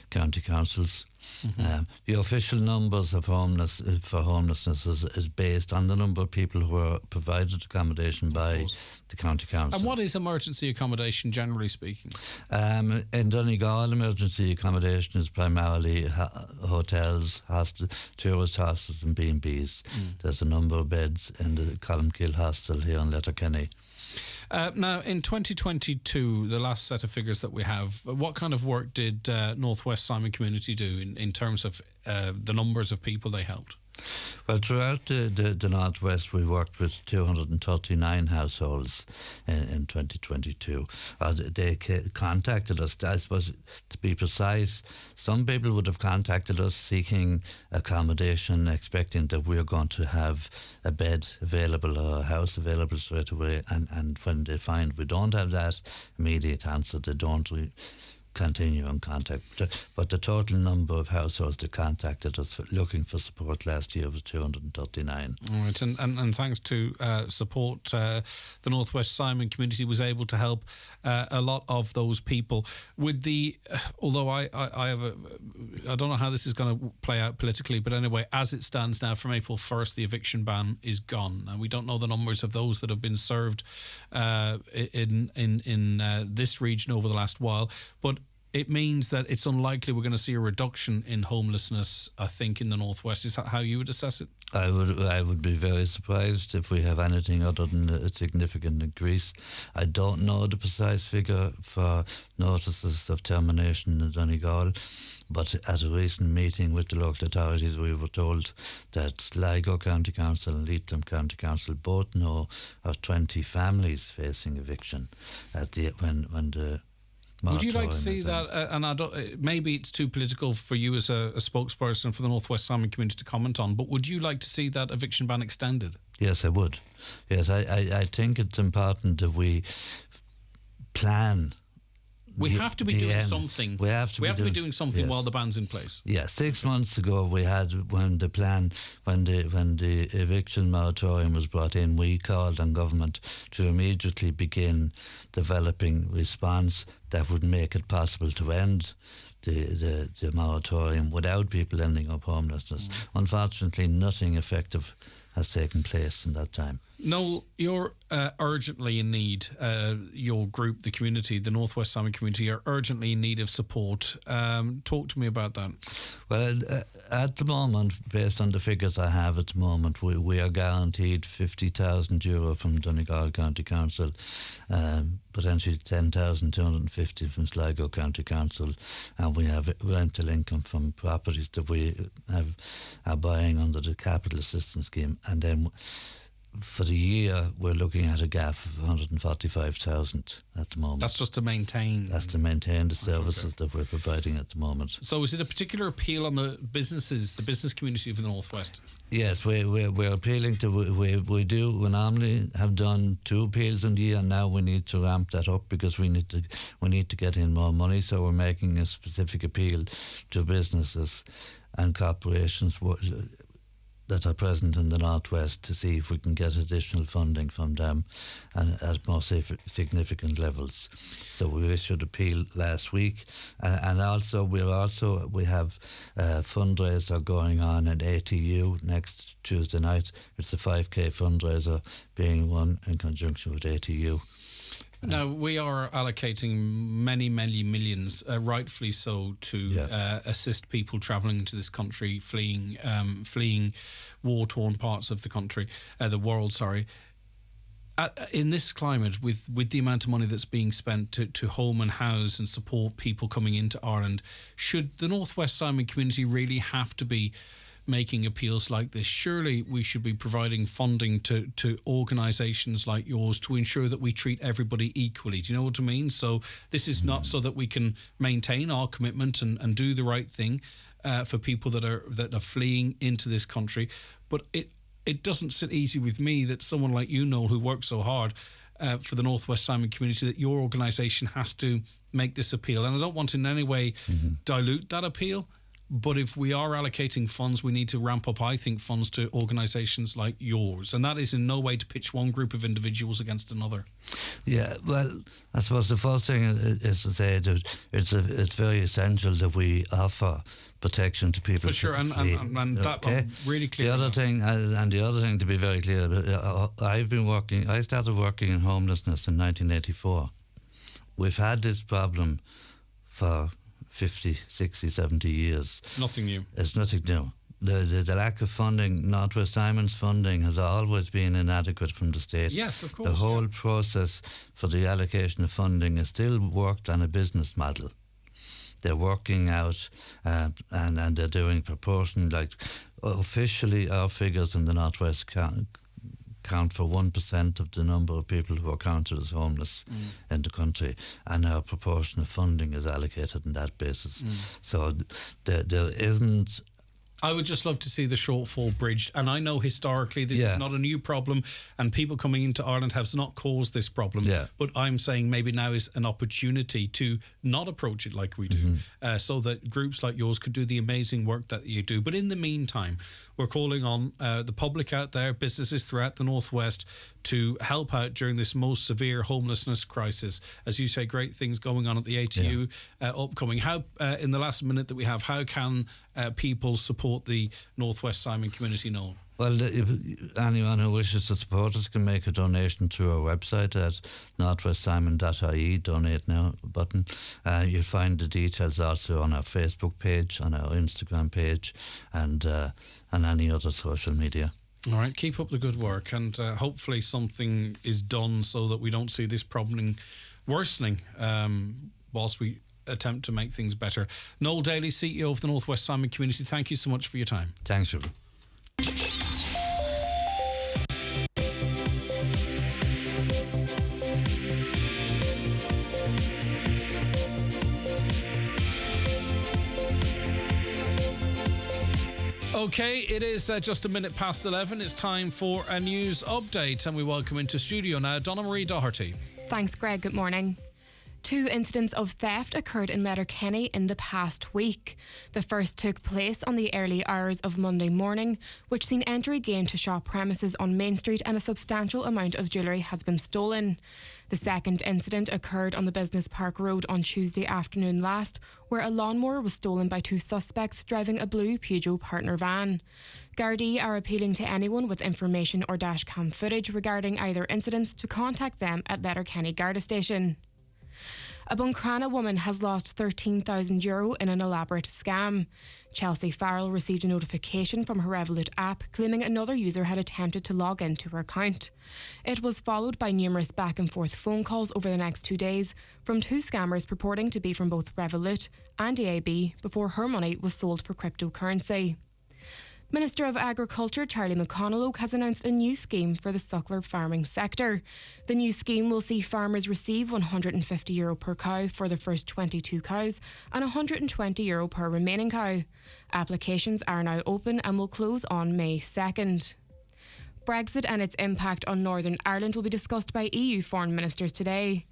C: county councils. Mm-hmm. The official numbers of homelessness is based on the number of people who are provided accommodation by the county council.
A: And what is emergency accommodation, generally speaking?
C: In Donegal, emergency accommodation is primarily hotels, tourist hostels and B&Bs. There's a number of beds in the Columkill hostel here in Letterkenny.
A: Now, in 2022, the last set of figures that we have, what kind of work did Northwest Simon Community do in terms of the numbers of people they helped?
C: Well, throughout the Northwest, we worked with 239 households in 2022. They contacted us, I suppose, to be precise, some people would have contacted us seeking accommodation, expecting that we are going to have a bed available or a house available straight away. And when they find we don't have that immediate answer, they don't continue in contact. But the total number of households that contacted us looking for support last year was 239.
A: All right, and thanks to support, the Northwest Simon Community was able to help a lot of those people. With the, although I don't know how this is going to play out politically, but anyway, as it stands now, from April 1st, the eviction ban is gone, and we don't know the numbers of those that have been served in this region over the last while, but it means that it's unlikely we're going to see a reduction in homelessness, I think, in the Northwest. Is that how you would assess it?
C: I would be very surprised if we have anything other than a significant increase. I don't know the precise figure for notices of termination in Donegal, but at a recent meeting with the local authorities, we were told that Sligo County Council and Leitrim County Council both know of 20 families facing eviction when the
A: would you like to see that, and I don't, maybe it's too political for you as a spokesperson for the Northwest Simon Community to comment on, but would you like to see that eviction ban extended?
C: Yes, I would. Yes, I think it's important that we plan.
A: We have to be doing something.
C: We have to be
A: doing something, yes, while the ban's in place.
C: Yeah, 6 months ago when the eviction moratorium was brought in, we called on government to immediately begin developing response that would make it possible to end the moratorium without people ending up homelessness. Unfortunately, nothing effective has taken place in that time.
A: Noel, you're urgently in need, your group, the community, the Northwest Simon Community, are urgently in need of support. Talk to me about that.
C: Well, at the moment, based on the figures I have at the moment, we are guaranteed €50,000 from Donegal County Council, potentially 10,250 from Sligo County Council, and we have rental income from properties that we are buying under the Capital Assistance Scheme, and then for the year, we're looking at a gap of 145,000 at the moment.
A: That's just to maintain.
C: That's to maintain the services that we're providing at the moment.
A: So is it a particular appeal on the businesses, the business community of the Northwest?
C: Yes, we're appealing to, we normally have done 2 appeals in the year, and now we need to ramp that up because we need to get in more money, so we're making a specific appeal to businesses and corporations that are present in the Northwest to see if we can get additional funding from them and at more significant levels. So we issued an appeal last week, and also we have a fundraiser going on at ATU next Tuesday night. It's a 5k fundraiser being run in conjunction with ATU.
A: Now, we are allocating many, many millions, rightfully so, to assist people travelling into this country, fleeing war-torn parts of the country, the world, sorry. In this climate, with the amount of money that's being spent to home and house and support people coming into Ireland, should the North West Simon community really have to be making appeals like this? Surely we should be providing funding to organisations like yours to ensure that we treat everybody equally. Do you know what I mean? So this is not so that we can maintain our commitment and do the right thing for people that are fleeing into this country, but it doesn't sit easy with me that someone like you, Noel, who works so hard for the North West Simon community, that your organisation has to make this appeal. And I don't want in any way dilute that appeal. But if we are allocating funds, we need to ramp up, I think, funds to organisations like yours. And that is in no way to pitch one group of individuals against another.
C: Yeah, well, I suppose the first thing is to say that it's very essential that we offer protection to people.
A: For sure, and that I'm really clear.
C: The other thing to be very clear, I started working in homelessness in 1984. We've had this problem for 50, 60, 70 years.
A: Nothing new.
C: It's nothing new. The lack of funding, Northwest Simon's funding, has always been inadequate from the state.
A: Yes, of course.
C: The whole process for the allocation of funding is still worked on a business model. They're working out and they're doing proportion. Like officially, our figures in the Northwest count for 1% of the number of people who are counted as homeless in the country, and our proportion of funding is allocated on that basis. So there isn't.
A: I would just love to see the shortfall bridged, and I know historically this is not a new problem, and people coming into Ireland have not caused this problem. But I'm saying maybe now is an opportunity to not approach it like we do, so that groups like yours could do the amazing work that you do. But in the meantime, we're calling on the public out there, businesses throughout the Northwest, to help out during this most severe homelessness crisis. As you say, great things going on at the ATU upcoming. How, in the last minute that we have, how can people support the Northwest Simon community, Noel?
C: Well, anyone who wishes to support us can make a donation through our website at northwestsimon.ie, donate now button. You'll find the details also on our Facebook page, on our Instagram page, and any other social media.
A: All right, keep up the good work, and hopefully something is done so that we don't see this problem worsening whilst we attempt to make things better. Noel Daly, CEO of the North West Simon community, thank you so much for your time.
C: Thanks, Ruben.
A: Okay, it is just a minute past 11. It's time for a news update, and we welcome into studio now Donna Marie Doherty.
W: Thanks, Greg. Good morning. 2 incidents of theft occurred in Letterkenny in the past week. The first took place on the early hours of Monday morning, which seen entry gained to shop premises on Main Street, and a substantial amount of jewellery has been stolen. The second incident occurred on the Business Park Road on Tuesday afternoon last, where a lawnmower was stolen by 2 suspects driving a blue Peugeot partner van. Garda are appealing to anyone with information or dashcam footage regarding either incidents to contact them at Letterkenny Garda Station. A Buncrana woman has lost €13,000 in an elaborate scam. Chelsea Farrell received a notification from her Revolut app claiming another user had attempted to log into her account. It was followed by numerous back and forth phone calls over the next 2 days from 2 scammers purporting to be from both Revolut and EAB before her money was sold for cryptocurrency. Minister of Agriculture Charlie McConalogue has announced a new scheme for the suckler farming sector. The new scheme will see farmers receive €150 per cow for the first 22 cows and €120 per remaining cow. Applications are now open and will close on May 2nd. Brexit and its impact on Northern Ireland will be discussed by EU foreign ministers today.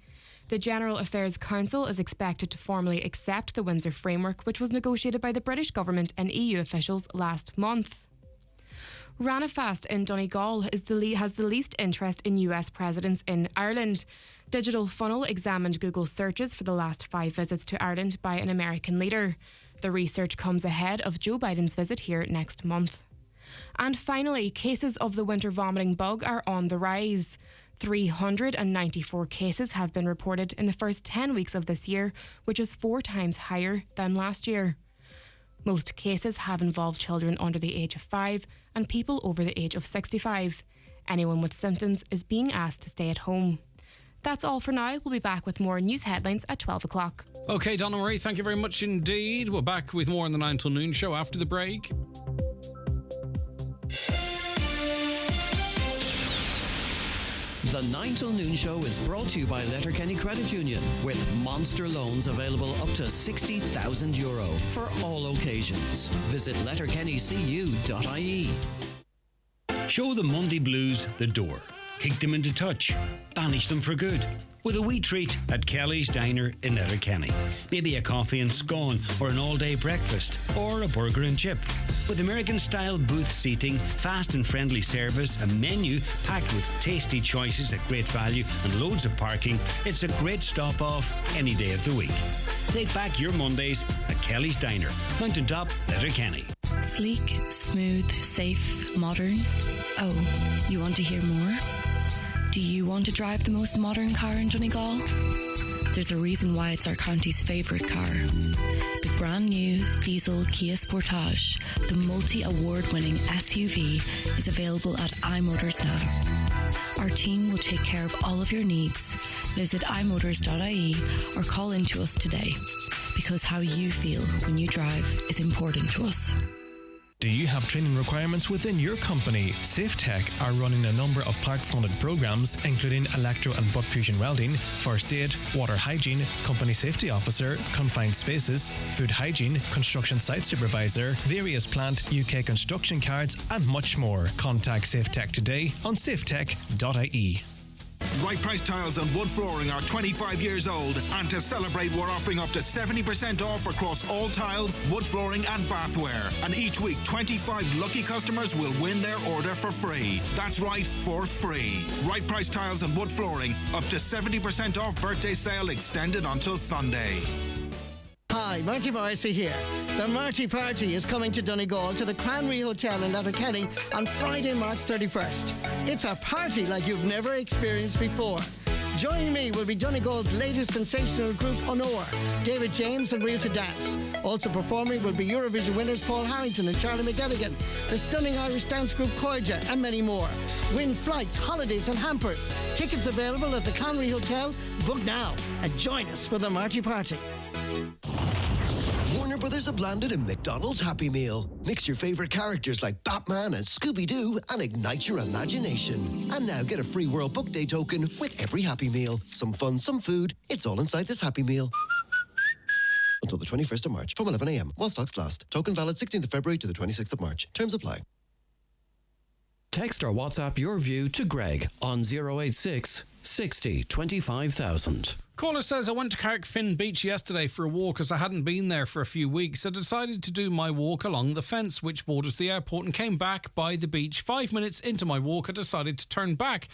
W: The General Affairs Council is expected to formally accept the Windsor Framework, which was negotiated by the British government and EU officials last month. Ranafast in Donegal has the least interest in US presidents in Ireland. Digital Funnel examined Google searches for the last 5 visits to Ireland by an American leader. The research comes ahead of Joe Biden's visit here next month. And finally, cases of the winter vomiting bug are on the rise. 394 cases have been reported in the first 10 weeks of this year, which is 4 times higher than last year. Most cases have involved children under the age of 5 and people over the age of 65. Anyone with symptoms is being asked to stay at home. That's all for now. We'll be back with more news headlines at 12 o'clock.
A: OK, Donna Marie, thank you very much indeed. We're back with more on the 9 till noon show after the break.
G: The 9 till noon show is brought to you by Letterkenny Credit Union, with monster loans available up to €60,000 for all occasions. Visit letterkennycu.ie.
L: Show the Monday blues the door. Kick them into touch. Banish them for good. With a wee treat at Kelly's Diner in Letterkenny. Maybe a coffee and scone, or an all-day breakfast, or a burger and chip. With American-style booth seating, fast and friendly service, a menu packed with tasty choices at great value, and loads of parking, it's a great stop-off any day of the week. Take back your Mondays at Kelly's Diner, Mountain Top, Letterkenny.
D: Sleek, smooth, safe, modern. Oh, you want to hear more? Do you want to drive the most modern car in Donegal? There's a reason why it's our county's favourite car. The brand new diesel Kia Sportage, the multi-award-winning SUV, is available at iMotors now. Our team will take care of all of your needs. Visit imotors.ie or call in to us today, because how you feel when you drive is important to us.
E: Do you have training requirements within your company? SafeTech are running a number of part-funded programs, including electro and butt fusion welding, first aid, water hygiene, company safety officer, confined spaces, food hygiene, construction site supervisor, various plant UK construction cards, and much more. Contact SafeTech today on safetech.ie.
K: Right Price Tiles and Wood Flooring are 25 years old, and to celebrate we're offering up to 70% off across all tiles, wood flooring and bathware. And each week 25 lucky customers will win their order for free. That's right, for free. Right Price Tiles and Wood Flooring, up to 70% off birthday sale extended until Sunday.
U: Hi, Marty Morrissey here. The Marty Party is coming to Donegal to the Cranry Hotel in Letterkenny on Friday, March 31st. It's a party like you've never experienced before. Joining me will be Donegal's latest sensational group, Honor, David James and Real to Dance. Also performing will be Eurovision winners Paul Harrington and Charlie McGilligan, the stunning Irish dance group Coija, and many more. Win flights, holidays and hampers. Tickets available at the Cranry Hotel. Book now and join us for the Marty Party.
X: Warner Brothers have landed a McDonald's Happy Meal. Mix your favourite characters like Batman and Scooby-Doo and ignite your imagination. And now get a free World Book Day token with every Happy Meal. Some fun, some food. It's all inside this Happy Meal. Until the 21st of March from 11 a.m. while stocks last. Token valid 16th of February to the 26th of March. Terms apply.
G: Text or WhatsApp your view to Greg on 086 60 25,000.
A: Caller says, I went to Carrickfinn Beach yesterday for a walk as I hadn't been there for a few weeks. I decided to do my walk along the fence which borders the airport and came back by the beach. 5 minutes into my walk, I decided to turn back.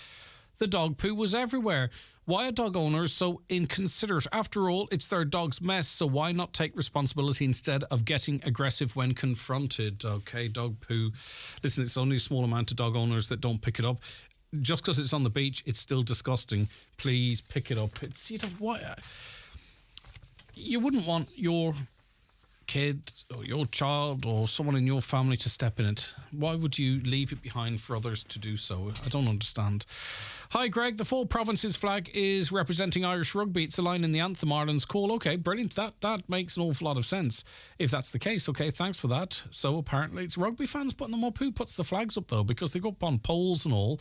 A: The dog poo was everywhere. Why are dog owners so inconsiderate? After all, it's their dog's mess, so why not take responsibility instead of getting aggressive when confronted? Okay, dog poo. Listen, it's only a small amount of dog owners that don't pick it up. Just because it's on the beach, it's still disgusting. Please pick it up. It's, you know, what? You wouldn't want your kid or your child or someone in your family to step in it. Why would you leave it behind for others to do so? I don't understand. Hi, Greg. The 4 provinces flag is representing Irish rugby. It's a line in the anthem, Ireland's call. Okay, brilliant. That makes an awful lot of sense. If that's the case, okay, thanks for that. So apparently it's rugby fans putting them up. Who puts the flags up, though? Because they go up on poles and all.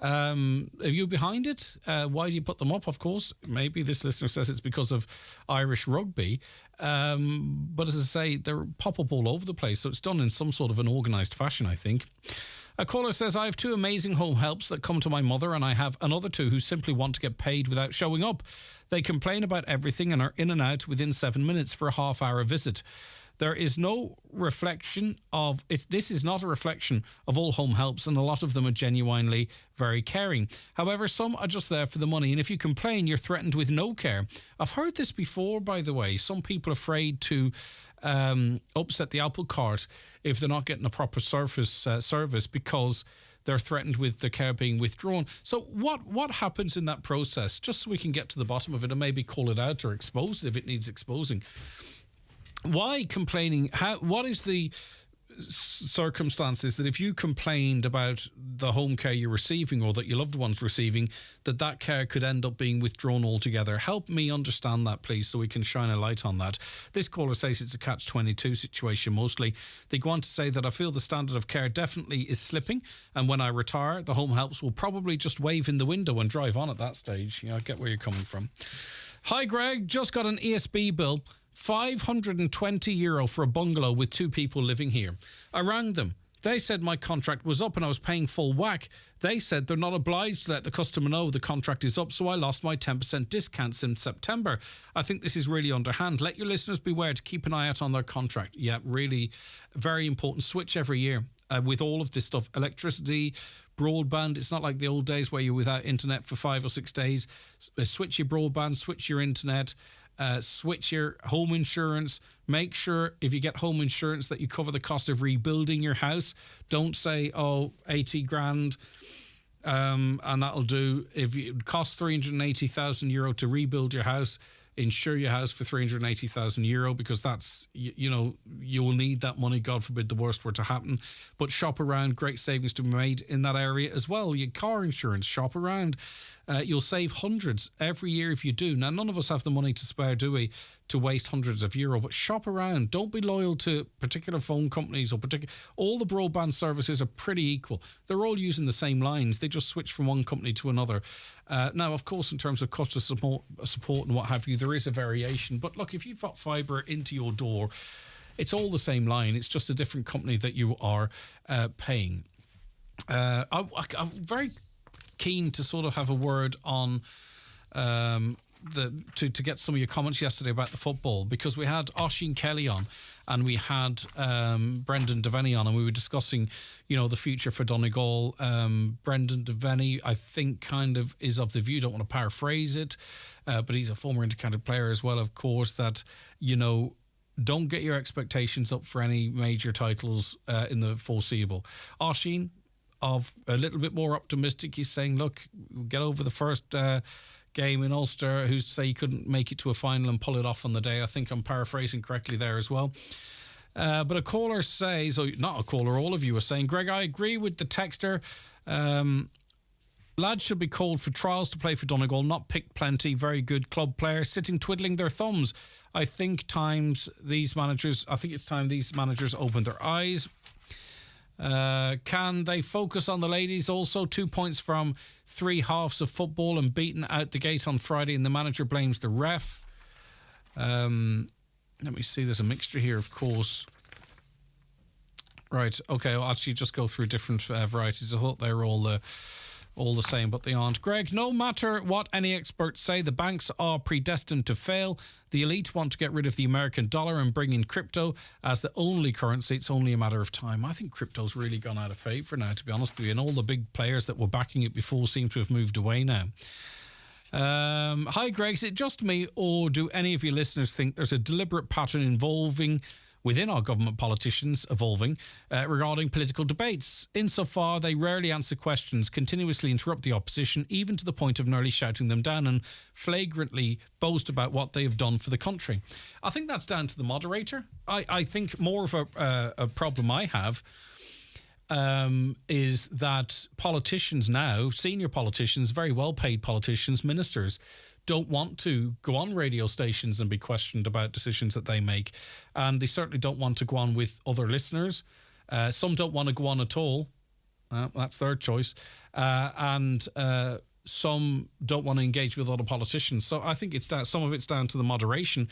A: Are you behind it? Why do you put them up? Of course, maybe this listener says it's because of Irish rugby. But as I say, they're pop up all over the place. So it's done in some sort of an organised fashion, I think. A caller says, I have 2 amazing home helps that come to my mother, and I have another 2 who simply want to get paid without showing up. They complain about everything and are in and out within 7 minutes for a half-hour visit. There is no reflection of it. This is not a reflection of all home helps, and a lot of them are genuinely very caring. However, some are just there for the money, and if you complain, you're threatened with no care. I've heard this before, by the way. Some people are afraid to upset the apple cart if they're not getting a proper service because they're threatened with the care being withdrawn. So what happens in that process? Just so we can get to the bottom of it and maybe call it out or expose it if it needs exposing. Why complaining? What is the circumstances that if you complained about the home care you're receiving or that your loved one's receiving, that care could end up being withdrawn altogether? Help me understand that, please, so we can shine a light on that. This caller says it's a catch-22 situation mostly. They go on to say that I feel the standard of care definitely is slipping, and when I retire, the home helps will probably just wave in the window and drive on at that stage. I get where you're coming from. Hi, Greg. Just got an ESB bill. €520 for a bungalow with 2 people living here. I rang them. They said my contract was up and I was paying full whack. They said they're not obliged to let the customer know the contract is up, so I lost my 10% discount since September. I think this is really underhand. Let your listeners beware to keep an eye out on their contract. Yeah, really very important. Switch every year. With all of this stuff, electricity, broadband, it's not like the old days where you're without internet for 5 or 6 days. Switch your broadband, switch your internet. Switch your home insurance. Make sure if you get home insurance that you cover the cost of rebuilding your house. Don't say, 80 grand and that'll do. If it costs €380,000 to rebuild your house, insure your house for €380,000 because that's, you will need that money. God forbid the worst were to happen. But shop around. Great savings to be made in that area as well. Your car insurance, shop around. You'll save hundreds every year if you do. Now, none of us have the money to spare, do we, to waste hundreds of euro, but shop around. Don't be loyal to particular phone companies or all the broadband services are pretty equal. They're all using the same lines. They just switch from one company to another. Now, of course, in terms of cost of support and what have you, there is a variation. But look, if you've got fibre into your door, it's all the same line. It's just a different company that you are paying. I'm very keen to sort of have a word on to get some of your comments yesterday about the football, because we had Oisín Kelly on and we had Brendan Devaney on, and we were discussing, the future for Donegal. Brendan Devaney, I think, kind of is of the view, don't want to paraphrase it, but he's a former intercounty player as well, of course, that, don't get your expectations up for any major titles in the foreseeable. Oisín, of a little bit more optimistic, he's saying, look, get over the first game in Ulster. Who's to say you couldn't make it to a final and pull it off on the day? I think I'm paraphrasing correctly there as well. But a caller says, not a caller, all of you are saying, Greg, I agree with the texter. Lads should be called for trials to play for Donegal, not pick plenty very good club players sitting twiddling their thumbs. I think it's time these managers open their eyes. Can they focus on the ladies also? 2 points from 3 halves of football and beaten out the gate on Friday, and the manager blames the ref. Let me see, there's a mixture here, of course. Right, okay, I'll actually just go through different varieties. I thought they were all the same, but they aren't. Greg, no matter what any experts say, the banks are predestined to fail. The elite want to get rid of the American dollar and bring in crypto as the only currency. It's only a matter of time. I think crypto's really gone out of favour now, to be honest with you, and all the big players that were backing it before seem to have moved away now. Hi, Greg. Is it just me, or do any of your listeners think there's a deliberate pattern involving within our government politicians evolving regarding political debates. Insofar, they rarely answer questions, continuously interrupt the opposition, even to the point of nearly shouting them down, and flagrantly boast about what they have done for the country. I think that's down to the moderator. I think more of a problem I have is that politicians now, senior politicians, very well-paid politicians, ministers, don't want to go on radio stations and be questioned about decisions that they make. And they certainly don't want to go on with other listeners. Some don't want to go on at all. That's their choice. And some don't want to engage with other politicians. So I think some of it's down to the moderation.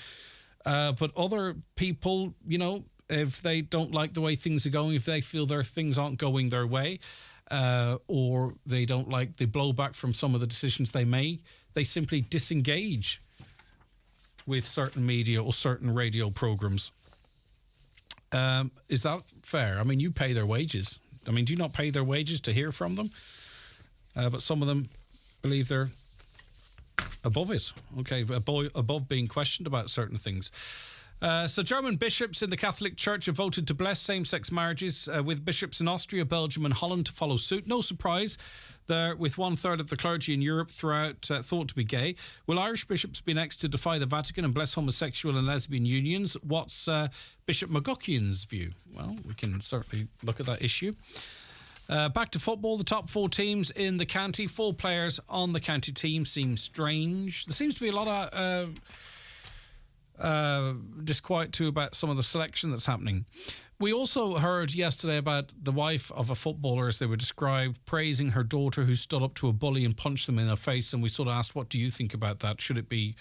A: But other people, you know, if they don't like the way things are going, if they feel their things aren't going their way, or they don't like the blowback from some of the decisions they make, they simply disengage with certain media or certain radio programs. Is that fair? I mean, you pay their wages. I mean, do you not pay their wages to hear from them? But some of them believe they're above it. Okay, above being questioned about certain things. So German bishops in the Catholic Church have voted to bless same-sex marriages, with bishops in Austria, Belgium and Holland to follow suit. No surprise there, with 1/3 of the clergy in Europe throughout thought to be gay. Will Irish bishops be next to defy the Vatican and bless homosexual and lesbian unions? What's Bishop McGuckian's view? Well, we can certainly look at that issue. Back to football, the top 4 teams in the county. 4 players on the county team seem strange. There seems to be a lot of disquiet too about some of the selection that's happening. We also heard yesterday about the wife of a footballer, as they were described, praising her daughter who stood up to a bully and punched them in the face, and we sort of asked, what do you think about that? Should it be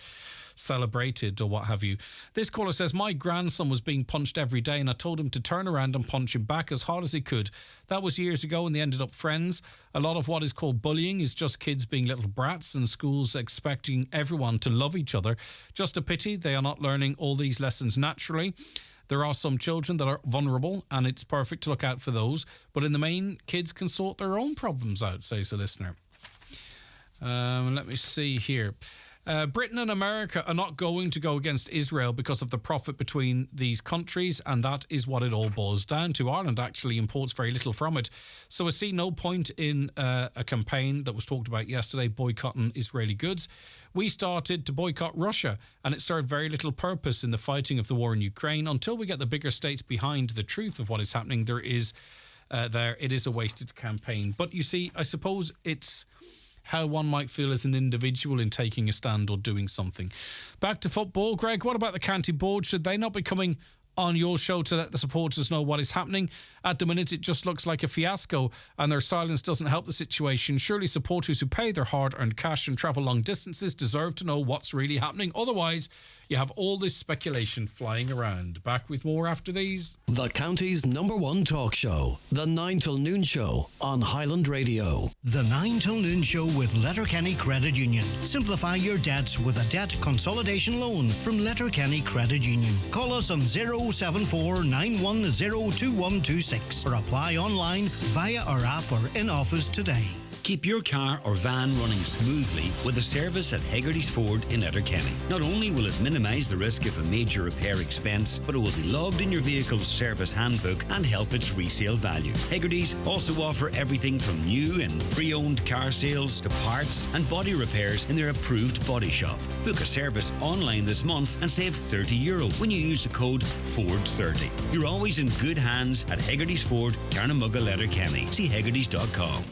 A: celebrated or what have you? This caller says, my grandson was being punched every day and I told him to turn around and punch him back as hard as he could. That was years ago and they ended up friends. A lot of what is called bullying is just kids being little brats and schools expecting everyone to love each other. Just a pity they are not learning all these lessons naturally. There are some children that are vulnerable and it's perfect to look out for those, but in the main, kids can sort their own problems out, says the listener. Let me see here. Britain and America are not going to go against Israel because of the profit between these countries, and that is what it all boils down to. Ireland actually imports very little from it. So I see no point in a campaign that was talked about yesterday, boycotting Israeli goods. We started to boycott Russia, and it served very little purpose in the fighting of the war in Ukraine. Until we get the bigger states behind the truth of what is happening, it is a wasted campaign. But you see, I suppose it's how one might feel as an individual in taking a stand or doing something. Back to football. Greg, what about the county board? Should they not be coming on your show to let the supporters know what is happening? At the minute, it just looks like a fiasco, and their silence doesn't help the situation. Surely supporters who pay their hard-earned cash and travel long distances deserve to know what's really happening. Otherwise, you have all this speculation flying around. Back with more after these.
G: The county's #1 talk show, The 9 till Noon Show on Highland Radio.
F: The 9 till Noon Show with Letterkenny Credit Union. Simplify your debts with a debt consolidation loan from Letterkenny Credit Union. Call us on 074 910 2126 or apply online via our app or in office today.
L: Keep your car or van running smoothly with a service at Hegarty's Ford in Letterkenny. Not only will it minimise the risk of a major repair expense, but it will be logged in your vehicle's service handbook and help its resale value. Hegarty's also offer everything from new and pre-owned car sales to parts and body repairs in their approved body shop. Book a service online this month and save €30 when you use the code FORD30. You're always in good hands at Hegarty's Ford, Carnamugga, Letterkenny. See Hegartys.com.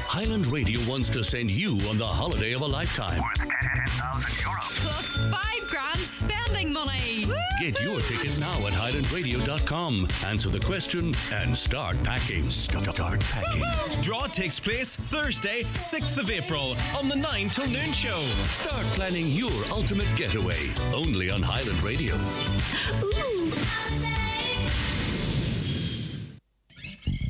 H: Highland Radio wants to send you on the holiday of a lifetime.
I: Worth €10,000.
V: Plus $5,000 spending money.
H: Get your ticket now at highlandradio.com. Answer the question and start packing. Start packing.
E: Draw takes place Thursday, 6th of April on the 9 till Noon Show.
H: Start planning your ultimate getaway. Only on Highland Radio.
V: Ooh.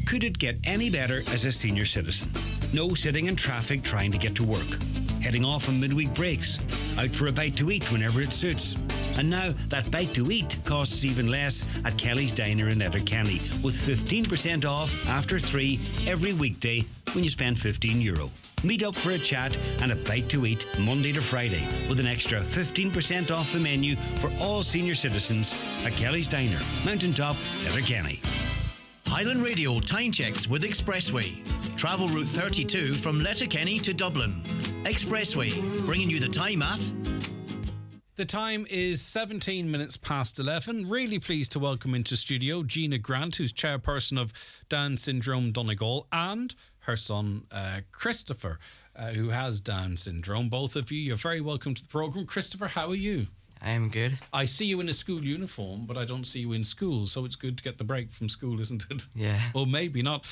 L: Could it get any better as a senior citizen? No sitting in traffic trying to get to work. Heading off on midweek breaks. Out for a bite to eat whenever it suits. And now that bite to eat costs even less at Kelly's Diner in Letterkenny, with 15% off after 3 every weekday when you spend €15. Meet up for a chat and a bite to eat Monday to Friday with an extra 15% off the menu for all senior citizens at Kelly's Diner, Mountaintop, Letterkenny.
J: Highland Radio time checks with Expressway. Travel route 32 from Letterkenny to Dublin. Expressway, bringing you the time at...
A: The time is 17 minutes past 11. Really pleased to welcome into studio Gina Grant, who's chairperson of Down Syndrome Donegal, and her son Christopher, who has Down syndrome. Both of you, you're very welcome to the programme. Christopher, how are you?
M: I am good.
A: I see you in a school uniform, but I don't see you in school, so it's good to get the break from school, isn't it?
M: Yeah.
A: Or maybe not.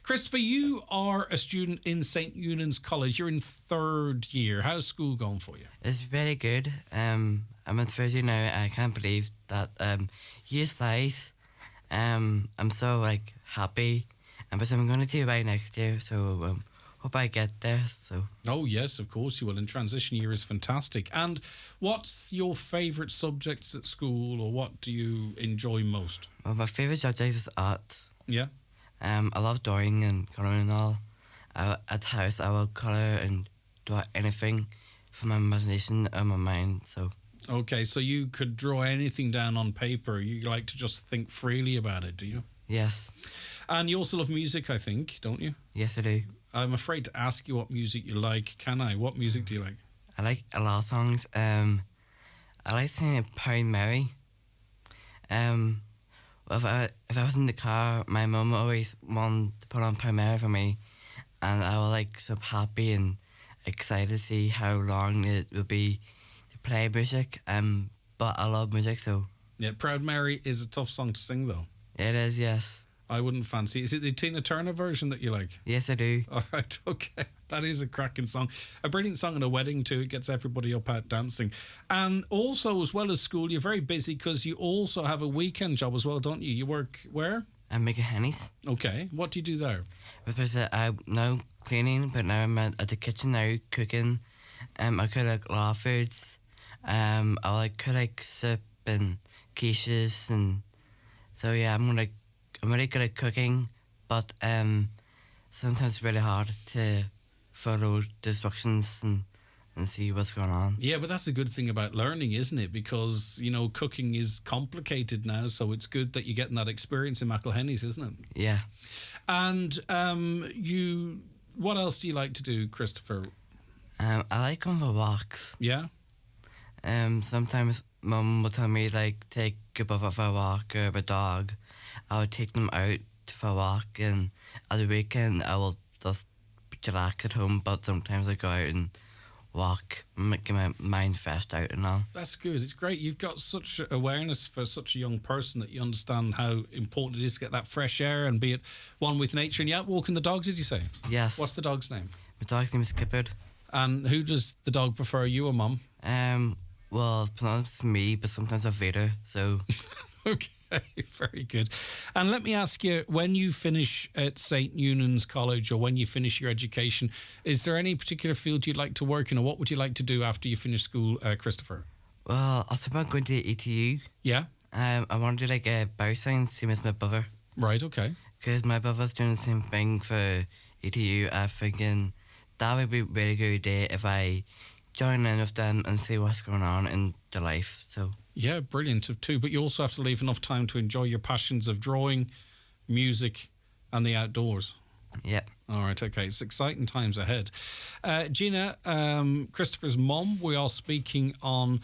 A: Christopher, you are a student in St. Eunan's College. You're in third year. How's school going for you?
M: It's very good. I'm in third year now. I can't believe that years flies. I'm so happy. But I'm going to do it next year, so hope I get there. So.
A: Oh yes, of course you will. And transition year is fantastic. And what's your favourite subjects at school, or what do you enjoy most?
M: Well, my favourite subject is art.
A: Yeah.
M: I love drawing and colouring and all. At the house, I will colour and draw anything from my imagination and my mind. So.
A: Okay, so you could draw anything down on paper. You like to just think freely about it, do you?
M: Yes.
A: And you also love music, I think, don't you?
M: Yes, I do.
A: I'm afraid to ask you what music you like. Can I? What music do you like?
M: I like a lot of songs. I like singing Proud Mary. If I was in the car, my mum always wanted to put on Proud Mary for me, and I was so happy and excited to see how long it would be to play music. But I love music, so.
A: Yeah, Proud Mary is a tough song to sing, though.
M: It is, yes.
A: I wouldn't fancy. Is it the Tina Turner version that you like?
M: Yes, I do.
A: All right, okay. That is a cracking song. A brilliant song at a wedding too. It gets everybody up out dancing. And also, as well as school, you're very busy because you also have a weekend job as well, don't you? You work where?
M: I'm making hennies.
A: Okay. What do you do there?
M: Because I'm now cleaning, but now I'm at the kitchen now cooking. I cook raw foods. I cook soup and quiches, and so yeah, I'm really good at cooking, but sometimes it's really hard to follow the instructions and see what's going on.
A: Yeah, but that's a good thing about learning, isn't it? Because, cooking is complicated now, so it's good that you're getting that experience in McElhenny's, isn't it?
M: Yeah.
A: And what else do you like to do, Christopher?
M: I like going for walks.
A: Yeah?
M: Sometimes Mum will tell me, take a brother for a walk or a dog. I would take them out for a walk, and at the weekend I will just relax at home, but sometimes I go out and walk, making my mind fresh out and all.
A: That's good. It's great. You've got such awareness for such a young person that you understand how important it is to get that fresh air and be at one with nature. And you're out walking the dogs, did you say?
M: Yes.
A: What's the dog's name?
M: My dog's name is Skipper.
A: And who does the dog prefer, you or Mum?
M: Well, it's me, but sometimes I feed her, so...
A: Okay. Very good. And let me ask you, when you finish at St. Eunan's College, or when you finish your education, is there any particular field you'd like to work in, or what would you like to do after you finish school, Christopher?
M: Well, I was about going to ETU.
A: Yeah?
M: I want to do a bioscience, same as my brother.
A: Right, okay.
M: Because my brother's doing the same thing for ETU. I'm thinking that would be a really good idea if I join in with them and see what's going on in their life, so...
A: Yeah, brilliant too. But you also have to leave enough time to enjoy your passions of drawing, music, and the outdoors.
M: Yeah.
A: All right, okay. It's exciting times ahead. Gina, Christopher's mum, we are speaking on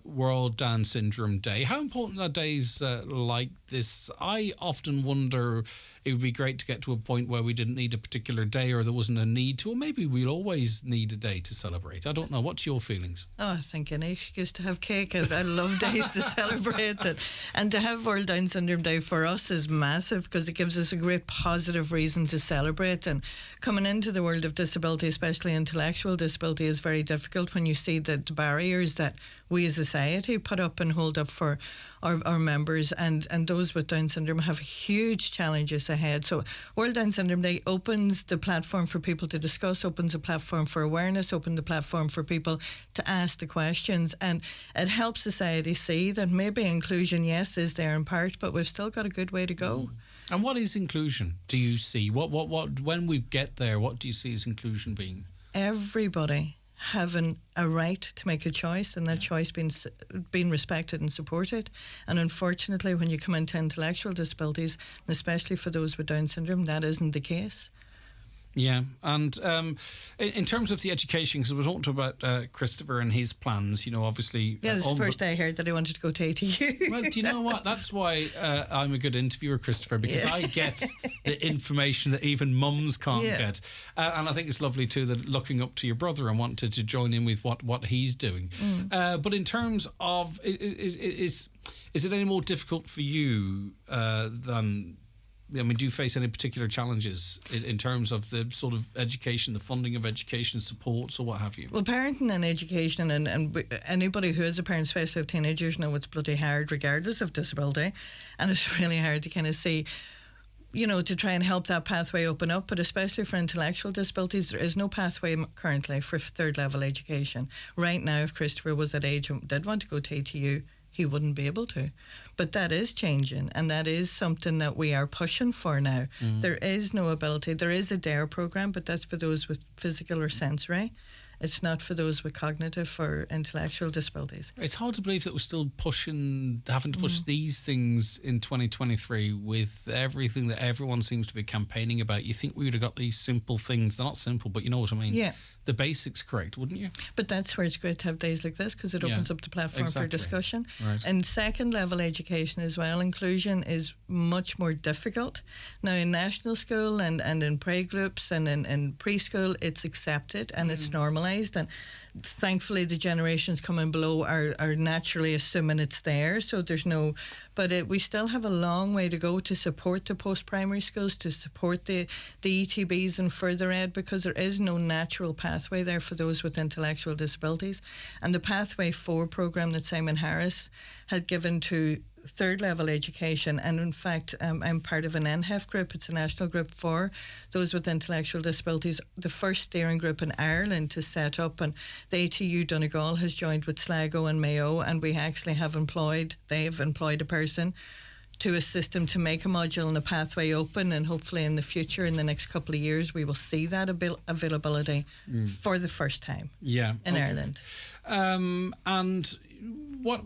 A: World Down Syndrome Day. How important are days like this? I often wonder, it would be great to get to a point where we didn't need a particular day, or there wasn't a need to, or maybe we'll always need a day to celebrate. I don't know. What's your feelings?
N: Oh, I think an excuse to have cake. I love days to celebrate it. And to have World Down Syndrome Day for us is massive, because it gives us a great positive reason to celebrate. And coming into the world of disability, especially intellectual disability, is very difficult when you see the barriers that we as a society put up and hold up for our members, and those with Down syndrome have huge challenges ahead. So World Down Syndrome Day opens the platform for people to discuss, opens a platform for awareness, opens the platform for people to ask the questions, and it helps society see that maybe inclusion, yes, is there in part, but we've still got a good way to go.
A: And what is inclusion? Do you see what when we get there? What do you see as inclusion being?
N: Everybody having a right to make a choice, and that choice being respected and supported. And unfortunately, when you come into intellectual disabilities, and especially for those with Down syndrome, that isn't the case.
A: Yeah, and in terms of the education, because I was talking about Christopher and his plans, obviously...
N: Yeah, this is the first I heard that he wanted to go to ATU.
A: Well, do you know what? That's why I'm a good interviewer, Christopher, because I get the information that even mums can't get. And I think it's lovely, too, that looking up to your brother and wanted to join in with what he's doing. But in terms of... Is it any more difficult for you than... I mean, do you face any particular challenges in terms of the sort of education, the funding of education, supports, or what have you?
N: Well, parenting and education, and anybody who is a parent, especially of teenagers, know it's bloody hard regardless of disability. And it's really hard to kind of see, to try and help that pathway open up. But especially for intellectual disabilities, there is no pathway currently for third level education. Right now, if Christopher was that age and did want to go to ATU, he wouldn't be able to. But that is changing, and that is something that we are pushing for now. There is no ability. There is a DARE program, but that's for those with physical or sensory. It's not for those with cognitive or intellectual disabilities.
A: It's hard to believe that we're still having to push these things in 2023 with everything that everyone seems to be campaigning about. You think we would have got these simple things. They're not simple, but you know what I mean?
N: Yeah.
A: The basics correct, wouldn't you?
N: But that's where it's great to have days like this, because it opens up the platform for discussion.
A: Right.
N: And second level education as well, inclusion is much more difficult. Now in national school and in playgroups and in preschool, it's accepted and it's normalised, and thankfully the generations coming below are naturally assuming it's there, so there's no... But we still have a long way to go to support the post-primary schools, to support the ETBs and further ed, because there is no natural pathway there for those with intellectual disabilities. And the Pathway 4 programme that Simon Harris had given to third level education, and in fact I'm part of an NHEF group. It's a national group for those with intellectual disabilities, the first steering group in Ireland to set up, and the ATU Donegal has joined with Sligo and Mayo, and we actually they've employed a person to assist them to make a module and a pathway open, and hopefully in the future, in the next couple of years, we will see that availability for the first time in Ireland.
A: And what...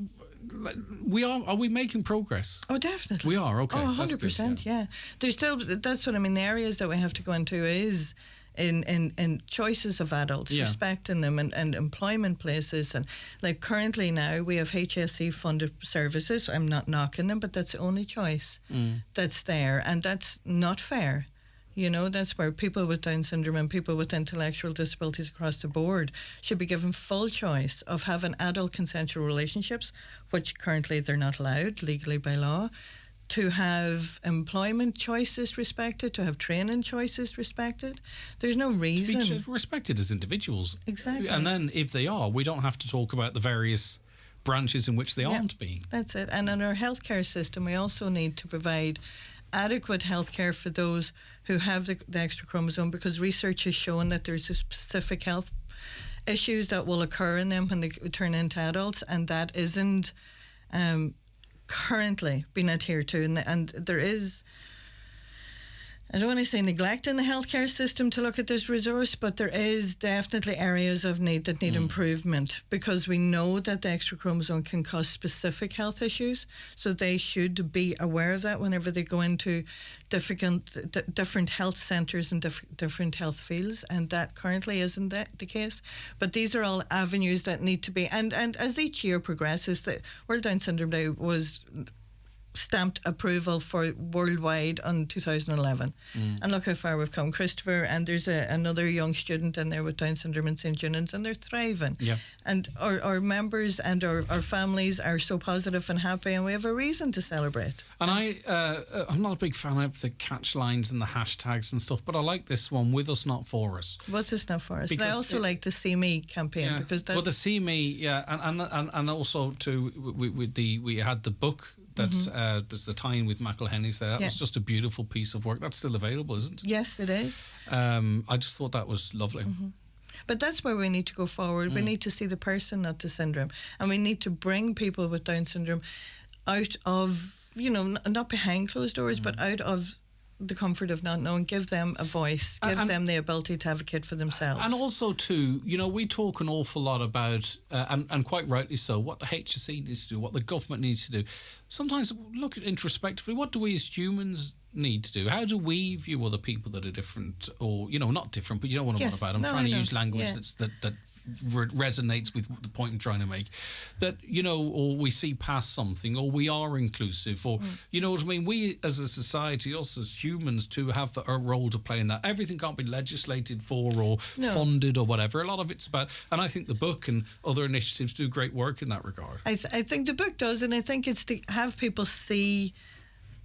A: Are we making progress?
N: Oh, definitely.
A: We are, okay.
N: Oh, 100%, yeah. There's still, that's what I mean, the areas that we have to go into is in choices of adults, respecting them, and employment places. And like currently now, we have HSE funded services. I'm not knocking them, but that's the only choice that's there, and that's not fair. That's where people with Down syndrome and people with intellectual disabilities across the board should be given full choice of having adult consensual relationships, which currently they're not allowed legally by law, to have employment choices respected, to have training choices respected. There's no reason.
A: To be respected as individuals.
N: Exactly.
A: And then if they are, we don't have to talk about the various branches in which they aren't being.
N: That's it. And in our healthcare system, we also need to provide adequate healthcare for those who have the extra chromosome, because research has shown that there's a specific health issues that will occur in them when they turn into adults, and that isn't currently being adhered to. And there is, I don't want to say neglect in the healthcare system to look at this resource, but there is definitely areas of need that need improvement, because we know that the extra chromosome can cause specific health issues. So they should be aware of that whenever they go into different health centres and different health fields, and that currently isn't the case. But these are all avenues that need to be, and as each year progresses, the World Down Syndrome Day was stamped approval for worldwide on 2011, and look how far we've come. Christopher, and there's another young student in there with Down syndrome in St. Junans, and they're thriving. And our members and our families are so positive and happy, and we have a reason to celebrate.
A: And I'm not a big fan of the catch lines and the hashtags and stuff, but I like this one, with us not for us.
N: What's us not for us? And I also like the See Me campaign, because that's...
A: Well, the See Me, and also we had the book. There's the tie-in with McElhenney's there. That was just a beautiful piece of work. That's still available, isn't it?
N: Yes, it is.
A: I just thought that was lovely.
N: But that's where we need to go forward. We need to see the person, not the syndrome. And we need to bring people with Down syndrome out of not behind closed doors, but out of the comfort of not knowing, give them a voice, give them the ability to advocate for themselves.
A: And also, too, we talk an awful lot about, and quite rightly so, what the HSE needs to do, what the government needs to do. Sometimes look at introspectively, what do we as humans need to do? How do we view other people that are different, or, not different, but you know what I'm on about. I'm trying to use language that resonates with the point I'm trying to make, that or we see past something, or we are inclusive, or you know what I mean, we as a society, us as humans too, have a role to play in that. Everything can't be legislated for or funded or whatever. A lot of it's about, and I think the book and other initiatives do great work in that regard. I
N: think the book does, and I think it's to have people see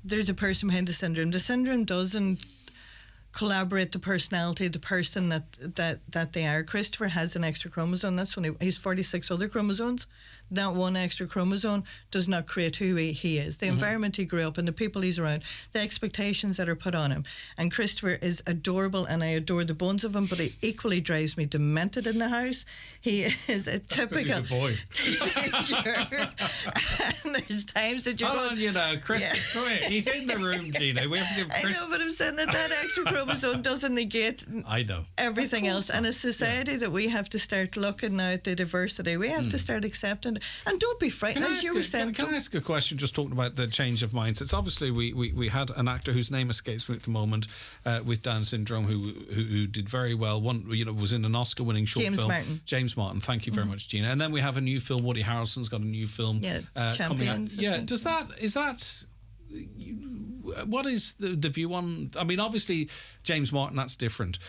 N: there's a person behind the syndrome. The syndrome doesn't collaborate the personality, the person that they are. Christopher has an extra chromosome. That's only, he's 46 other chromosomes. That one extra chromosome does not create who he is. The environment he grew up in, the people he's around, the expectations that are put on him. And Christopher is adorable, and I adore the bones of him, but he equally drives me demented in the house. He is a typical
A: he's a boy.
N: teenager. And there's times that you're going,
A: Chris, come here. He's in the room, Gina. We have to give Chris...
N: I know, but I'm saying that extra chromosome doesn't negate everything else. And a society that we have to start looking now at the diversity, we have to start accepting it. And don't be frightened, as you were saying.
A: Can I ask a question, just talking about the change of mindsets? Obviously, we had an actor whose name escapes me at the moment with Down syndrome who did very well. One, was in an Oscar-winning short film. James Martin. Thank you very much, Gina. And then we have a new film. Woody Harrelson's got a new film coming out.
N: Yeah,
A: what is the view on? I mean, obviously, James Martin, that's different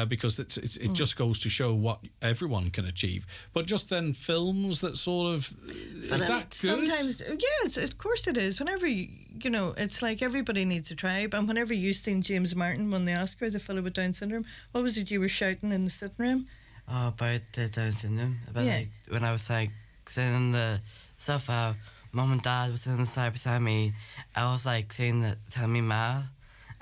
A: because it just goes to show what everyone can achieve. But just then, films that sort of is that good?
N: Sometimes, yes, of course it is. Whenever it's like everybody needs a tribe. And whenever you seen James Martin won the Oscar, the fellow with Down syndrome, what was it you were shouting in the sitting room?
M: Oh, about the Down syndrome. About when I was sitting in the sofa. Mum and Dad was sitting on the side beside me. I was telling me math,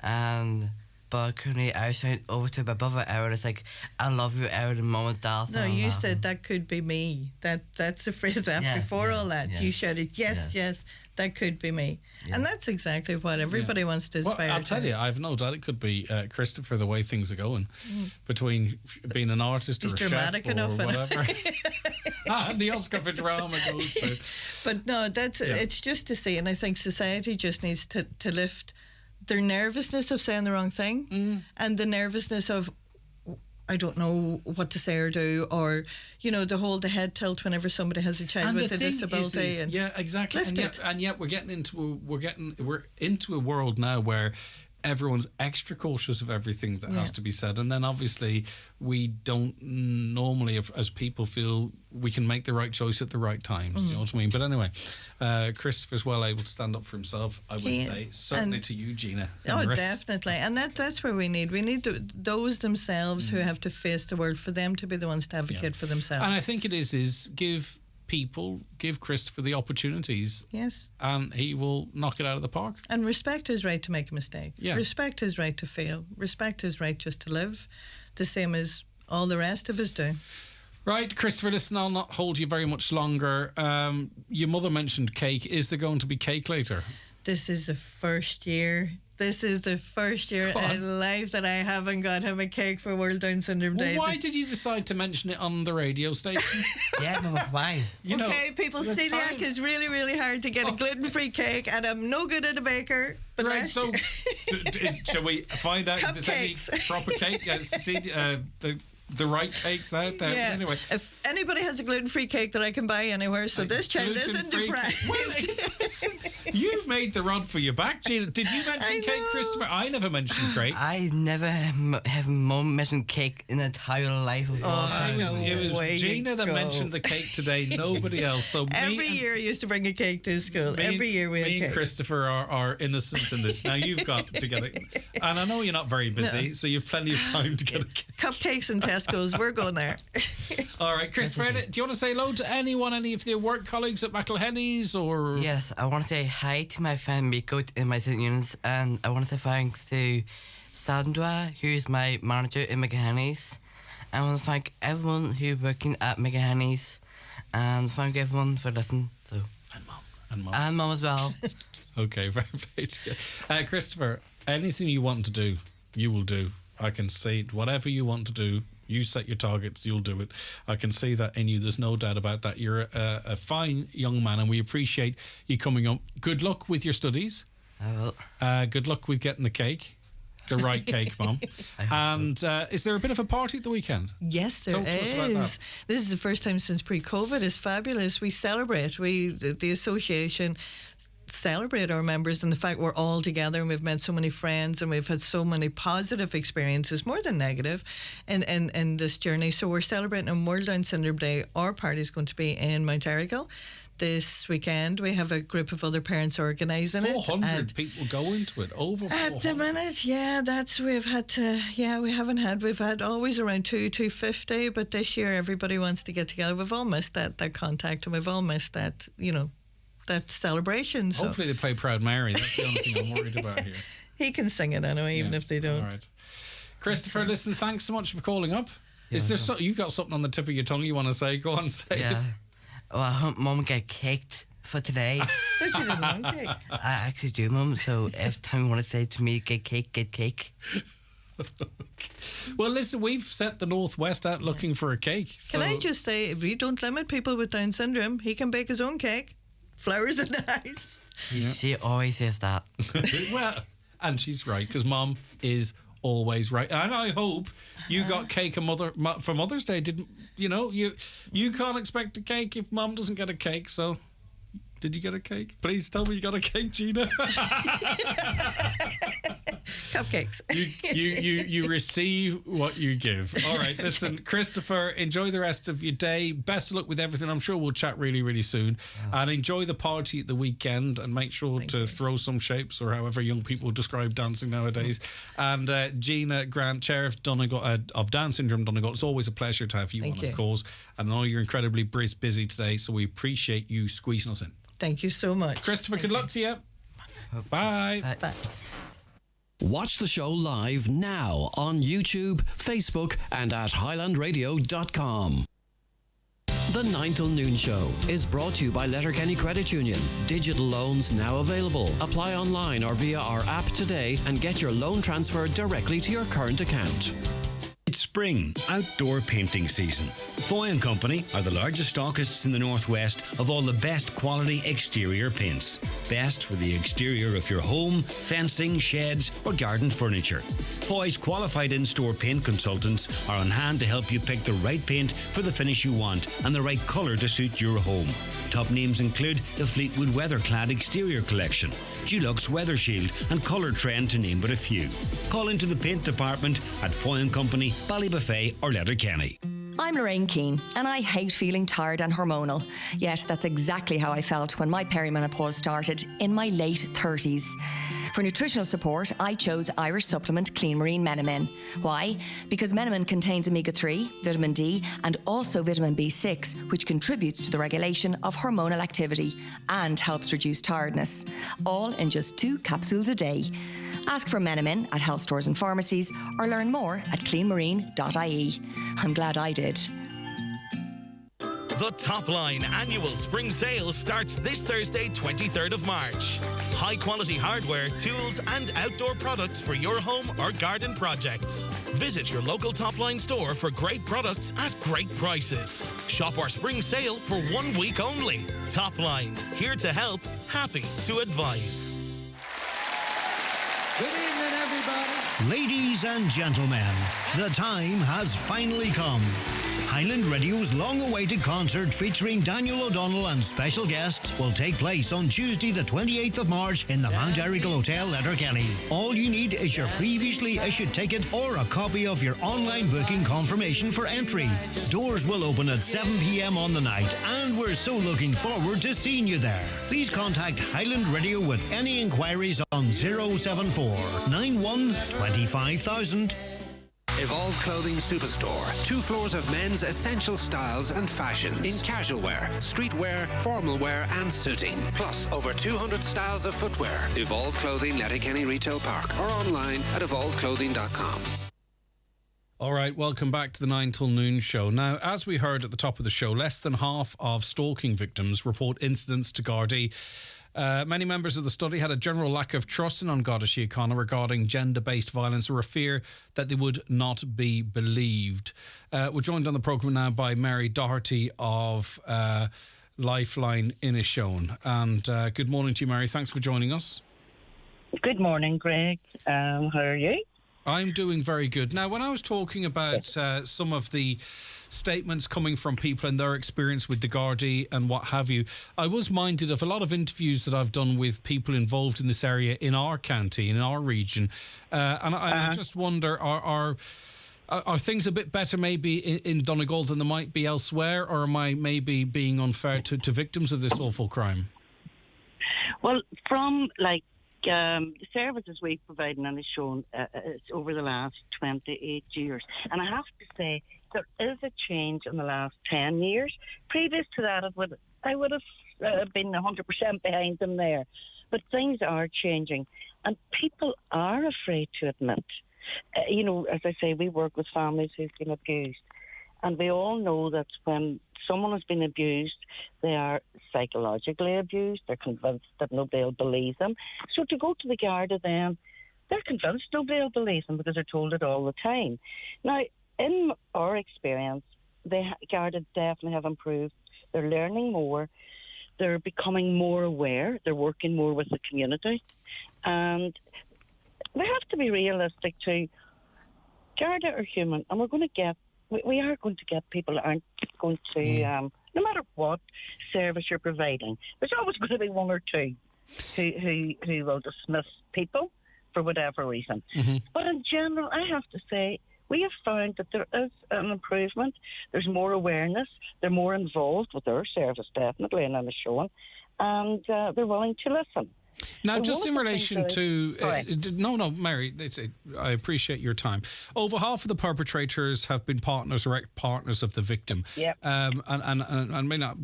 M: but I couldn't. I was shouting over to my brother Aaron. It's like, I love you, Aaron, and Mum and Dad.
N: No, you said that could be me. That's the phrase that before all that. You shouted, yes, that could be me. Yeah. And that's exactly what everybody wants to aspire to.
A: I'll tell you, I've no doubt it could be Christopher, the way things are going between being an artist or a chef or whatever. And the Oscar for drama goes to.
N: But no, it's just to see, and I think society just needs to lift their nervousness of saying the wrong thing and the nervousness of, I don't know what to say or do, or to hold the head tilt whenever somebody has a child with a disability.
A: Yeah, exactly. And yet we're into a world now where everyone's extra cautious of everything that has to be said, and then obviously we don't normally, as people, feel we can make the right choice at the right times. Do you know what I mean? But anyway, Christopher's well able to stand up for himself, I would say. Certainly to you, Gina.
N: Oh, definitely. And that's where we need those themselves who have to face the world, for them to be the ones to advocate for themselves.
A: And I think it is give Christopher the opportunities.
N: Yes.
A: And he will knock it out of the park.
N: And respect his right to make a mistake.
A: Yeah.
N: Respect his right to fail. Respect his right just to live, the same as all the rest of us do.
A: Right, Christopher, listen, I'll not hold you very much longer. Your mother mentioned cake. Is there going to be cake later?
N: This is the first year. This is the first year in life that I haven't got him a cake for World Down Syndrome Day.
A: Why did you decide to mention it on the radio station?
M: Why?
N: People, celiac is really, really hard to get a gluten-free cake, and I'm no good at a baker. But
A: right, so shall we find out if there's any proper cake? The right cakes out there.
N: Yeah.
A: Anyway,
N: if anybody has a gluten-free cake that I can buy anywhere, so this child isn't deprived.
A: Well, you made the rod for your back, Gina. Did you mention cake, Christopher? I never mentioned cake.
M: I never have Mum mentioned cake in the entire life of all time.
A: It was Gina that mentioned the cake today, nobody else. So
N: every year I used to bring a cake to school. Every year we had cake.
A: Me and Christopher are innocent in this. Now you've got to get it. And I know you're not very busy, so you've plenty of time to get a cake.
N: Cupcakes and Tesco's, we're going there.
A: All right, Christopher, do you want to say hello to anyone, any of your work colleagues at McElhenny's? Or
M: yes, I want to say hi to my friend Miko in my St. Eunice, and I want to say thanks to Sandra, who is my manager in McElhenny's. I want to thank everyone who's working at McElhenny's, and thank everyone for listening. So.
A: And Mum.
M: And Mum as well.
A: Okay, very pleased. Christopher, anything you want to do, you will do. I can see it. Whatever you want to do, you set your targets, you'll do it. I can see that in you. There's no doubt about that. You're a fine young man, and we appreciate you coming up. Good luck with your studies.
M: I will.
A: Good luck with getting the cake. The right cake, Mum. And is there a bit of a party at the weekend?
N: Yes, there
A: Talk to us about that.
N: is. This is the first time since pre-COVID. It's fabulous. We celebrate. The association celebrate our members and the fact we're all together, and we've met so many friends, and we've had so many positive experiences, more than negative, in this journey. So we're celebrating on World Down Syndrome Day. Our party is going to be in Mount Errigal this weekend. We have a group of other parents organising it.
A: 400 people go into it. Over 400.
N: At the minute, we've had always around 250, but this year everybody wants to get together. We've all missed that contact, and we've all missed that, that celebration. So.
A: Hopefully they play Proud Mary. That's the only thing I'm worried about here.
N: He can sing it anyway, even if they don't.
A: All right. Christopher, listen, thanks so much for calling up. Is there you've got something on the tip of your tongue you want to say? Go on, say it.
M: Well, I hope Mum get caked for today.
N: Don't you didn't want cake?
M: I actually do, Mum. So every time you want to say to me, get cake, get cake.
A: Well, listen, we've set the Northwest out looking for a cake.
N: Can I just say, if we don't limit people with Down syndrome, he can bake his own cake. Flowers in the house.
M: She always says that.
A: Well, and she's right, because Mum is always right. And I hope you got cake for Mother's Day. Didn't you can't expect a cake if Mum doesn't get a cake. So did you get a cake? Please tell me you got a cake, Gina.
N: Cupcakes.
A: You receive what you give. All right, listen, Christopher, enjoy the rest of your day. Best of luck with everything. I'm sure we'll chat really, really soon. And enjoy the party at the weekend, and make sure to throw some shapes, or however young people describe dancing nowadays. And Gina Grant, Chair of Down Syndrome Donegal, it's always a pleasure to have you on, of course. And I know you're incredibly busy today, so we appreciate you squeezing us in.
N: Thank you so much.
A: Christopher, good luck to you. Bye.
N: Bye.
G: Watch the show live now on YouTube, Facebook, and at highlandradio.com. The 9 till Noon Show is brought to you by Letterkenny Credit Union. Digital loans now available. Apply online or via our app today and get your loan transferred directly to your current account.
L: It's spring, outdoor painting season. Foy & Company are the largest stockists in the Northwest of all the best quality exterior paints. Best for the exterior of your home, fencing, sheds or garden furniture. Foy's qualified in-store paint consultants are on hand to help you pick the right paint for the finish you want and the right colour to suit your home. Top names include the Fleetwood Weatherclad Exterior Collection, Dulux Weather Shield and Colour Trend, to name but a few. Call into the paint department at Foy & Company, Ballybuffet or Letterkenny.
B: I'm Lorraine Keane, and I hate feeling tired and hormonal. Yet that's exactly how I felt when my perimenopause started in my late 30s. For nutritional support, I chose Irish supplement Clean Marine Menamin. Why? Because Menamin contains omega-3, vitamin D, and also vitamin B6, which contributes to the regulation of hormonal activity and helps reduce tiredness. All in just 2 capsules a day. Ask for Menamin at health stores and pharmacies, or learn more at cleanmarine.ie. I'm glad I did.
O: The Top Line annual spring sale starts this Thursday, 23rd of March. High quality hardware, tools and outdoor products for your home or garden projects. Visit your local Top Line store for great products at great prices. Shop our spring sale for 1 week only. Top Line, here to help, happy to advise.
F: Good evening, everybody. Ladies and gentlemen, the time has finally come. Highland Radio's long-awaited concert featuring Daniel O'Donnell and special guests will take place on Tuesday the 28th of March in the Mount Errigal Hotel, Letterkenny. All you need is your previously issued ticket or a copy of your online booking confirmation for entry. Doors will open at 7 p.m. on the night, and we're so looking forward to seeing you there. Please contact Highland Radio with any inquiries on 074 91 25,000.
P: Evolve Clothing Superstore. 2 floors of men's essential styles and fashions in casual wear, streetwear, formal wear and suiting. Plus over 200 styles of footwear. Evolve Clothing, Letterkenny Retail Park, or online at evolveclothing.com.
A: All right, welcome back to the 9 till Noon show. Now, as we heard at the top of the show, less than half of stalking victims report incidents to Garda. Many members of the study had a general lack of trust in Garda Síochána regarding gender-based violence, or a fear that they would not be believed. We're joined on the programme now by Mary Doherty of Lifeline Inishowen. And good morning to you, Mary. Thanks for joining us.
Q: Good morning, Greg. How are you?
A: I'm doing very good. Now, when I was talking about some of the statements coming from people and their experience with the Gardaí and what have you, I was minded of a lot of interviews that I've done with people involved in this area in our county, in our region. And I just wonder, are things a bit better maybe in Donegal than they might be elsewhere, or am I maybe being unfair to victims of this awful crime?
Q: Well, from the services we've provided and has shown over the last 28 years. And I have to say, there is a change in the last 10 years. Previous to that, I would have been 100% behind them there. But things are changing. And people are afraid to admit. As I say, we work with families who've been abused. And we all know that when someone has been abused, they are psychologically abused. They're convinced that nobody will believe them. So to go to the Garda then, they're convinced nobody will believe them because they're told it all the time. Now, in our experience, the Garda definitely have improved. They're learning more. They're becoming more aware. They're working more with the community. And we have to be realistic too. Garda are human, and we are going to get people that aren't going to, no matter what service you're providing, there's always going to be one or two who will dismiss people for whatever reason. Mm-hmm. But in general, I have to say, we have found that there is an improvement. There's more awareness. They're more involved with their service, definitely, and I'm showing, and they're willing to listen.
A: Now, just in relation to... Mary, I appreciate your time. Over half of the perpetrators have been partners or ex-partners of the victim.
Q: Yep.
A: And may not...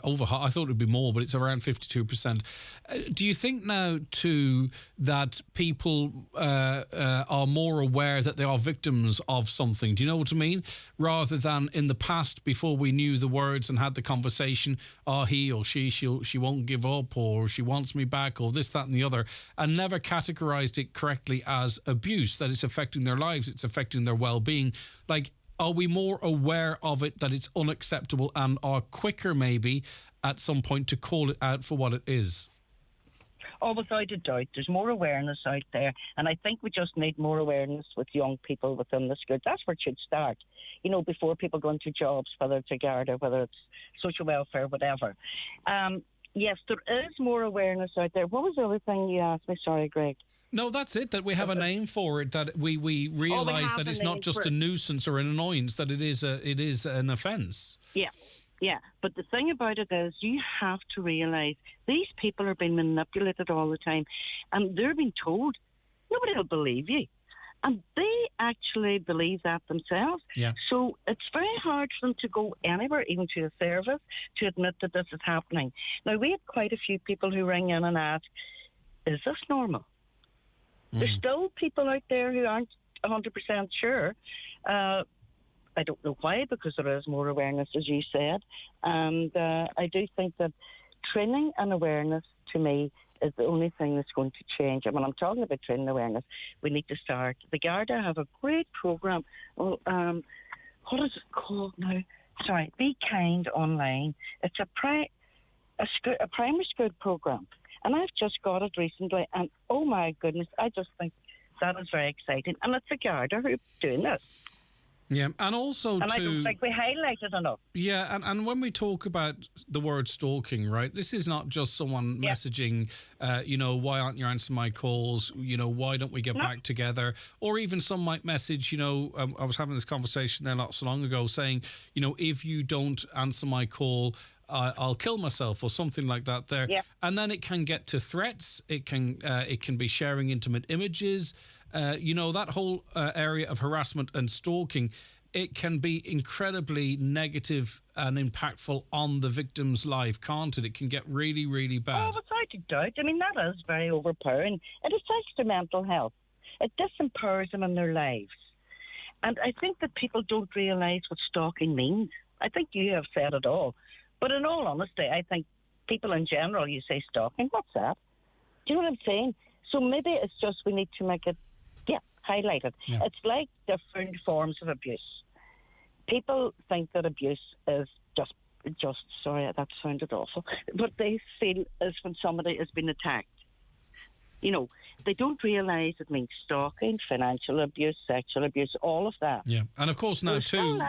A: Over half, I thought it would be more, but it's around 52%. Do you think now, too, that people are more aware that they are victims of something? Do you know what I mean? Rather than in the past, before we knew the words and had the conversation, he or she won't give up, or she wants me back, or this, that and the other, and never categorised it correctly as abuse, that it's affecting their lives, it's affecting their well-being. Are we more aware of it, that it's unacceptable, and are quicker maybe at some point to call it out for what it is?
Q: Oh, without a doubt, there's more awareness out there, and I think we just need more awareness with young people within this group. That's where it should start, before people go into jobs, whether it's a Garda, whether it's social welfare, whatever. Yes, there is more awareness out there. What was the other thing you asked me? Sorry, Greg.
A: No, that's it, that we have a name for it, that we realise that it's not just a nuisance or an annoyance, that it is an offence.
Q: Yeah, but the thing about it is you have to realise these people are being manipulated all the time, and they're being told nobody will believe you. And they actually believe that themselves. Yeah. So it's very hard for them to go anywhere, even to a service, to admit that this is happening. Now, we had quite a few people who ring in and ask, is this normal? There's still people out there who aren't 100% sure. I don't know why, because there is more awareness, as you said. And I do think that training and awareness, to me, is the only thing that's going to change. And when I'm talking about training awareness, we need to start. The Garda have a great programme. What is it called now? Sorry, Be Kind Online. It's a primary school programme. And I've just got it recently. And, oh, my goodness, I just think that is very exciting. And it's the Garda who are doing this.
A: Yeah, and also
Q: I don't think we highlight it enough.
A: Yeah, and when we talk about the word stalking, right, this is not just someone messaging, why aren't you answering my calls? Why don't we get back together? Or even some might message, I was having this conversation there not so long ago saying, if you don't answer my call, I'll kill myself, or something like that there. Yeah. And then it can get to threats. It can be sharing intimate images. That whole area of harassment and stalking, it can be incredibly negative and impactful on the victim's life, can't it? It can get really, really bad.
Q: Oh, without a doubt. I mean, that is very overpowering. It affects their mental health. It disempowers them in their lives. And I think that people don't realise what stalking means. I think you have said it all. But in all honesty, I think people in general, you say stalking. What's that? Do you know what I'm saying? So maybe it's just we need to make it, highlight it. Yeah. It's like different forms of abuse. People think that abuse is just sorry, that sounded awful, but they feel as when somebody has been attacked. You know, they don't realise it means stalking, financial abuse, sexual abuse, all of that.
A: Yeah, and of course now too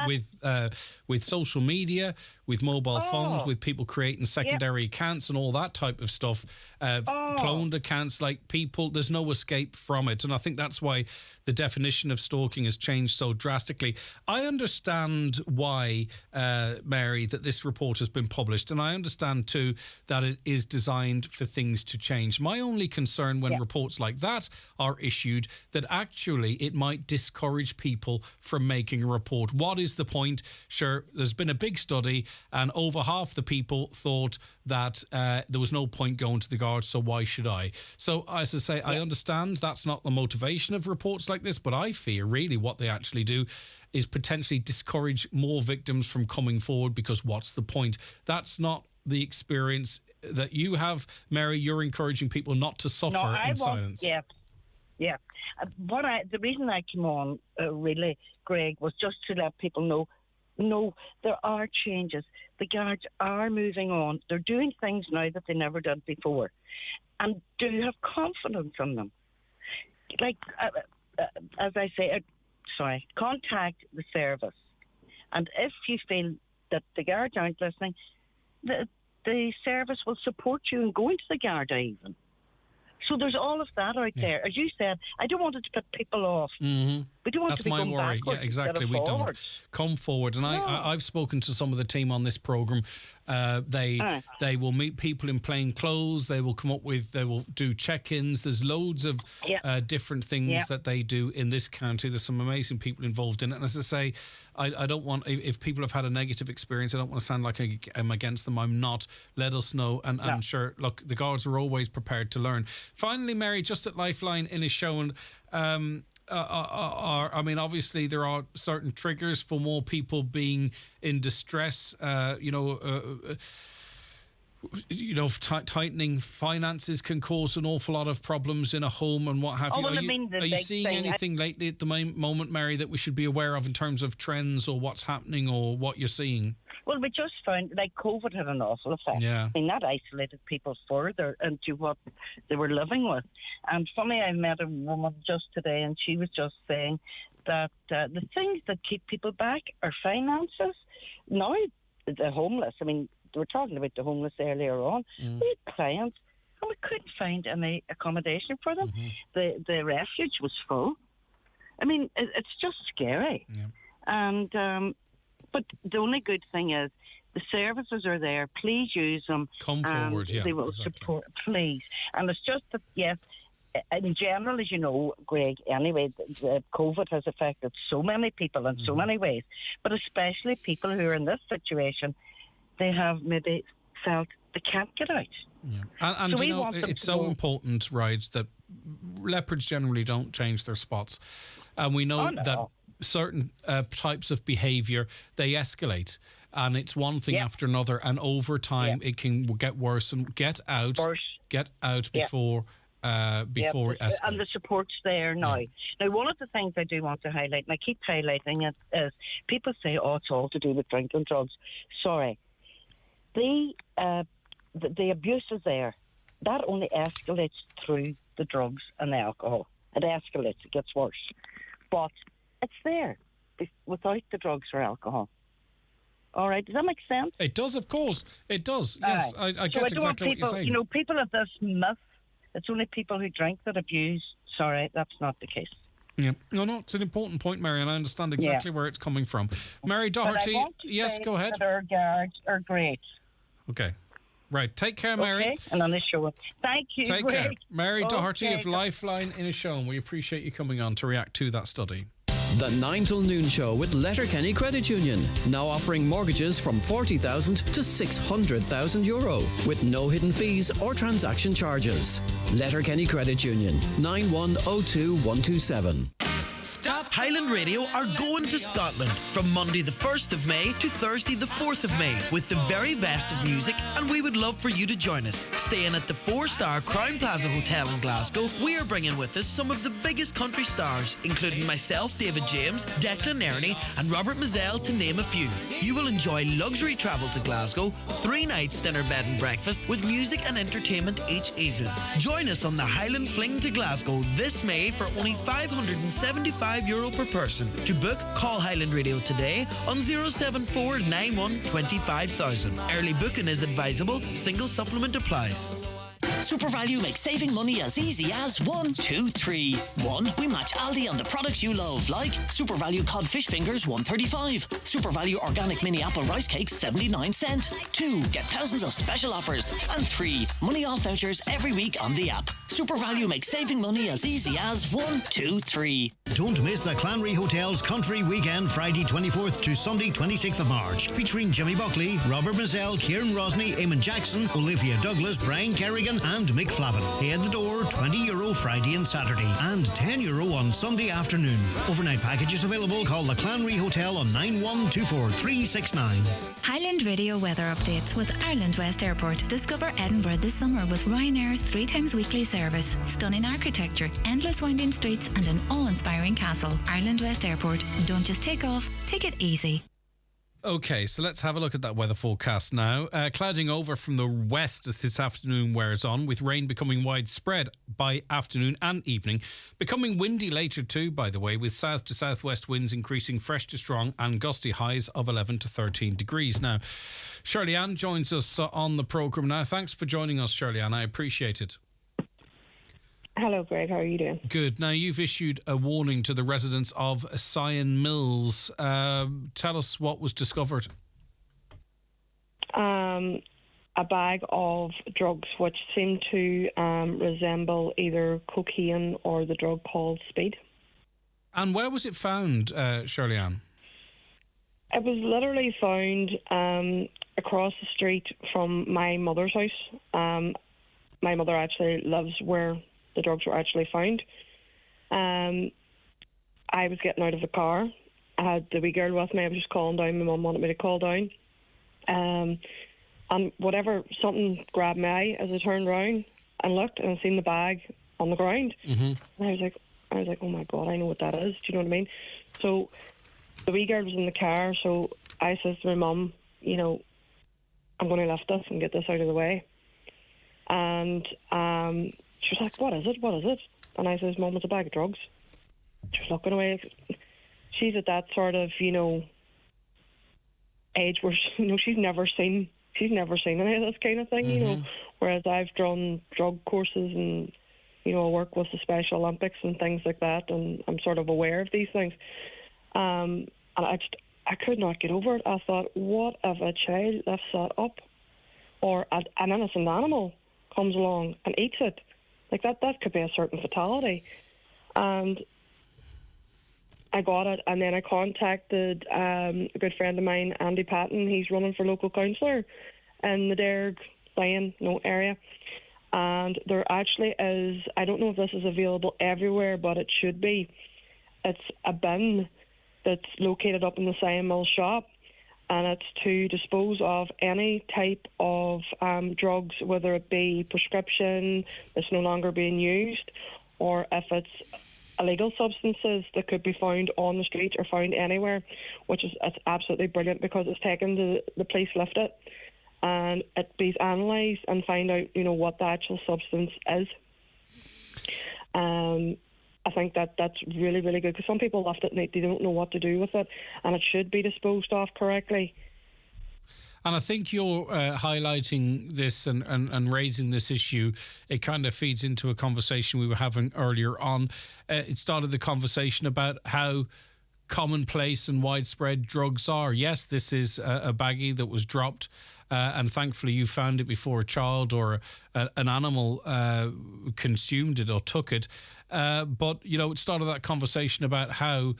A: with social media, with mobile phones, with people creating secondary accounts and all that type of stuff, cloned accounts, like people, there's no escape from it. And I think that's why the definition of stalking has changed so drastically. I understand why, Mary, that this report has been published, and I understand too that it is designed for things to change. My only concern when reports like that are issued, that actually it might discourage people from making a report. What is the point? Sure, there's been a big study and over half the people thought that there was no point going to the Guards, so why should I? So as I say, I understand that's not the motivation of reports like this, but I fear really what they actually do is potentially discourage more victims from coming forward, because what's the point? That's not the experience that you have, Mary. You're encouraging people not to suffer in silence.
Q: Yeah. The reason I came on, really, Greg, was just to let people know, no, there are changes. The Guards are moving on. They're doing things now that they never did before. And do you have confidence in them? Like, as I say, contact the service. And if you feel that the Guards aren't listening, the service will support you in going to the Garda even. So there's all of that out there. As you said, I don't want it to put people off.
A: Mm-hmm.
Q: We don't want
A: That's
Q: to be
A: my
Q: going
A: worry.
Q: backwards.
A: Yeah, exactly. We don't come forward. And I've spoken to some of the team on this programme. They will meet people in plain clothes. They will they will do check-ins. There's loads of different things that they do in this county. There's some amazing people involved in it. And as I say, I don't want, if people have had a negative experience, I don't want to sound like I'm against them. I'm not. Let us know. And I'm sure, look, the Guards are always prepared to learn. Finally, Mary, just at Lifeline in a show, and I mean, obviously there are certain triggers for more people being in distress. Tightening finances can cause an awful lot of problems in a home and what have you. Are you seeing anything lately at the moment, Mary, that we should be aware of in terms of trends or what's happening or what you're seeing?
Q: Well, we just found, like, COVID had an awful effect.
A: Yeah.
Q: I mean, that isolated people further into what they were living with. And funny, I met a woman just today, and she was just saying that the things that keep people back are finances. Now, the homeless, I mean, we were talking about the homeless earlier on. We had clients, and we couldn't find any accommodation for them. Mm-hmm. The refuge was full. I mean, it's just scary. Yeah. And but the only good thing is the services are there. Please use them.
A: Come forward,
Q: they will support, please. And it's just that, yes, in general, as you know, Greg, anyway, the COVID has affected so many people in so many ways, but especially people who are in this situation. They have maybe felt they can't get out.
A: Yeah. And so it's so important, right, that leopards generally don't change their spots. And we know that certain types of behaviour, they escalate. And it's one thing after another. And over time, it can get worse. And get out before it escalates.
Q: And the support's there now. Yeah. Now, one of the things I do want to highlight, and I keep highlighting it, is people say, oh, it's all to do with drink and drugs. Sorry. The abuse is there. That only escalates through the drugs and the alcohol. It escalates. It gets worse. But it's there without the drugs or alcohol. All right. Does that make sense?
A: It does, of course. It does. Yes, I get exactly what you're saying.
Q: You know, people have this myth. It's only people who drink that abuse. Sorry, that's not the case.
A: Yeah, no, it's an important point, Mary, and I understand exactly where it's coming from. Mary Doherty, yes, go ahead.
Q: Our Guards are great.
A: Okay. Right, take care, Mary.
Q: Okay, and on this show. Thank you.
A: Take care. Mary Doherty of Lifeline in a show, and we appreciate you coming on to react to that study.
G: The 9 till noon show with Letterkenny Credit Union, now offering mortgages from €40,000 to €600,000 with no hidden fees or transaction charges. Letterkenny Credit Union, 9102127.
C: Stop. Highland Radio are going to Scotland from Monday the 1st of May to Thursday the 4th of May with the very best of music, and we would love for you to join us. Staying at the 4-star Crown Plaza Hotel in Glasgow, we are bringing with us some of the biggest country stars, including myself, David James, Declan Ernie and Robert Mazzell, to name a few. You will enjoy luxury travel to Glasgow, 3 nights dinner, bed and breakfast with music and entertainment each evening. Join us on the Highland Fling to Glasgow this May for only €575 per person. To book, call Highland Radio today on 074 91 25,000. Early booking is advisable. Single supplement applies.
R: SuperValue makes saving money as easy as 1, 2, 3. 1. We match Aldi on the products you love, like SuperValue cod fish fingers, $1.35. SuperValue organic mini apple rice cakes, 79¢. 2. Get thousands of special offers. And 3. Money off vouchers every week on the app. SuperValue makes saving money as easy as 1, 2, 3.
F: Don't miss the Clanry Hotel's Country Weekend, Friday 24th to Sunday 26th of March, featuring Jimmy Buckley, Robert Mazzell, Kieran Rosny, Eamon Jackson, Olivia Douglas, Brian Kerrigan and Mick Flavin. Pay at the door, €20 Friday and Saturday and €10 on Sunday afternoon. Overnight packages available. Call the Clanry Hotel on 9124369.
S: Highland Radio weather updates with Ireland West Airport. Discover Edinburgh this summer with Ryanair's 3 times weekly service. Stunning architecture, endless winding streets and an awe-inspiring castle. Ireland West Airport. Don't just take off, take it easy.
A: Okay, so let's have a look at that weather forecast now. Clouding over from the west as this afternoon wears on, with rain becoming widespread by afternoon and evening. Becoming windy later too, by the way, with south to southwest winds increasing fresh to strong and gusty highs of 11 to 13 degrees. Now, Shirley-Ann joins us on the programme now. Thanks for joining us, Shirley-Ann. I appreciate it.
T: Hello, Greg. How are you doing?
A: Good. Now, you've issued a warning to the residents of Sion Mills. Tell us what was discovered.
T: A bag of drugs which seemed to resemble either cocaine or the drug called speed.
A: And where was it found, Shirley-Ann?
T: It was literally found across the street from my mother's house. My mother actually lives where the drugs were actually found. I was getting out of the car. I had the wee girl with me. I was just calling down. My mum wanted me to call down. And something grabbed my eye as I turned round and looked, and I seen the bag on the ground. Mm-hmm. And I was like, oh my God, I know what that is. Do you know what I mean? So the wee girl was in the car, so I says to my mum, I'm going to lift this and get this out of the way. And she was like, what is it? And I says, Mum, it's a bag of drugs. She was looking away. She's at that sort of, age where, she's never seen any of this kind of thing,
A: Mm-hmm.
T: Whereas I've done drug courses and, I work with the Special Olympics and things like that, and I'm sort of aware of these things. And I could not get over it. I thought, what if a child lifts that up, or an innocent animal comes along and eats it? Like that could be a certain fatality. And I got it, and then I contacted a good friend of mine, Andy Patton. He's running for local councillor in the Derg area. And there actually is, I don't know if this is available everywhere, but it should be. It's a bin that's located up in the Sion Mill shop, and it's to dispose of any type of drugs, whether it be prescription that's no longer being used, or if it's illegal substances that could be found on the street or found anywhere, it's absolutely brilliant, because it's taken to the police lift it, and it be analysed and find out, what the actual substance is. I think that's really, really good, because some people left it and they don't know what to do with it, and it should be disposed of correctly.
A: And I think you're highlighting this and raising this issue. It kind of feeds into a conversation we were having earlier on. It started the conversation about how commonplace and widespread drugs are. Yes, this is a baggie that was dropped, and thankfully you found it before a child or an animal consumed it or took it. But, it started that conversation about how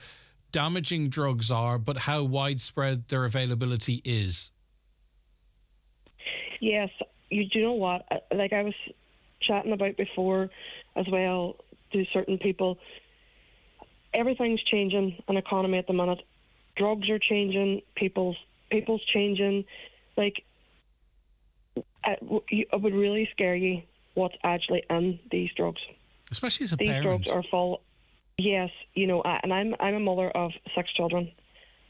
A: damaging drugs are, but how widespread their availability is.
T: Yes, you do know what? Like I was chatting about before as well to certain people, everything's changing in economy at the minute. Drugs are changing, people's changing. Like, it would really scare you what's actually in these drugs.
A: Especially as a
T: these
A: parent.
T: Drugs are full. Yes, and I'm a mother of 6 children,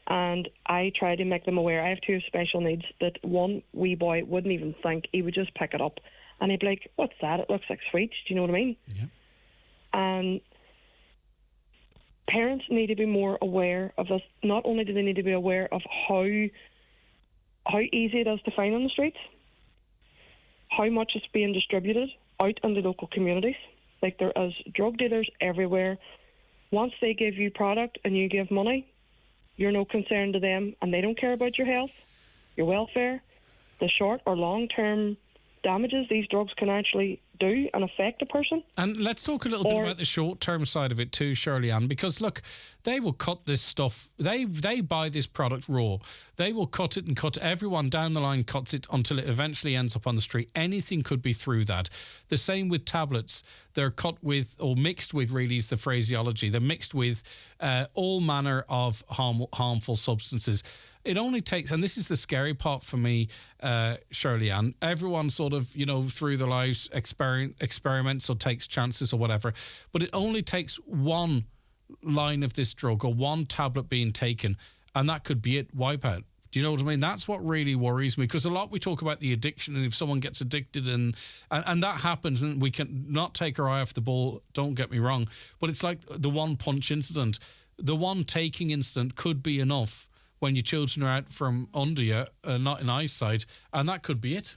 T: and I try to make them aware. I have 2 special needs that one wee boy wouldn't even think. He would just pick it up, and he'd be like, "What's that? It looks like sweets." Do you know what I mean?
A: Yeah.
T: And parents need to be more aware of this. Not only do they need to be aware of how easy it is to find on the streets, how much it's being distributed out in the local communities. Like, there is drug dealers everywhere. Once they give you product and you give money, you're no concern to them, and they don't care about your health, your welfare, the short or long-term damages these drugs can actually do and affect a person.
A: And let's talk a little bit about the short-term side of it too, Shirley Ann, because look, they will cut this stuff. They buy this product raw. They will cut it and cut. Everyone down the line cuts it until it eventually ends up on the street. Anything could be through that. The same with tablets. They're cut with, or mixed with, really is the phraseology. They're mixed with all manner of harmful substances. It only takes, and this is the scary part for me, Shirley Ann, everyone sort of, through their lives experiments or takes chances or whatever, but it only takes one line of this drug or one tablet being taken, and that could be it, wipeout. Do you know what I mean? That's what really worries me, because a lot we talk about the addiction, and if someone gets addicted and that happens, and we can not take our eye off the ball, don't get me wrong, but it's like the one punch incident. The one taking incident could be enough when your children are out from under you, not in eyesight, and that could be it.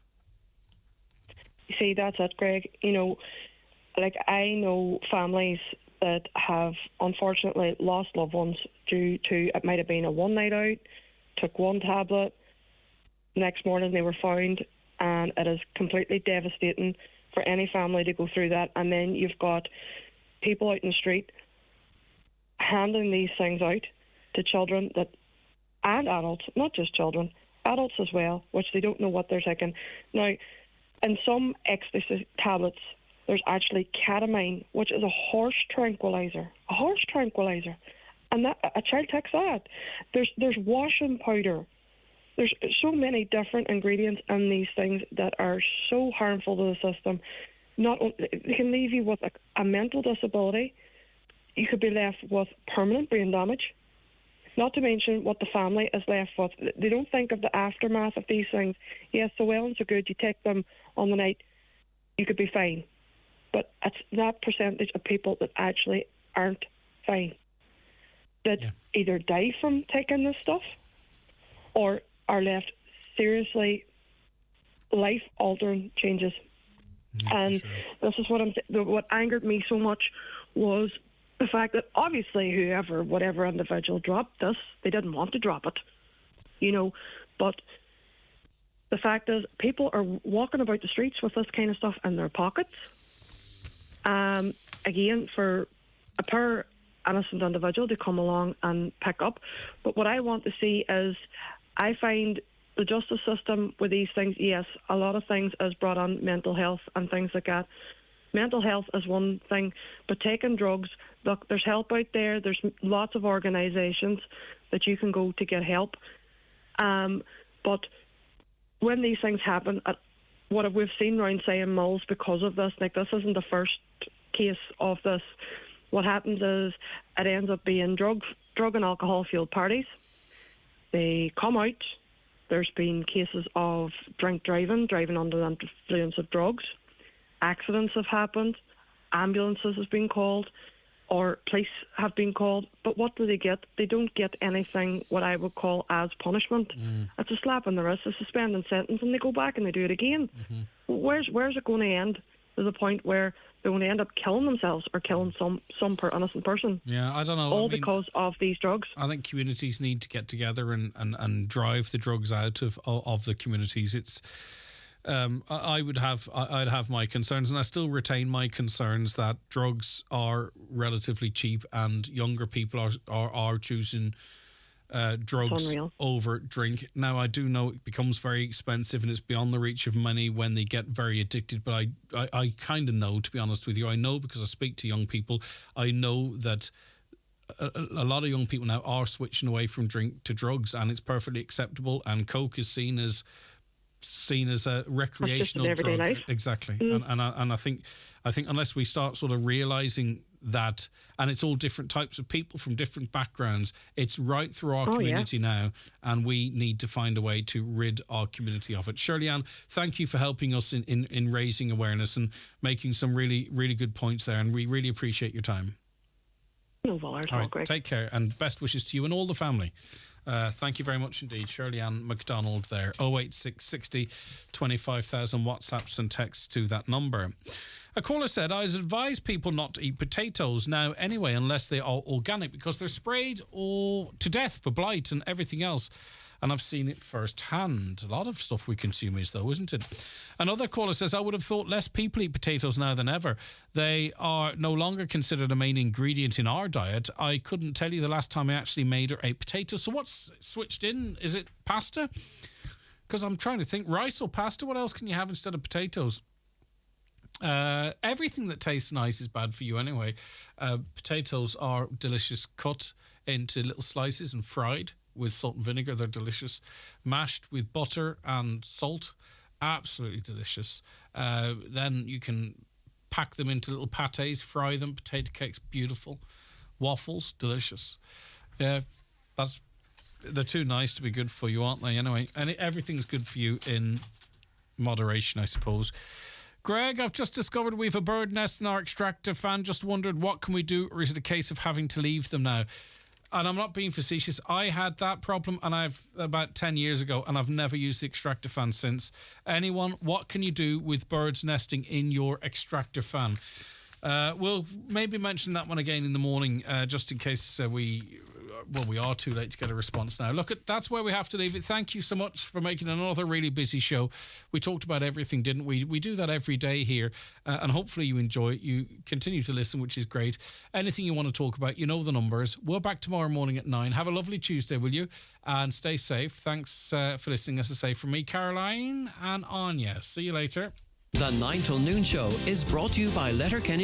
T: You see, that's it, Greg. I know families that have unfortunately lost loved ones due to, it might have been a one night out, took one tablet, next morning they were found, and it is completely devastating for any family to go through that. And then you've got people out in the street handing these things out to children and adults, not just children, adults as well, which they don't know what they're taking. Now, in some ecstasy tablets, there's actually ketamine, which is a horse tranquilizer. And that a child takes that. There's washing powder. There's so many different ingredients in these things that are so harmful to the system. They can leave you with a mental disability. You could be left with permanent brain damage. Not to mention what the family is left with. They don't think of the aftermath of these things. Yes, so well and so good, you take them on the night, you could be fine. But it's that percentage of people that actually aren't fine, that either die from taking this stuff or are left seriously life-altering changes. And this is what angered me so much was the fact that obviously whatever individual dropped this, they didn't want to drop it, but the fact is people are walking about the streets with this kind of stuff in their pockets. Again, for a poor innocent individual to come along and pick up. But what I want to see is, I find the justice system with these things, yes, a lot of things is brought on mental health and things like that. Mental health is one thing, but taking drugs, look, there's help out there. There's lots of organisations that you can go to get help. But when these things happen, what we've seen around Siam Mills because of this, like this isn't the first case of this. What happens is it ends up being drug and alcohol fueled parties. They come out. There's been cases of driving under the influence of drugs. Accidents have happened, ambulances have been called, or police have been called. But what do they get? They don't get anything what I would call as punishment. It's a slap on the wrist, a suspended sentence, and they go back and they do it again. Where's it going to end? There's a point where they're going to end up killing themselves or killing some innocent person.
A: Yeah, I don't know.
T: All because of these drugs.
A: I think communities need to get together and drive the drugs out of the communities. It's I'd have my concerns, and I still retain my concerns that drugs are relatively cheap and younger people are choosing drugs over drink. Now, I do know it becomes very expensive and it's beyond the reach of many when they get very addicted, but I kind of know, to be honest with you. I know because I speak to young people. I know that a lot of young people now are switching away from drink to drugs, and it's perfectly acceptable. And Coke is seen as a recreational
T: everyday
A: drug.
T: life.
A: Exactly. And I think unless we start sort of realizing that, and it's all different types of people from different backgrounds, it's right through our community now, and we need to find a way to rid our community of it. Shirley-Ann, thank you for helping us in raising awareness and making some really, really good points there, and we really appreciate your time.
T: No bother at all, Greg.
A: Take care, and best wishes to you and all the family. Thank you very much indeed. Shirley-Ann McDonald there. 08660 25,000 WhatsApps and texts to that number. A caller said, I advise people not to eat potatoes now anyway, unless they are organic, because they're sprayed to death for blight and everything else. And I've seen it firsthand. A lot of stuff we consume is, though, isn't it? Another caller says, I would have thought less people eat potatoes now than ever. They are no longer considered a main ingredient in our diet. I couldn't tell you the last time I actually made or ate potatoes. So what's switched in? Is it pasta? Because I'm trying to think. Rice or pasta? What else can you have instead of potatoes? Everything that tastes nice is bad for you anyway. Potatoes are delicious, cut into little slices and fried with salt and vinegar. They're delicious. Mashed with butter and salt, absolutely delicious. Then you can pack them into little pâtés, fry them. Potato cakes, beautiful. Waffles, delicious. Yeah, they're too nice to be good for you, aren't they? Anyway, and everything's good for you in moderation, I suppose. Greg, I've just discovered we've a bird nest in our extractor fan. Just wondered, what can we do, or is it a case of having to leave them now? And I'm not being facetious. I had that problem about 10 years ago, and I've never used the extractor fan since. Anyone, what can you do with birds nesting in your extractor fan? We'll maybe mention that one again in the morning, just in case we are too late to get a response now. Look, that's where we have to leave it. Thank you so much for making another really busy show. We talked about everything, didn't we? We do that every day here, and hopefully you enjoy it. You continue to listen, which is great. Anything you want to talk about, you know the numbers. We're back tomorrow morning at 9. Have a lovely Tuesday, will you? And stay safe. Thanks for listening, as I say, from me, Caroline and Anya. See you later.
G: The 9 till noon show is brought to you by Letterkenny